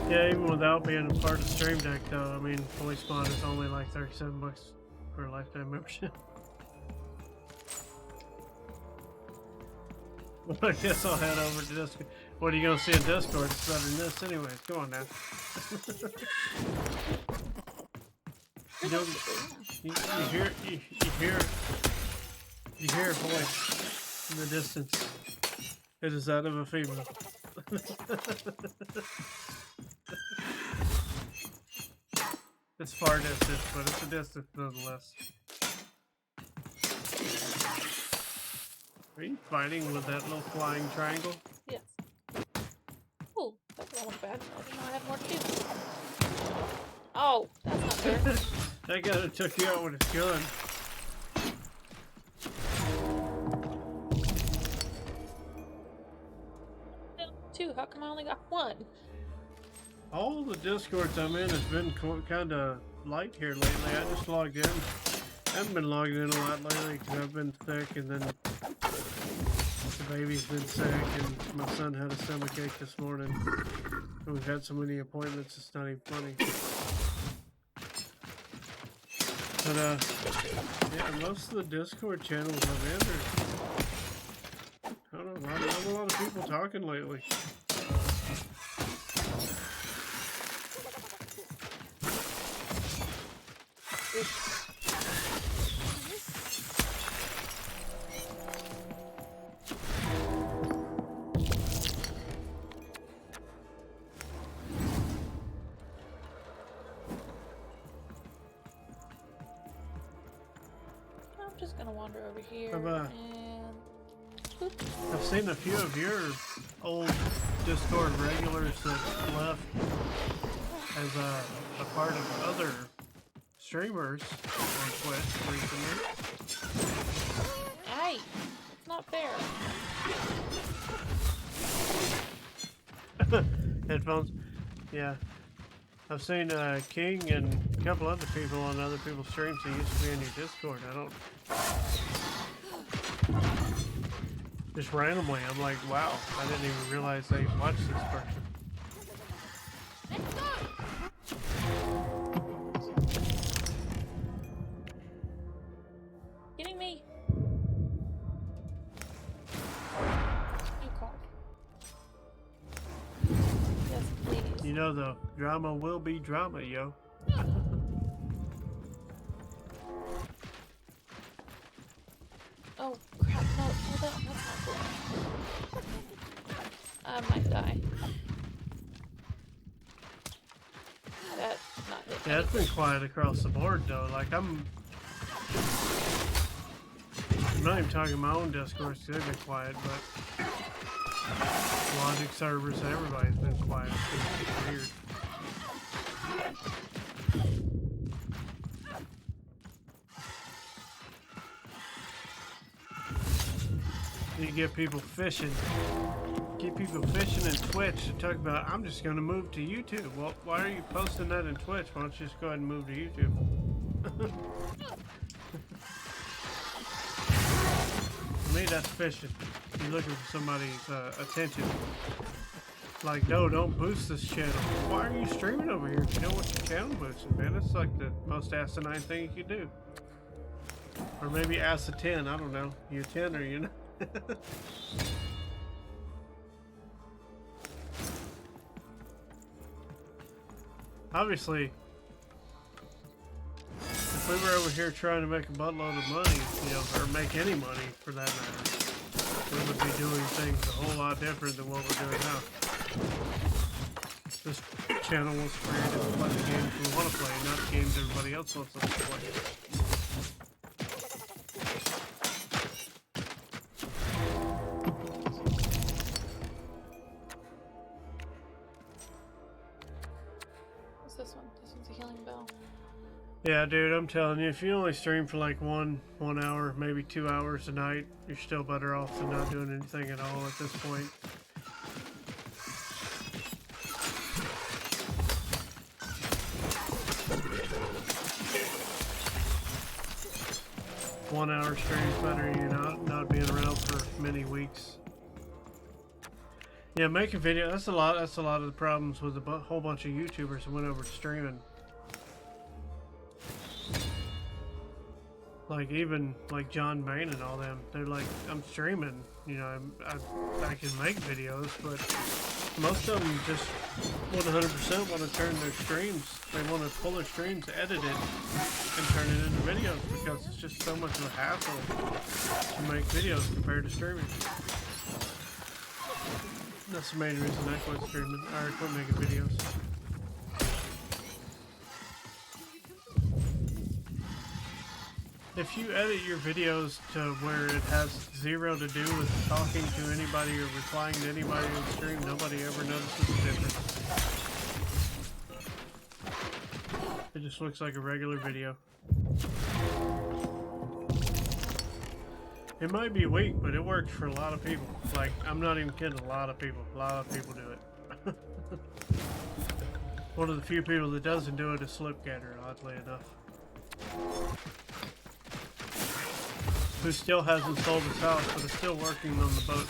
Yeah, even without being a part of Stream Deck, though, I mean, voice mod is only like $37 for a lifetime membership. Well, I guess I'll head over to Discord. What are you gonna see in Discord? It's better than this, anyways. Go on now. You hear a voice in the distance. It is that of a female. It's far distance, but it's a distance nonetheless. Are you fighting with that little flying triangle? Yes. Oh, that's not bad. I didn't know I had more to do. Oh, that's not fair. That guy took you out with his gun. Two. How come I only got one? All the Discords I'm in has been kind of light here lately. I just logged in. I haven't been logging in a lot lately because I've been sick, and then the baby's been sick, and my son had a stomachache this morning. And we've had so many appointments, it's not even funny. But yeah, most of the Discord channels I'm in are, I don't know, not a lot of people talking lately. just gonna wander over here I've, and I've seen a few of your old Discord regulars that left as a part of other streamers on Twitch recently. Hey, it's not fair. Headphones? Yeah. I've seen King and a couple other people on other people's streams that used to be in your Discord. I don't... Just randomly, I'm like, wow, I didn't even realize they watched this person. Kidding me? You called. Yes, please. You know, the drama will be drama, yo. Oh crap! No, that's not cool. I might die. That's not it. Yeah, it's been quiet across the board, though. Like, I'm not even talking my own Discord, because they've been quiet, but Logic servers, everybody's been quiet. It's weird. You get people fishing. Get people fishing in Twitch to talk about, I'm just going to move to YouTube. Well, why are you posting that in Twitch? Why don't you just go ahead and move to YouTube? To me, that's fishing. You're looking for somebody's attention. Like, no, don't boost this channel. Why are you streaming over here if you don't want your channel boosted, man? It's like the most asinine thing you could do. Or maybe ask a 10, I don't know. You 10 or you know? Obviously, if we were over here trying to make a buttload of money, you know, or make any money for that matter, we would be doing things a whole lot different than what we're doing now. This channel was created to play the games we want to play, not the games everybody else wants us to play. This one. This one's a healing bell. Yeah, dude, I'm telling you, if you only stream for like one hour, maybe 2 hours a night, you're still better off than not doing anything at all at this point. One hour stream's better than you not being around for many weeks. Yeah, making video, that's a lot of the problems with a whole bunch of YouTubers who went over to streaming. Like, even like John Bain and all them, they're like, I'm streaming, you know, I can make videos, but most of them just 100% want to turn their streams, they want to pull their streams, edit it, and turn it into videos, because it's just so much of a hassle to make videos compared to streaming. That's the main reason I quit streaming, or quit making videos. If you edit your videos to where it has zero to do with talking to anybody or replying to anybody on stream, nobody ever notices the difference. It just looks like a regular video. It might be weak, but it works for a lot of people. Like, I'm not even kidding, a lot of people do it. One of the few people that doesn't do it is Slipgator, oddly enough. Who still hasn't sold his house, but is still working on the boat.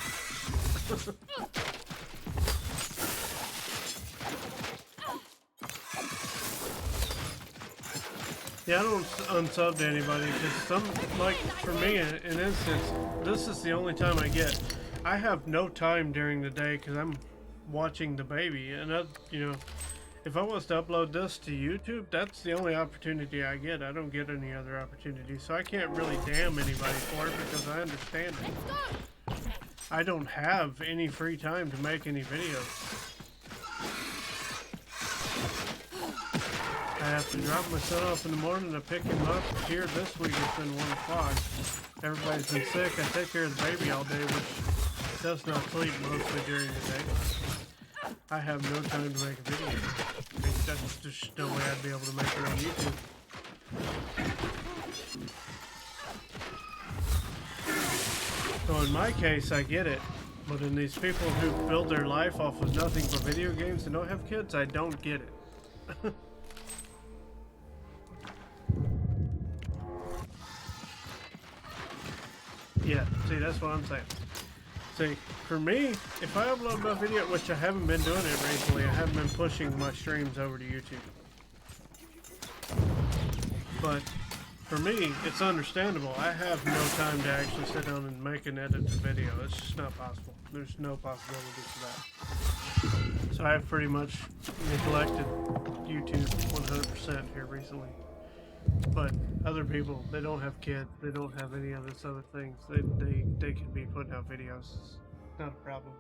Yeah, I don't unsub to anybody, just like, for me, in instance, this is the only time I get. I have no time during the day because I'm watching the baby, and you know, if I was to upload this to YouTube, that's the only opportunity I get. I don't get any other opportunity, so I can't really damn anybody for it because I understand it. I don't have any free time to make any videos. I I have to drop my son off in the morning to pick him up. Here this week it's been 1 o'clock. Everybody's been sick. I take care of the baby all day, which does not sleep mostly during the day. I have no time to make a video. I mean, that's just no way I'd be able to make it on YouTube. So in my case, I get it. But in these people who build their life off of nothing but video games and don't have kids, I don't get it. Yeah, see, that's what I'm saying. See, for me, if I upload my video, which I haven't been doing it recently, I haven't been pushing my streams over to YouTube. But for me, it's understandable. I have no time to actually sit down and make and edit the video. It's just not possible. There's no possibility for that. So I've pretty much neglected YouTube 100% here recently. But other people, they don't have kids, they don't have any of this other things. They can be putting out videos. It's not a problem.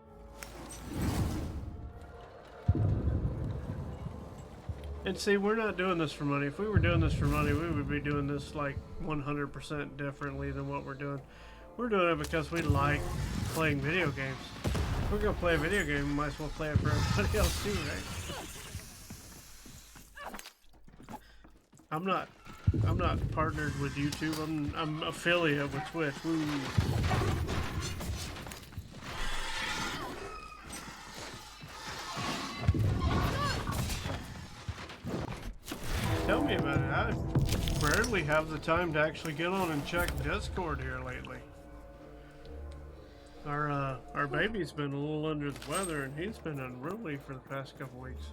And see, we're not doing this for money. If we were doing this for money, we would be doing this like 100% differently than what we're doing. We're doing it because we like playing video games. If we're gonna play a video game, we might as well play it for everybody else too, right? I'm not partnered with YouTube. I'm affiliate with Twitch. Woo. Tell me about it. I rarely have the time to actually get on and check Discord here lately. Our baby's been a little under the weather, and he's been unruly for the past couple weeks.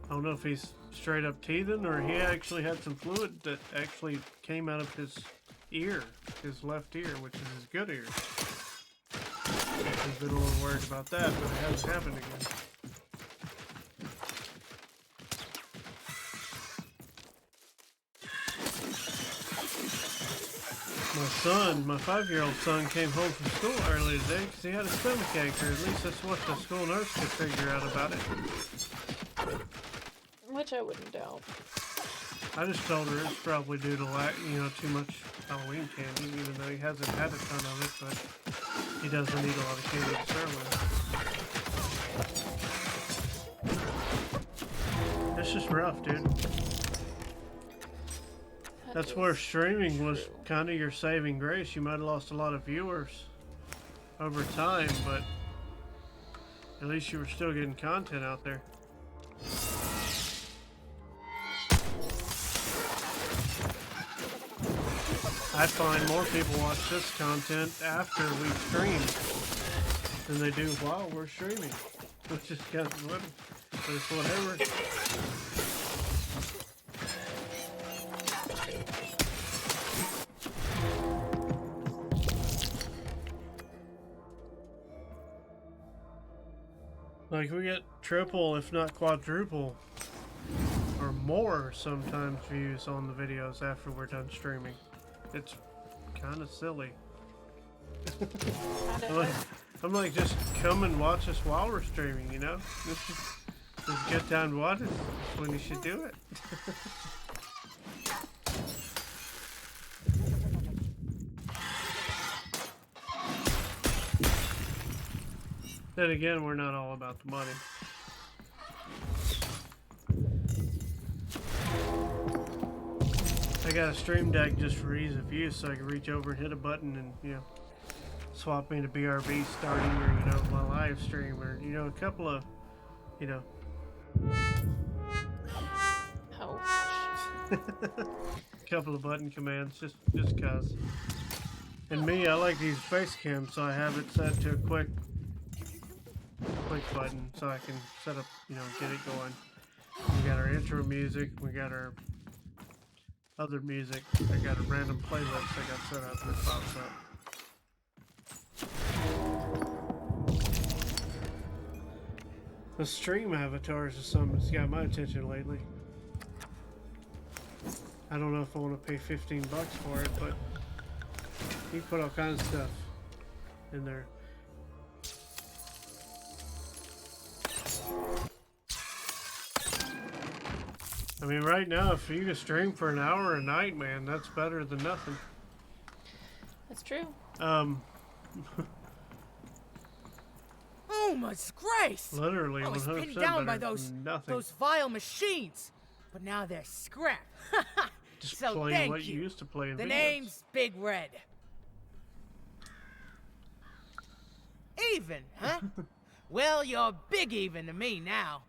I don't know if he's straight up teething or he actually had some fluid that actually came out of his ear, his left ear, which is his good ear. I've been a little worried about that, but it hasn't happened again. My son, my 5-year-old son, came home from school early today because he had a stomachache, or at least that's what the school nurse could figure out about it. Which I wouldn't doubt. I just told her it's probably due to too much Halloween candy, even though he hasn't had a ton of it, but he doesn't eat a lot of candy to start with. It's just rough, dude. That's where streaming was kind of your saving grace. You might have lost a lot of viewers over time, but at least you were still getting content out there. I find more people watch this content after we stream than they do while we're streaming, which is kind of funny, but it's whatever. Like, we get triple, if not quadruple, or more sometimes views on the videos after we're done streaming. It's kind of silly. I'm like, just come and watch us while we're streaming, you know? This is a good time to watch it. That's when you should do it. Then again, we're not all about the money. I got a stream deck just for ease of use, so I can reach over and hit a button and, swap me to BRB starting or, my live stream or, a couple of, couple of button commands just cause. And me, I like these face cams, so I have it set to a quick button so I can set up, get it going. We got our intro music, we got our other music. I got a random playlist I got set up and it pops up. The stream avatars is something that's got my attention lately. I don't know if I want to pay $15 for it, but you put all kinds of stuff in there. I mean, right now, if you can stream for an hour a night, man, that's better than nothing. That's true. Oh my grace! Literally, I was 100% pinned down by better those than nothing. those vile machines, but now they're scrap. Just So play thank what you. you used to play in The videos. name's Big Red. Even, huh? Well, you're big even to me now.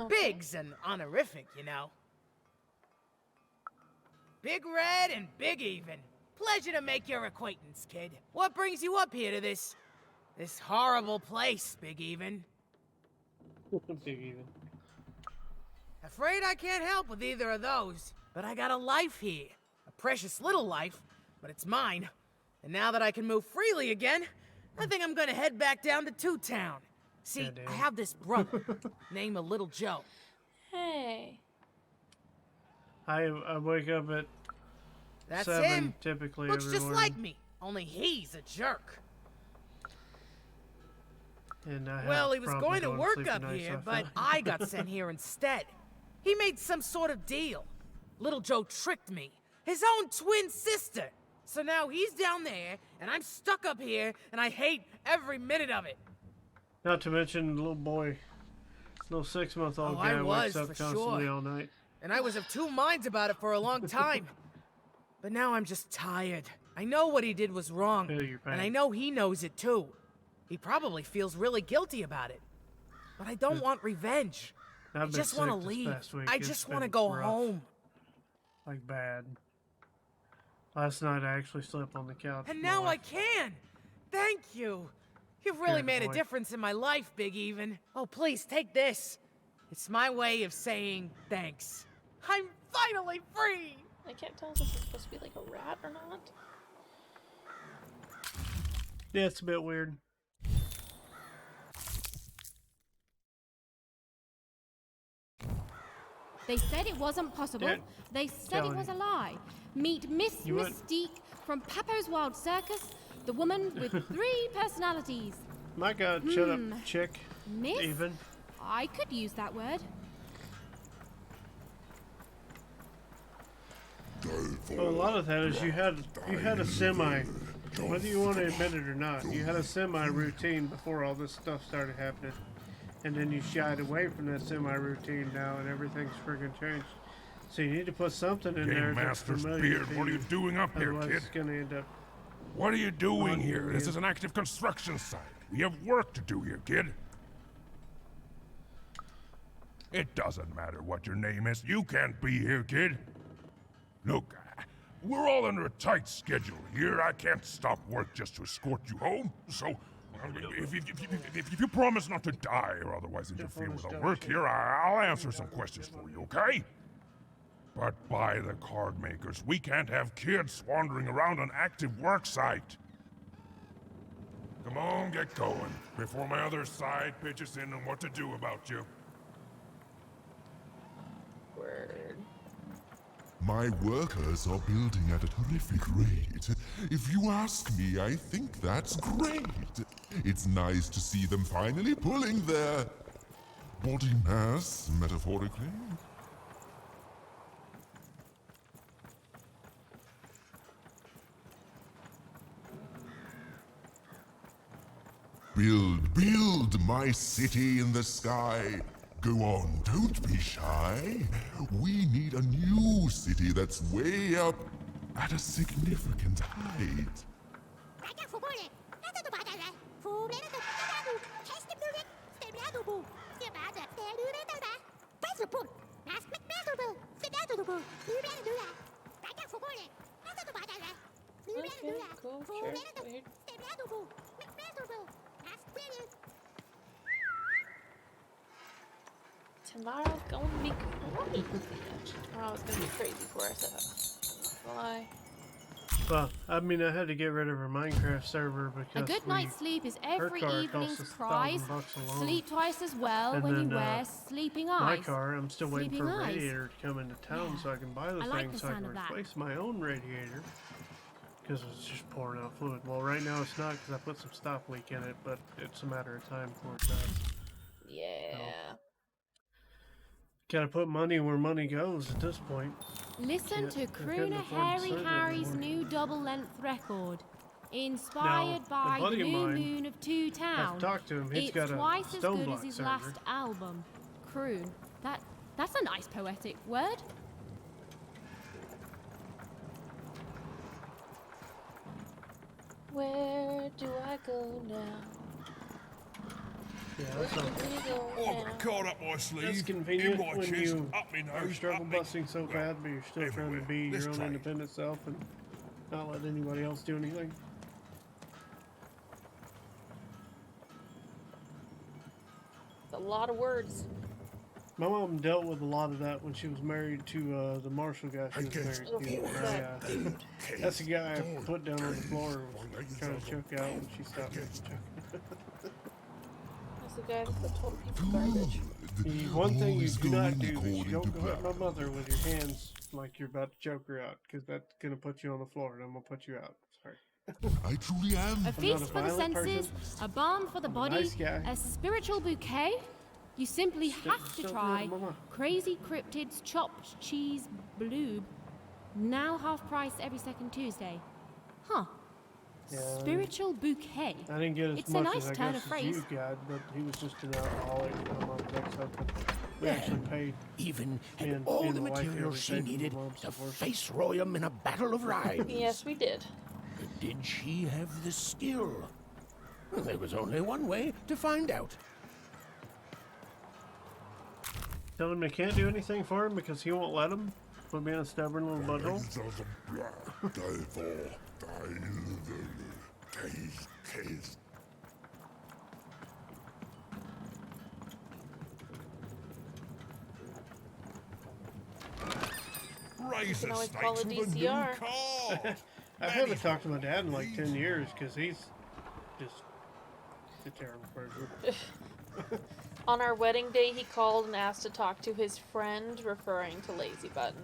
Big's an honorific, you know. Big Red and Big Even. Pleasure to make your acquaintance, kid. What brings you up here to this horrible place, Big Even? Big Even. Afraid I can't help with either of those, but I got a life here. A precious little life, but it's mine. And now that I can move freely again, I think I'm gonna head back down to Two Town. See, I have this brother named Little Joe. Hey. I wake up at That's 7 him. typically Looks every just morning. like me, only he's a jerk. And I Well, have he was probably going to gone work sleep up tonight, here, so but I got sent here instead. He made some sort of deal. Little Joe tricked me. His own twin sister. So now he's down there, and I'm stuck up here, and I hate every minute of it. Not to mention little boy, little 6-month-old guy I wakes was, up for constantly sure. all night. And I was of two minds about it for a long time. But now I'm just tired. I know what he did was wrong, and I know he knows it too. He probably feels really guilty about it. But I don't want revenge. I I've been just want to sick this leave. past week. I It's just want to been go rough. home. Like bad. Last night I actually slept on the couch. And with my now I wife. can. Thank you. You've really Good made a boy. difference in my life, Big Even. Oh, please take this. It's my way of saying thanks. I'm finally free. I can't tell if this is supposed to be like a rat or not. Yeah, it's a bit weird. They said it wasn't possible. Yeah, They said it telling was you. a lie. Meet Miss You would- Mystique from Peppo's Wild Circus, the woman with 3 personalities. My God, shut up, chick. Miss? Even. I could use that word. Well, a lot of that is you had a semi, whether you want to admit it or not, you had a semi routine before all this stuff started happening, and then you shied away from that semi routine now, and everything's friggin' changed. So you need to put something in Game there that's Master's familiar beard, to what are you doing up here, Otherwise kid? it's gonna end up. What are you doing haunting here? you This again. is an active construction site. We have work to do here, kid. It doesn't matter what your name is. You can't be here, kid. Look, we're all under a tight schedule here. I can't stop work just to escort you home. So, if you promise not to die or otherwise interfere with our work here, I'll answer some questions for you, okay? But by the card makers, we can't have kids wandering around an active work site. Come on, get going, before my other side pitches in on what to do about you. Word. My workers are building at a terrific rate. If you ask me, I think that's great. It's nice to see them finally pulling their body mass, metaphorically. Build my city in the sky. Go on, don't be shy. We need a new city that's way up at a significant height. Okay, cool, sure, weird. Tomorrow's gonna be crazy. Tomorrow's gonna be crazy for us. Why? Well, I mean, I had to get rid of her Minecraft server because A good night's sleep is her every car evening's costs prize. $1,000 alone. Sleep twice as well And when then, you wear sleeping eyes. My car, I'm still waiting for Sleeping a eyes. radiator to come into town so I can buy the I thing like the so I sound can of that. replace my own radiator. Because it's just pouring out fluid. Well, right now it's not because I put some stop leak in it, but it's a matter of time before it does. Yeah. Gotta put money where money goes at this point. Listen to Shit, I couldn't Crooner afford Harry surgery Harry's anymore. new double-length record. Inspired a by the buddy of new mine, moon of Two Town. I've talked to him. He's It's got a twice as stone good block as his server. last album. Croon. That's a nice poetic word. Where do I go now? Yeah, Where that's do not, we go I've got a now? card up my sleeve. that's in convenient my when chest, you up my are nose, struggle up me- busting so bad, but you're still trying to be Let's your own try it. independent self and not let anybody else do anything. It's a lot of words. My mom dealt with a lot of that when she was married to the Marshall guy she was married to. That's the guy I put down on the floor and was trying to choke out when she stopped me from choking. That's the guy that put total piece of garbage. One thing you do not do is you don't go at my mother with your hands like you're about to choke her out, because that's going to put you on the floor and I'm going to put you out. Sorry. I truly am. A feast for the senses, a balm for the body, nice guy. a spiritual bouquet. You simply have to still try good, Mama. Crazy Cryptid's chopped cheese bloob. Now half price every second Tuesday. Huh. Yeah, Spiritual bouquet. I didn't get as It's a much nice as I turn guess of as phrase. you got, but he was just an alcoholic and my mom's ex-husband. We Yeah, actually paid. Even me had and- all me and the my wife here, materials we she paid for my needed mom's to divorce. face Royam in a battle of rhymes. Yes, we did. But did she have the skill? Well, there was only one way to find out. Tell him I can't do anything for him because he won't let him. For being a stubborn little butthole. Raise can the always call stakes a with a new DCR. card. I haven't talked to my dad in like 10 years because he's just a terrible person. On our wedding day, he called and asked to talk to his friend, referring to Lazy Button.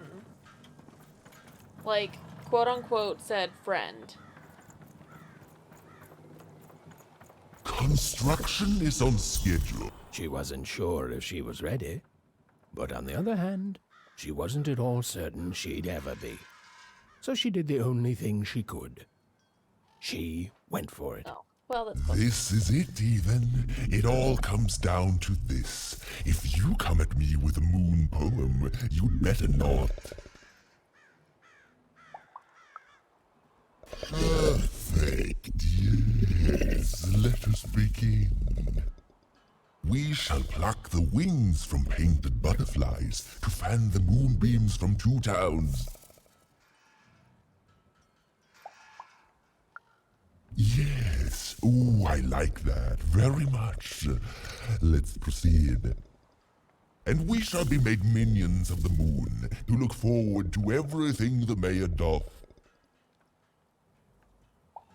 Like, quote unquote, said friend. Construction is on schedule. She wasn't sure if she was ready. But on the other hand, she wasn't at all certain she'd ever be. So she did the only thing she could. She went for it. Oh, well, that's fun. This is it, even. It all comes down to this. If you come at me with a moon poem, you'd better not. Perfect. Yes, let us begin. We shall pluck the wings from painted butterflies to fan the moonbeams from two towns. Yes. Ooh, I like that very much. Let's proceed. And we shall be made minions of the moon to look forward to everything the mayor doth.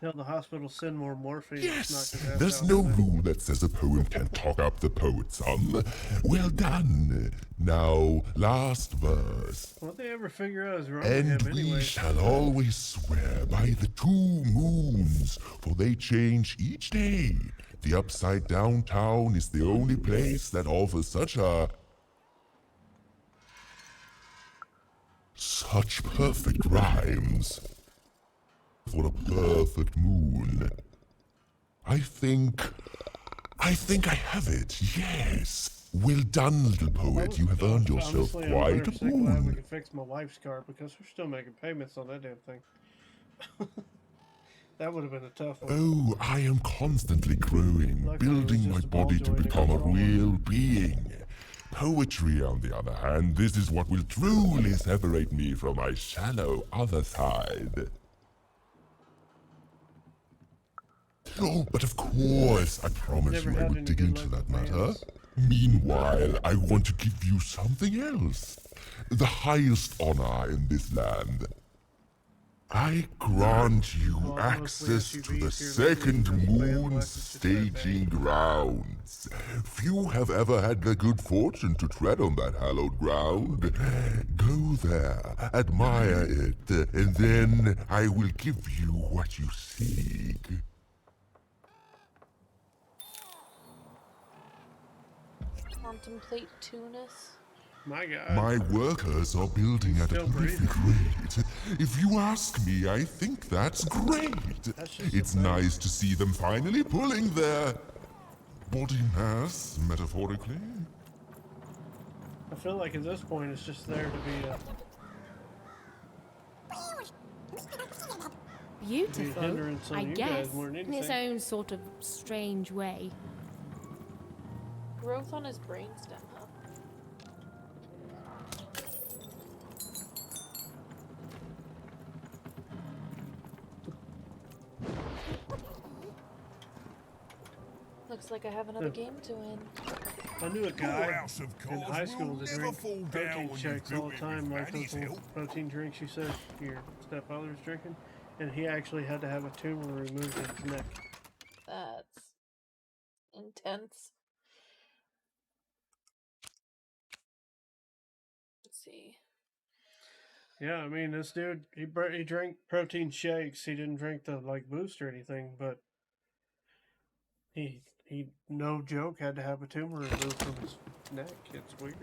Tell the hospital send more morphine. Yes, to knock his ass there's out. no rule that says a poem can't talk up the poet, son. Well done. Now, last verse. What'd they ever figure out is wrong with And him we anyway? shall always swear by the 2 moons, for they change each day. The upside down town is the only place that offers such perfect rhymes. For a perfect moon. I think I have it, yes. Well done, little poet. You have earned yourself Honestly, quite I'm a better sick glad we moon. can fix my wife's car because we're still making payments on that damn thing. That would have been a tough one. Oh, I am constantly growing, Luckily, it was building my just a ball body to joint become a and all. real being. Poetry, on the other hand, this is what will truly separate me from my shallow other side. Oh, but of course, I promised Never you I had would any dig good into luck that with matter. fans. Meanwhile, I want to give you something else. The highest honor in this land. I grant you Well, mostly access to SUVs the here second lately, just band moon blasts and shit like that. staging grounds. Few have ever had the good fortune to tread on that hallowed ground. Go there, admire it, and then I will give you what you seek. Contemplate Tunis. My God. My workers are building at a terrific rate. If you ask me, I think that's great. It's nice to see them finally pulling their body mass, metaphorically. I feel like at this point it's just there to be a Beautiful, hindrance on I you guess, guys more than in its anything. own sort of strange way. Growth on his brainstem, huh? Looks like I have another game to win. I knew a guy house of in cards high school will that never drank fall down protein when shakes you've all the built it time, with like those Granny's little help. protein drinks you said your stepfather was drinking, and he actually had to have a tumor removed in his neck. That's intense. Let's see. Yeah, I mean, this dude, he drank protein shakes. He didn't drink the, like, boost or anything, but he, no joke, had to have a tumor removed from his neck. It's weird.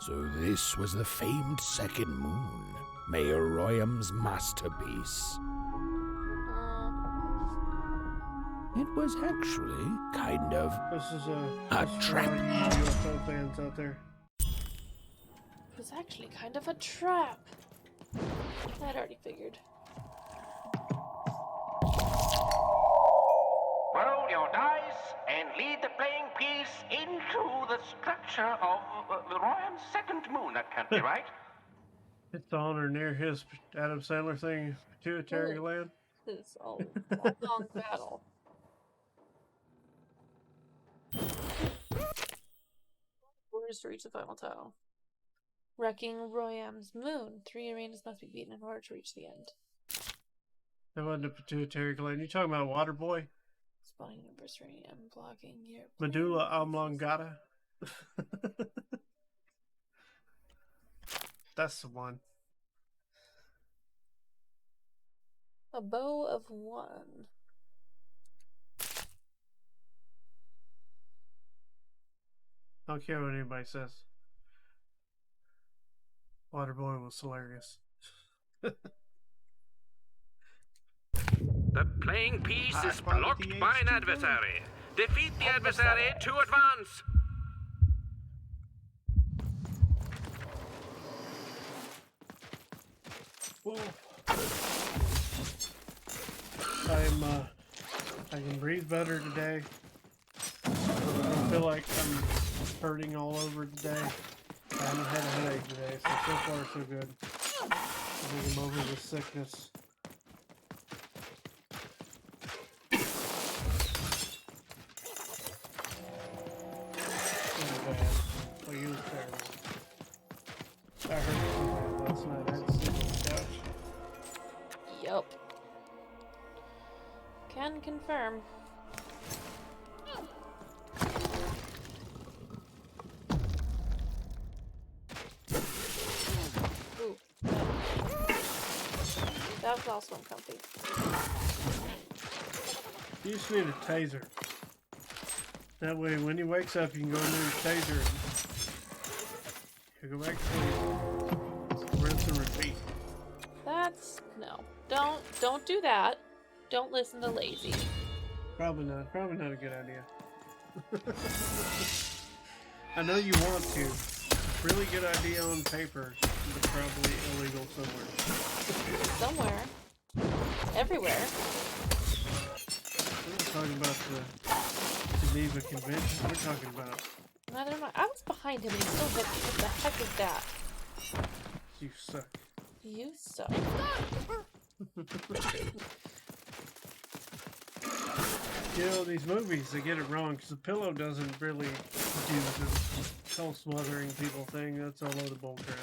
So this was the famed second moon, Mayor Royam's masterpiece. It was actually kind of This is a this is for trap. all you UFO fans out there. It was actually kind of a trap. I'd already figured. Roll your dice and lead the playing piece into the structure of Royan's second moon. That can't be right. It's on or near his Adam Sandler thing, Pituitary Land. This a long battle. Orders to reach the final tile. Wrecking Royam's moon. 3 arenas must be beaten in order to reach the end. That wasn't a Pituitary Gland. You talking about Waterboy? Spawning anniversary and blocking your Medulla oblongata. That's the one. A bow of 1. I don't care what anybody says. Waterboy was hilarious. The playing piece is blocked by an adversary. Defeat the adversary to advance. I can breathe better today. I don't feel like I'm hurting all over today. I haven't had a headache today, so far so good. I think I'm over this sickness. Like, it was terrible. I heard it last night. I had to sleep on the couch. Yup. Can confirm. Ooh. That was also uncomfy. You just need a taser. That way, when he wakes up, you can go in there and taser him. You go back to sleep. Rinse and repeat. That's no. Don't do that. Don't listen to Lazy. Probably not a good idea. I know you want to. Really good idea on paper, but probably illegal somewhere. Somewhere. Everywhere. We're not talking about the Geneva Convention. We're talking about... Neither am I. I was behind him and he still hit me. What the heck is that? You suck. You suck. You know, these movies, they get it wrong, because the pillow doesn't really do the whole smothering people thing. That's a load of bullcrap.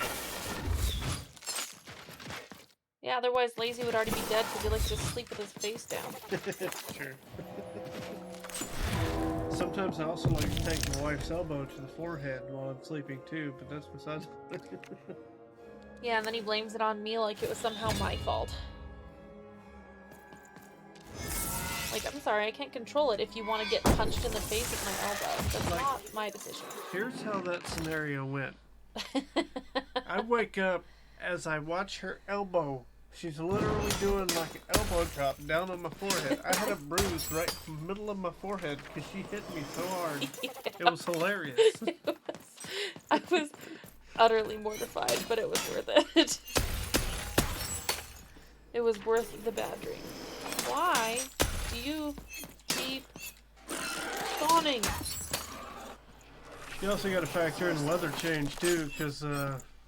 Yeah, otherwise Lazy would already be dead because he likes to sleep with his face down. True. Sometimes I also like to take my wife's elbow to the forehead while I'm sleeping too, but that's besides. Yeah, and then he blames it on me like it was somehow my fault. Like, I'm sorry, I can't control it if you want to get punched in the face with my elbow. That's Like, not my decision. Here's how that scenario went. I wake up as I watch her elbow. She's literally doing like an elbow drop down on my forehead. I had a bruise right in the middle of my forehead because she hit me so hard. Yeah. It was hilarious. I was utterly mortified, but it was worth it. It was worth the bad dream. Why do you keep spawning? You also got to factor in weather change too, because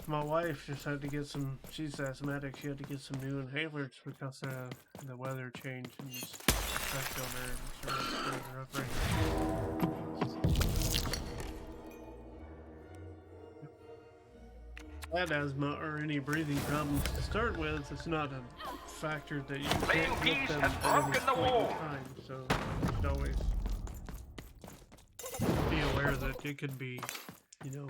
my wife just had to get some. She's asthmatic. She had to get some new inhalers because the weather change and just effect on her. And it's really screwing her up right now. Had asthma or any breathing problems to start with, it's not a factor that you can't get them at any point in time. So you should always be aware that it could be, you know,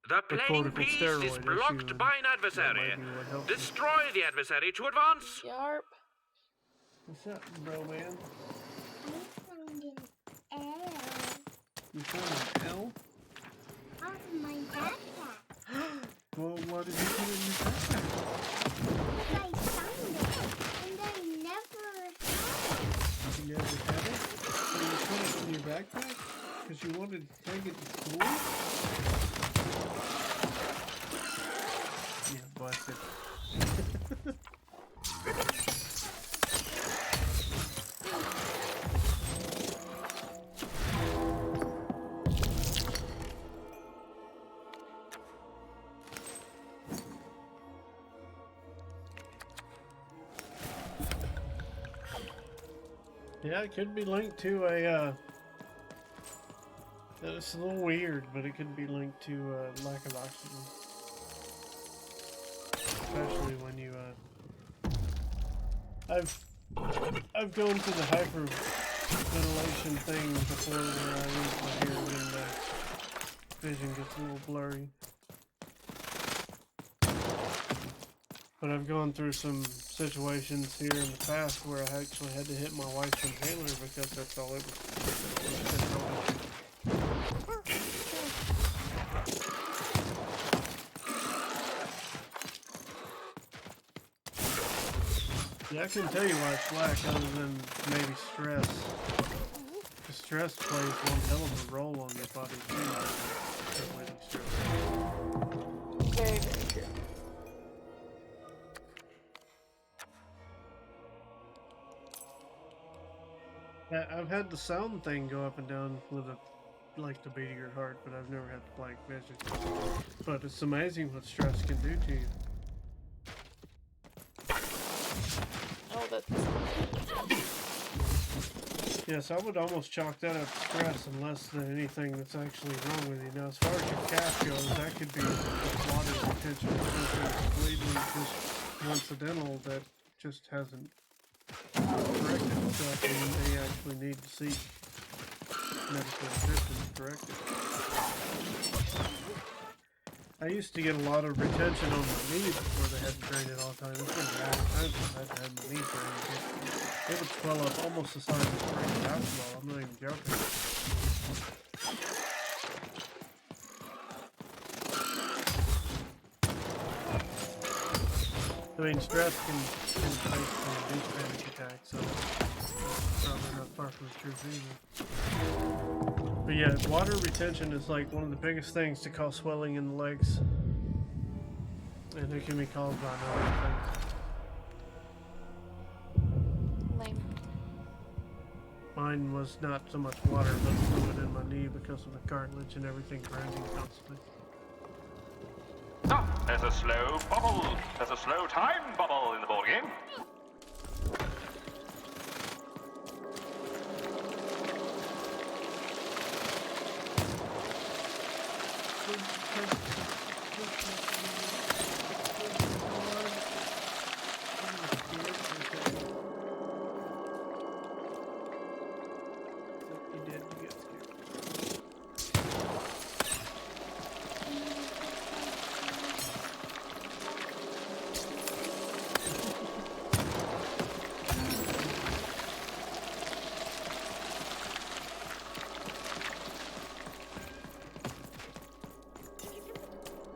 The playing piece is blocked by an adversary. Destroy the adversary to advance. Yarp. What's up, bro, man? I found an L. You found an L? Off my backpack. Well, what did you put in your backpack? I found it, and I never had it. You never had it? So you put it in your backpack? Because you wanted to take it to school? Yeah, busted. Yeah, it could be linked to a, it's a little weird, but it could be linked to lack of oxygen. Especially when you, I've gone through the hyperventilation thing before where I lose my hearing and vision gets a little blurry. But I've gone through some situations here in the past where I actually had to hit my wife's inhaler because that's all it was. Yeah, I couldn't tell you why it's black other than maybe stress. The stress plays one hell of a role on your body too. Very, very true. I've had the sound thing go up and down with like the beat of your heart, but I've never had the blank vision. But it's amazing what stress can do to you. Oh, that's... Yes, I would almost chalk that up to stress unless there's anything that's actually wrong with you. Now, as far as your calf goes, that could be water retention or something completely just coincidental that just hasn't corrected itself, and you may actually need to seek medical assistance to correct it. I used to get a lot of retention on my knee before they had to drain it all the time. It's been a long time since I've had my knee drained. It would swell up almost the size of a grain of basketball. I'm not even joking. I mean, stress can basically induce panic attacks, so it's probably not far from the truth either. But yeah, water retention is like one of the biggest things to cause swelling in the legs. And it can be caused by other things. Lame. Mine was not so much water, but fluid in my knee because of the cartilage and everything grinding constantly. Ah, there's a slow bubble. There's a slow time bubble in the board game.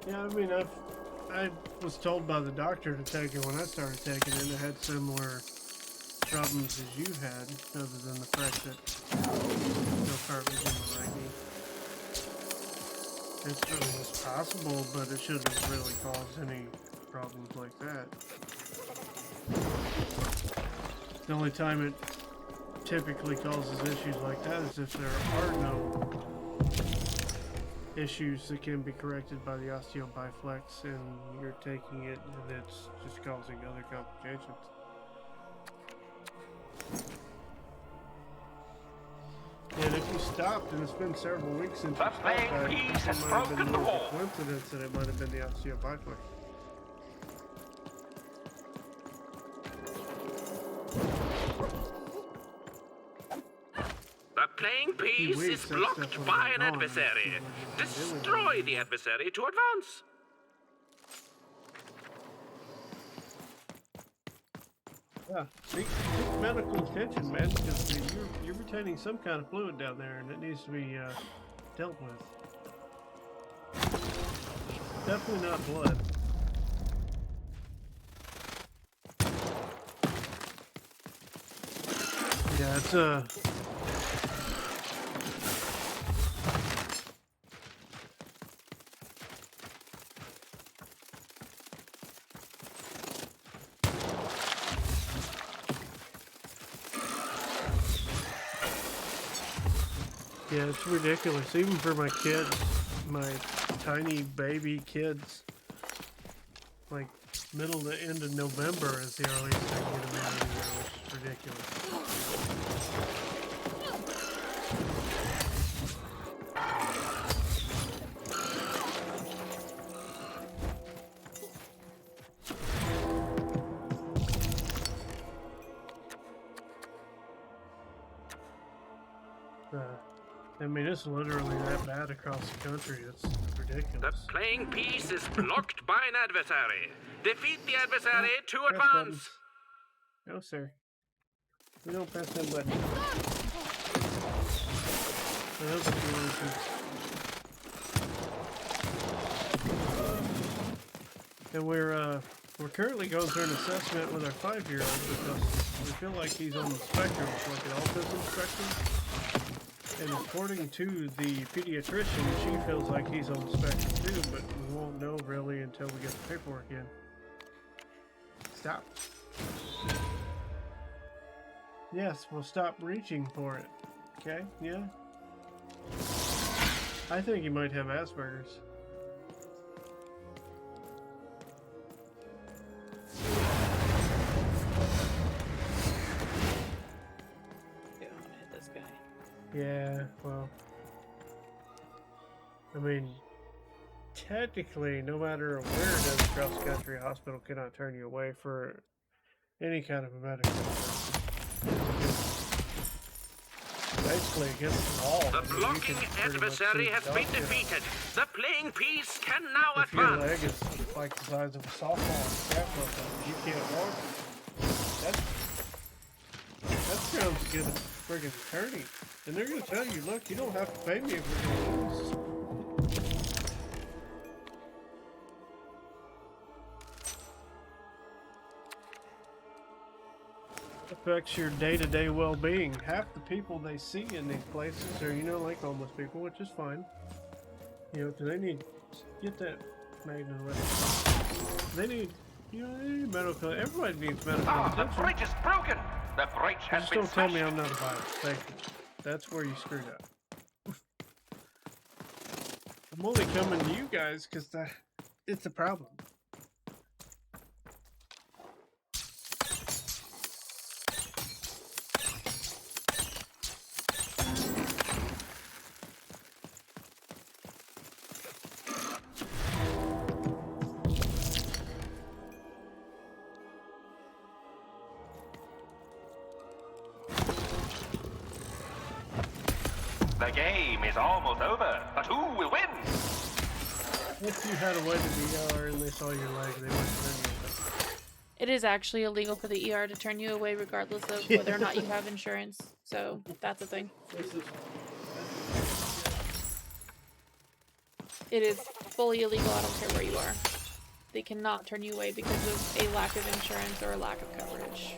Yeah, I mean, I was told by the doctor to take it when I started taking it, and it had similar problems as you had, other than the fact that no cartilage in the right knee. It's possible, but it shouldn't have really caused any problems like that. The only time it typically causes issues like that is if there are no issues that can be corrected by the osteobiflex and you're taking it and it's just causing other complications. And if you stopped, and it's been several weeks since you stopped, it might have been more of a coincidence than it might have been the osteobiflex. The playing piece is blocked by an adversary. Destroy the adversary to advance. Yeah, seek medical attention, man, because you're retaining some kind of fluid down there, and it needs to be dealt with. Definitely not blood. Yeah, it's yeah, it's ridiculous. Even for my kids, my tiny baby kids, like middle to end of November is the earliest I can get them out of here, which is ridiculous. I mean, it's literally that bad across the country. It's ridiculous. The playing piece is blocked by an adversary. Defeat the adversary to Press advance. buttons. No, sir. We don't press them buttons. I hope it's really good. And we're currently going through an assessment with our 5-year-old because we feel like he's on the spectrum, like an autism spectrum. And according to the pediatrician, she feels like he's on the spectrum too, but we won't know really until we get the paperwork in. Stop. Yes, we'll stop reaching for it. Okay? Yeah? I think he might have Asperger's. Yeah, well, I mean, technically, no matter where it is across the country, a hospital cannot turn you away for any kind of a medical basically against the law. The blocking adversary has been defeated. The playing piece can now if your advance. leg is like the size of a softball and crap like that, you can't walk. That's grounds to get a friggin' attorney. And they're going to tell you, look, you don't have to pay me if we're going to lose. Affects your day-to-day well-being. Half the people they see in these places are, like homeless people, which is fine. Because they need, get that magnet away. They need, they need medical, everybody needs medical attention. The bridge is broken! The bridge has Just been don't tell me smashed. I'm not a virus. Thank you. That's where you screwed up. I'm only coming to you guys because it's a problem. The game is almost over, but who will win? If you had a way to the ER and they saw your leg, they wouldn't send you away. It is actually illegal for the ER to turn you away regardless of whether or not you have insurance. So that's a thing. It is fully illegal. I don't care where you are. They cannot turn you away because of a lack of insurance or a lack of coverage.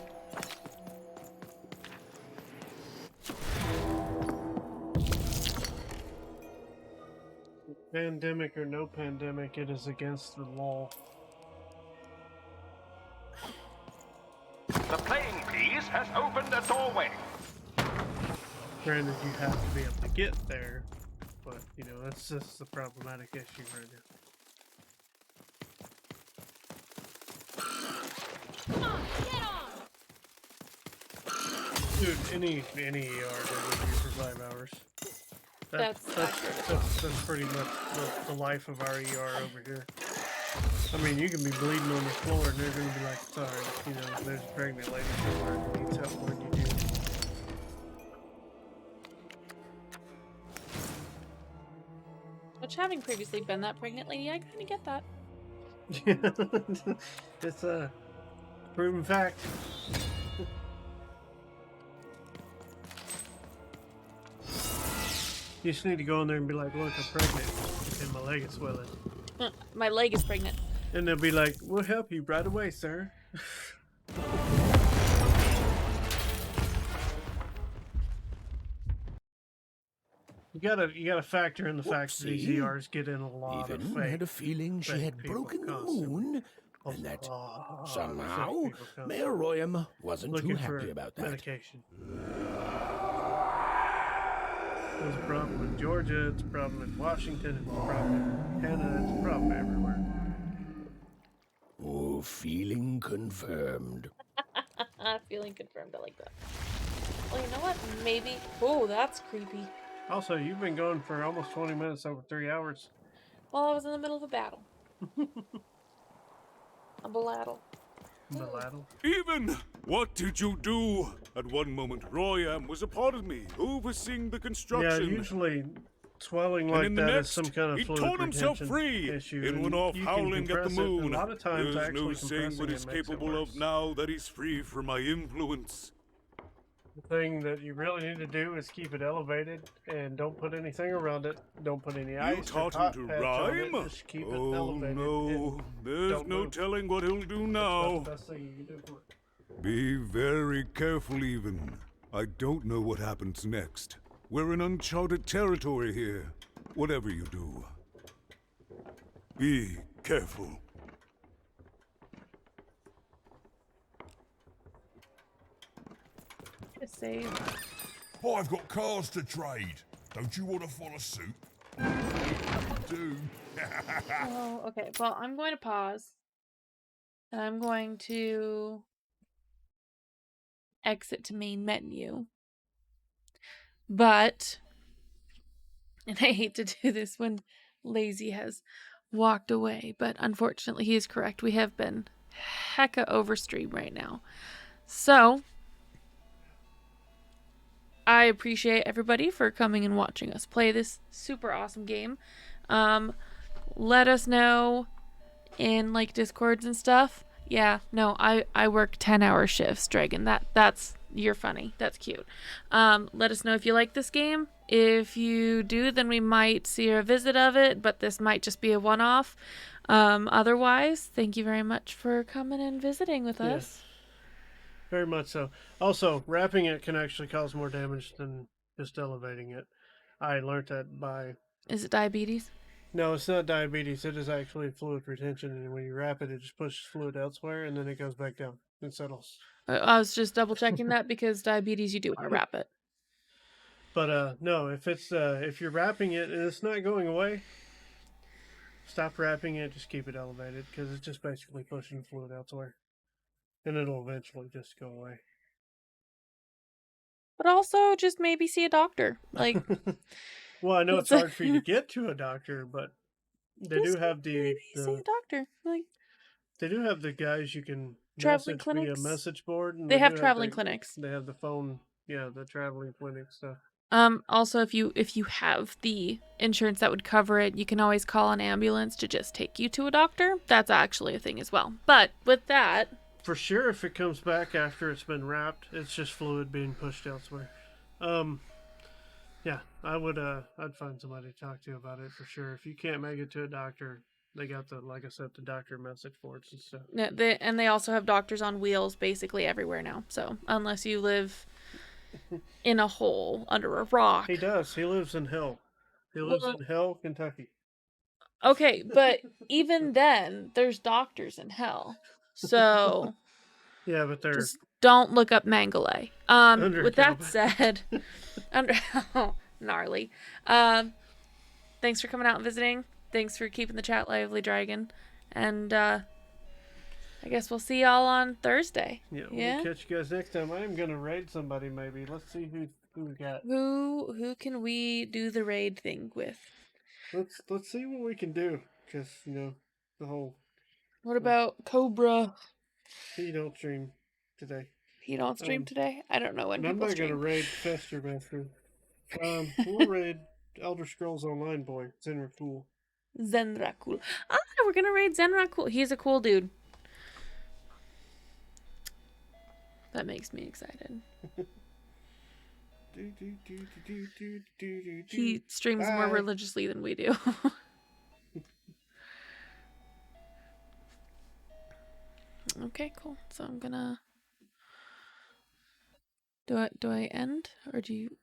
Pandemic or no pandemic, it is against the law. The playing piece has opened a doorway. Granted, you have to be able to get there, but, you know, that's just the problematic issue right now. Come on, get on! Dude, any ER they leave you for 5 hours. That's pretty much the life of our ER over here. I mean, you can be bleeding on the floor and they're going to be like, sorry, you know, there's a pregnant lady somewhere who needs help. What do you do? Which, having previously been that pregnant lady, I kind of get that. It's a proven fact. You just need to go in there and be like, look, I'm pregnant and my leg is swelling. My leg is pregnant. And they'll be like, we'll help you right away, sir. You gotta factor in the fact that these ERs get in a lot of fake. Had a feeling she had broken the moon, and that somehow Mayor Royam wasn't too happy about that. Medication. There's a problem in Georgia, it's a problem in Washington, it's a problem in Montana, it's a problem everywhere. Oh, feeling confirmed. Feeling confirmed, I like that. Well, you know what? Maybe... Oh, that's creepy. Also, you've been going for almost 20 minutes, over 3 hours. Well, I was in the middle of a battle. A baladdle. Even! What did you do? At one moment, Royam was a part of me, overseeing the construction. Yeah, usually swelling like that is some kind of he fluid torn himself retention free issue. and went off you howling can at the compress it. moon. A lot of times, There's actually no saying what he's compressing it makes it capable worse. of now that he's free from my influence. The thing that you really need to do is keep it elevated and don't put anything around it. Don't put any ice. You taught or hot him to patch on rhyme? it. Just keep it Oh elevated. no, there's don't no move. telling what he'll do now. That's the best thing you can do for it. Be very careful, even. I don't know what happens next. We're in uncharted territory here. Whatever you do, be careful. Save. I've got cars to trade. Don't you want to follow suit? Do. Oh, okay. Well, I'm going to pause. And I'm going to exit to main menu. But, and I hate to do this when Lazy has walked away, but unfortunately he is correct. We have been hecka overstream right now. So, I appreciate everybody for coming and watching us play this super awesome game. Let us know in like Discords and stuff. Yeah, no, I work 10-hour shifts, Dragon. That's you're funny. That's cute. Let us know if you like this game. If you do, then we might see a visit of it, but this might just be a one-off. Otherwise, thank you very much for coming and visiting with us. Very much so. Also, wrapping it can actually cause more damage than just elevating it. I learned that by... Is it diabetes? No, it's not diabetes. It is actually fluid retention, and when you wrap it, it just pushes fluid elsewhere, and then it goes back down and settles. I was just double-checking that because diabetes, you do want to wrap it. But, no, if you're wrapping it and it's not going away, stop wrapping it, just keep it elevated, because it's just basically pushing fluid elsewhere. And it'll eventually just go away. But also, just maybe see a doctor. Like, well, I know it's hard for you to get to a doctor, but they do have see a doctor. Like, they do have the guys you can traveling message clinics via message board. And they have do traveling clinics. They have the phone, the traveling clinic stuff. Also, if you have the insurance that would cover it, you can always call an ambulance to just take you to a doctor. That's actually a thing as well. But with that, for sure, if it comes back after it's been wrapped, it's just fluid being pushed elsewhere. Yeah, I would. I'd find somebody to talk to about it for sure. If you can't make it to a doctor, they got the, like I said, the doctor message boards and stuff. Yeah, they also have doctors on wheels basically everywhere now. So unless you live in a hole under a rock. He does. He lives in hell. He lives Well, in hell, Kentucky. okay, but even then, there's doctors in hell. So Yeah, but they're just don't look up Mangale. under With that Galba. said, under gnarly. Thanks for coming out and visiting. Thanks for keeping the chat lively, Dragon. And I guess we'll see y'all on Thursday. Yeah, we'll catch you guys next time. I am gonna raid somebody maybe. Let's see who we got. Who can we do the raid thing with? Let's see what we can do. Cause the whole. What about Cobra? He don't stream today. He don't stream today? I don't know when I'm people not stream. gonna raid Fester Master. We'll raid Elder Scrolls Online boy. Zenrakul. Zenrakul. Ah, we're gonna raid Zenrakul. He's a cool dude. That makes me excited. He streams more religiously than we do. Okay, cool. So I'm gonna. Do I end or do you?